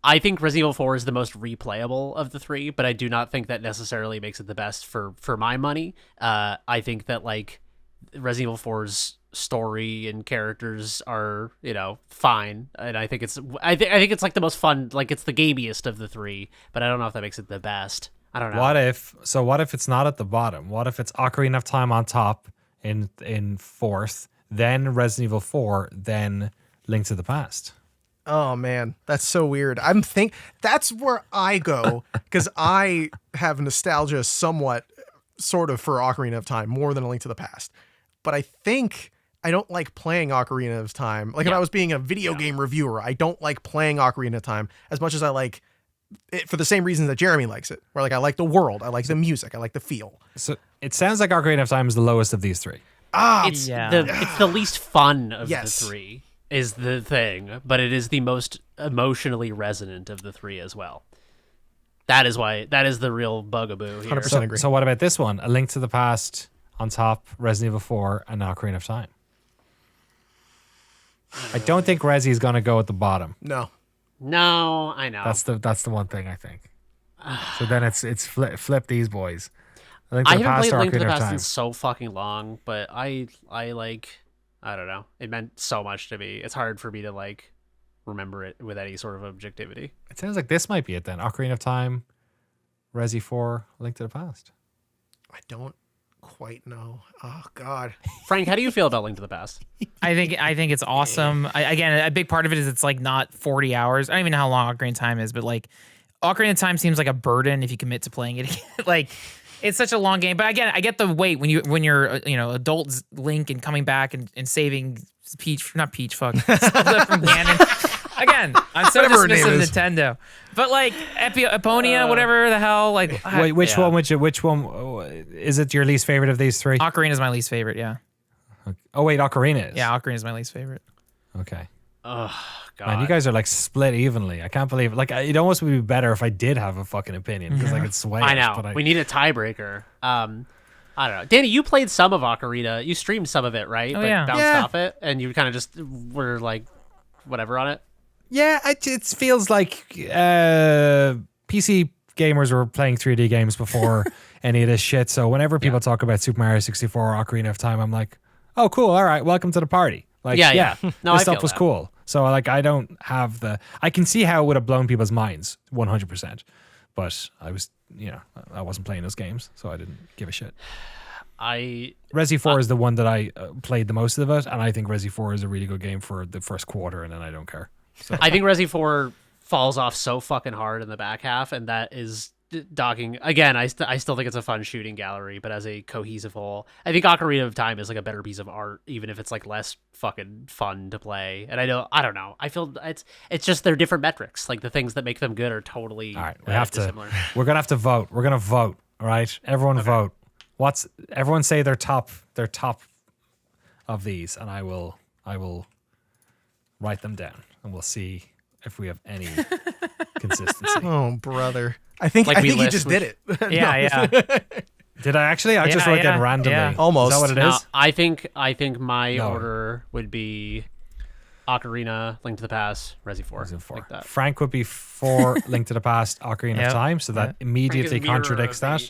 I think Resident Evil 4 is the most replayable of the 3, but I do not think that necessarily makes it the best for my money. I think that like Resident Evil 4's story and characters are, fine, and I think it's it's like the most fun, like it's the gamiest of the 3, but I don't know if that makes it the best. I don't know. What if it's not at the bottom? What if it's Ocarina of Time on top in 4th, then Resident Evil 4, then Link to the Past? Oh man, that's so weird. That's where I go because I have nostalgia somewhat, sort of, for Ocarina of Time more than A Link to the Past. But I think I don't like playing Ocarina of Time. Like if I was being a video game reviewer, I don't like playing Ocarina of Time as much as I like it for the same reasons that Jeremy likes it. Where like I like the world, I like the music, I like the feel. So it sounds like Ocarina of Time is the lowest of these three. It's the least fun of the three is the thing, but it is the most emotionally resonant of the three as well. That is the real bugaboo here. 100% agree. So what about this one? A Link to the Past on top, Resident Evil 4, and Ocarina of Time. I don't think Resi is going to go at the bottom. No, I know. That's the one thing I think. So then it's flip these boys. I haven't played Link to the Past in so fucking long, but I don't know. It meant so much to me. It's hard for me to like remember it with any sort of objectivity. It sounds like this might be it then. Ocarina of Time, Resi 4, Link to the Past. I don't quite know. Oh God, Frank, how do you feel about Link to the Past? I think it's awesome. Again, a big part of it is it's like not 40 hours. I don't even know how long Ocarina of Time is, but like Ocarina of Time seems like a burden if you commit to playing it again. Like it's such a long game. But again, I get the wait when you're adult Link and coming back and saving not Peach, fuck. Zelda from Ganon. Again, I'm so dismissive of Nintendo. But like Eponia, whatever the hell, like wait, which one is it your least favorite of these three? Ocarina is my least favorite, yeah. Okay. Oh wait, Ocarina is. Yeah, Ocarina is my least favorite. Okay. Oh God. Man, you guys are like split evenly. I can't believe it. Like it almost would be better if I did have a fucking opinion because I could sway. I know. We need a tiebreaker. I don't know. Danny, you played some of Ocarina. You streamed some of it, right? Oh, but yeah. bounced off it, and you kind of just were like, whatever on it. Yeah, it feels like PC gamers were playing 3D games before any of this shit. So whenever people talk about Super Mario 64 or Ocarina of Time, I'm like, oh, cool. All right, welcome to the party. Like, yeah. No, this I stuff feel was that. cool. So like, I don't have I can see how it would have blown people's minds 100%. But I was, I wasn't playing those games, so I didn't give a shit. Resi 4 is the one that I played the most of it, and I think Resi 4 is a really good game for the first quarter, and then I don't care. So. I think Resi 4 falls off so fucking hard in the back half, and that is docking. Again, I still think it's a fun shooting gallery, but as a cohesive whole, I think Ocarina of Time is like a better piece of art, even if it's like less fucking fun to play. And I don't know. I feel it's just they're different metrics. Like the things that make them good are totally all right. We have to. dissimilar. We're gonna have to vote. We're gonna vote. All right, everyone vote. Everyone say their top of these, and I will write them down, and we'll see if we have any consistency. oh brother, I think you just did it. Yeah. Did I actually? I just wrote down randomly. Yeah. Almost. Is that what it Now, is? I think my order would be Ocarina, Link to the Past, Resi 4. Like that. Frank would be for Link to the Past, Ocarina of Time, so that immediately contradicts that.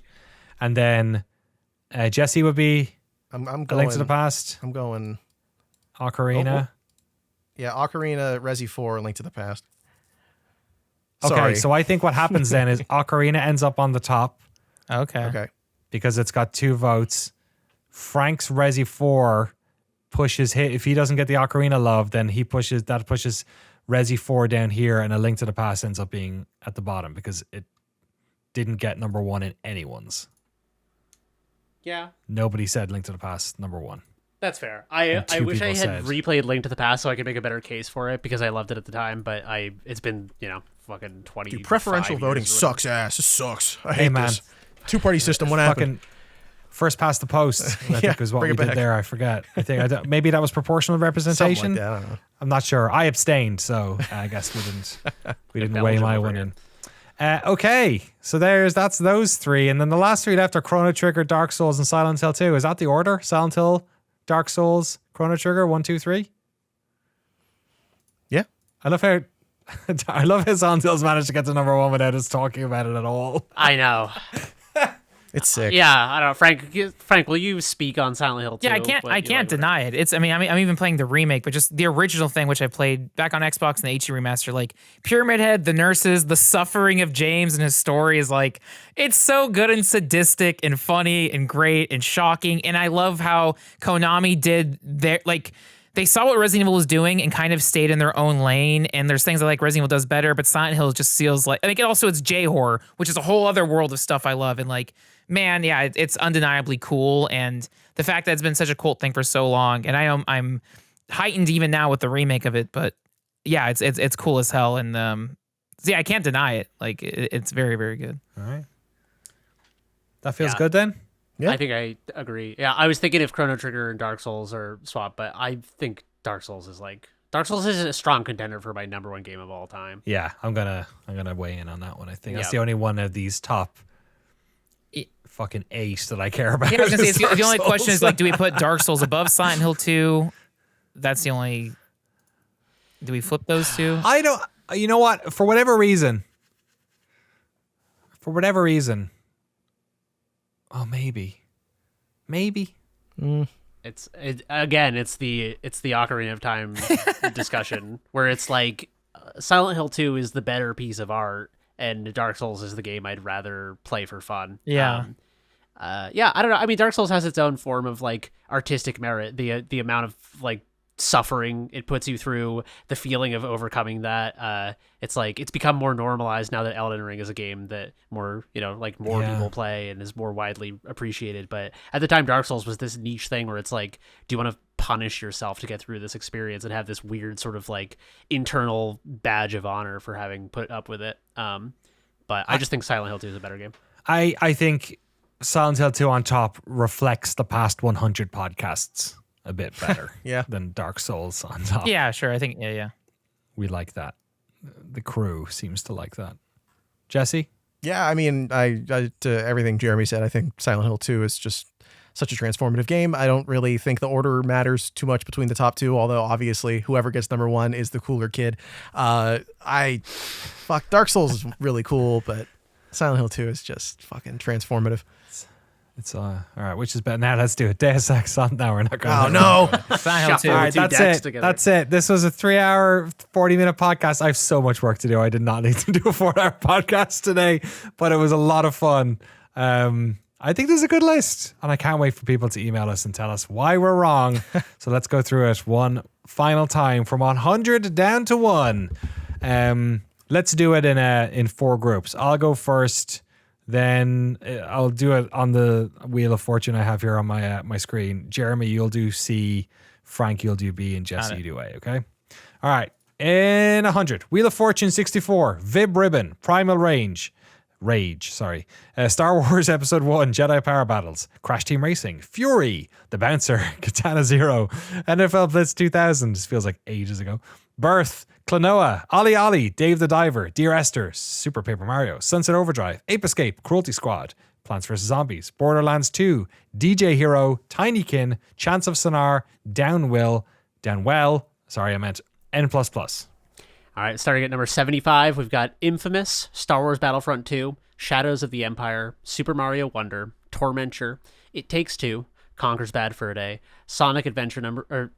And then Jesse would be I'm going Link to the Past, I'm going Ocarina. Yeah, Ocarina, Resi 4, Link to the Past. Okay, Sorry. so I think what happens then is Ocarina ends up on the top Okay. because it's got 2 votes. Frank's Resi 4 pushes if he doesn't get the Ocarina love, then he pushes Resi 4 down here, and A Link to the Past ends up being at the bottom because it didn't get number 1 in anyone's. Yeah. Nobody said Link to the Past number 1. That's fair. I wish I had said. replayed Link to the Past so I could make a better case for it because I loved it at the time, but it's been, fucking 20 Dude, preferential voting sucks ass. It sucks. I hate man. this. Two-party system, what happened? Fucking first past the post, I think is what we did there. I forget. Maybe that was proportional representation. Something like that, I don't know. I'm not sure. I abstained, so I guess we didn't weigh my one in. Okay, so that's those 3, and then the last 3 left are Chrono Trigger, Dark Souls, and Silent Hill 2. Is that the order? Silent Hill, Dark Souls, Chrono Trigger, 1, 2, 3. Yeah. I love how Silent Hill's managed to get to number 1 without us talking about it at all. I know. It's sick. Yeah, I don't know. Frank, will you speak on Silent Hill 2? Yeah, I can't deny it. I'm even playing the remake, but just the original thing, which I played back on Xbox and the HD remaster, like Pyramid Head, the nurses, the suffering of James and his story is like, it's so good and sadistic and funny and great and shocking. And I love how Konami did they saw what Resident Evil was doing and kind of stayed in their own lane. And there's things that like Resident Evil does better, but Silent Hill just feels like, I think it's J-horror, which is a whole other world of stuff I love. And like, man, yeah, it's undeniably cool. And the fact that it's been such a cult thing for so long, and I'm heightened even now with the remake of it, but yeah, it's cool as hell. And yeah, I can't deny it. Like it's very, very good. All right. That feels good then? Yeah. I think I agree. Yeah, I was thinking if Chrono Trigger and Dark Souls are swapped, but I think Dark Souls is a strong contender for my number one game of all time. Yeah, I'm gonna weigh in on that one. I think that's Yeah. the only one of these top fucking 8 that I care about. Yeah, I was gonna say, is the only Dark question is Souls. like, do we put Dark Souls above Silent Hill 2? That's the only. Do we flip those two? I don't. You know what? For whatever reason. Oh, maybe. It's the Ocarina of Time discussion where it's like Silent Hill 2 is the better piece of art and Dark Souls is the game I'd rather play for fun. Yeah. Yeah, I don't know. I mean, Dark Souls has its own form of like artistic merit. The amount of like suffering it puts you through, the feeling of overcoming that. It's like it's become more normalized now that Elden Ring is a game that more people play and is more widely appreciated. But at the time, Dark Souls was this niche thing where it's like, do you want to punish yourself to get through this experience and have this weird sort of like internal badge of honor for having put up with it? But I just think Silent Hill 2 is a better game. I think Silent Hill 2 on top reflects the past 100 podcasts a bit better than Dark Souls on top. Yeah, sure. I think yeah. We like that. The crew seems to like that. Jesse? Yeah, I mean, I to everything Jeremy said, I think Silent Hill 2 is just such a transformative game. I don't really think the order matters too much between the top two, although obviously whoever gets number one is the cooler kid. Dark Souls is really cool, but Silent Hill 2 is just fucking transformative. It's all right, which is better? Now let's do it. Deus Ex on now. We're not going Oh, no. Silent Hill 2. All right, Two that's decks it. together. That's it. This was a 3-hour, 40-minute podcast. I have so much work to do. I did not need to do a 4-hour podcast today, but it was a lot of fun. I think there's a good list, and I can't wait for people to email us and tell us why we're wrong. So let's go through it one final time from 100 down to 1. Let's do it in 4 groups. I'll go first. Then I'll do it on the Wheel of Fortune I have here on my screen. Jeremy, you'll do C. Frank, you'll do B. And Jesse, you do A, okay? All right. In 100, Wheel of Fortune 64, Vib Ribbon, Primal Rage, Star Wars Episode 1, Jedi Power Battles, Crash Team Racing, Fury, The Bouncer, Katana Zero, NFL Blitz 2000, this feels like ages ago, Birth, Klonoa, Ollie Ollie, Dave the Diver, Dear Esther, Super Paper Mario, Sunset Overdrive, Ape Escape, Cruelty Squad, Plants vs. Zombies, Borderlands 2, DJ Hero, Tinykin, Chance of Sonar, Downwell, N++. All right, starting at number 75, we've got Infamous, Star Wars Battlefront 2, Shadows of the Empire, Super Mario Wonder, Tormenture, It Takes Two, Conker's Bad Fur Day, Sonic Adventure number 1,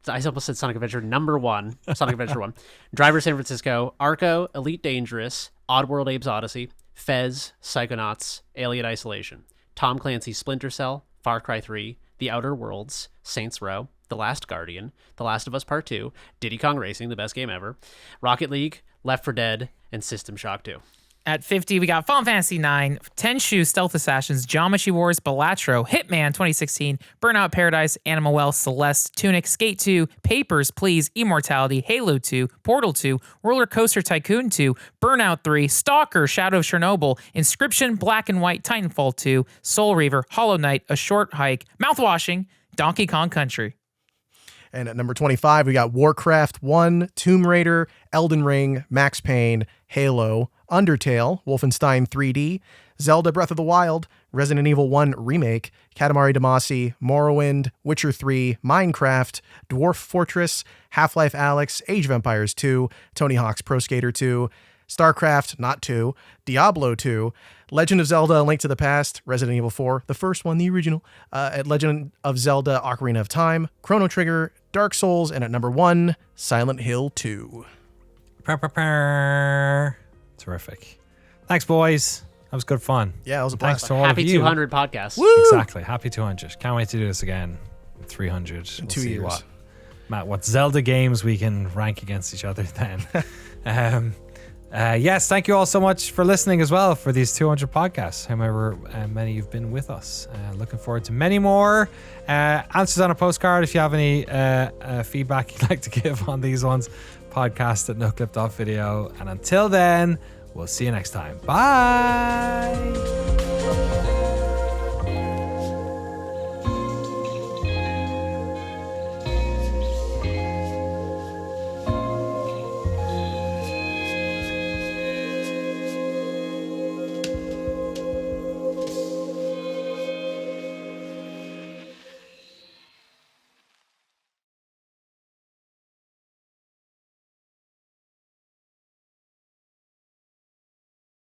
Sonic Adventure 1, Driver San Francisco, Arco, Elite Dangerous, Oddworld Abe's Odyssey, Fez, Psychonauts, Alien Isolation, Tom Clancy's Splinter Cell, Far Cry 3, The Outer Worlds, Saints Row, The Last Guardian, The Last of Us Part 2, Diddy Kong Racing, the best game ever, Rocket League, Left 4 Dead, and System Shock 2. At 50, we got Final Fantasy 9, Tenchu, Stealth Assassins, Geometry Wars, Balatro, Hitman 2016, Burnout Paradise, Animal Well, Celeste, Tunic, Skate 2, Papers, Please, Immortality, Halo 2, Portal 2, Roller Coaster Tycoon 2, Burnout 3, Stalker, Shadow of Chernobyl, Inscription, Black and White, Titanfall 2, Soul Reaver, Hollow Knight, A Short Hike, Mouthwashing, Donkey Kong Country. And at number 25, we got Warcraft 1, Tomb Raider, Elden Ring, Max Payne, Halo, Undertale, Wolfenstein 3D, Zelda Breath of the Wild, Resident Evil 1 Remake, Katamari Damacy, Morrowind, Witcher 3, Minecraft, Dwarf Fortress, Half-Life Alyx, Age of Empires 2, Tony Hawk's Pro Skater 2, StarCraft, not 2, Diablo 2, Legend of Zelda, Link to the Past, Resident Evil 4, the first one, the original, at Legend of Zelda, Ocarina of Time, Chrono Trigger, Dark Souls, and at number 1, Silent Hill 2. Terrific. Thanks, boys. That was good fun. Yeah, it was a Thanks blast. to all Happy of you. 200 podcasts. Woo! Exactly. Happy 200. Can't wait to do this again. 300. In 2 years. Matt, what Zelda games we can rank against each other then. Yes, thank you all so much for listening as well for these 200 podcasts, however many you've been with us. Looking forward to many more. Answers on a postcard if you have any feedback you'd like to give on these ones. Podcast at noclip.video. And until then, we'll see you next time. Bye.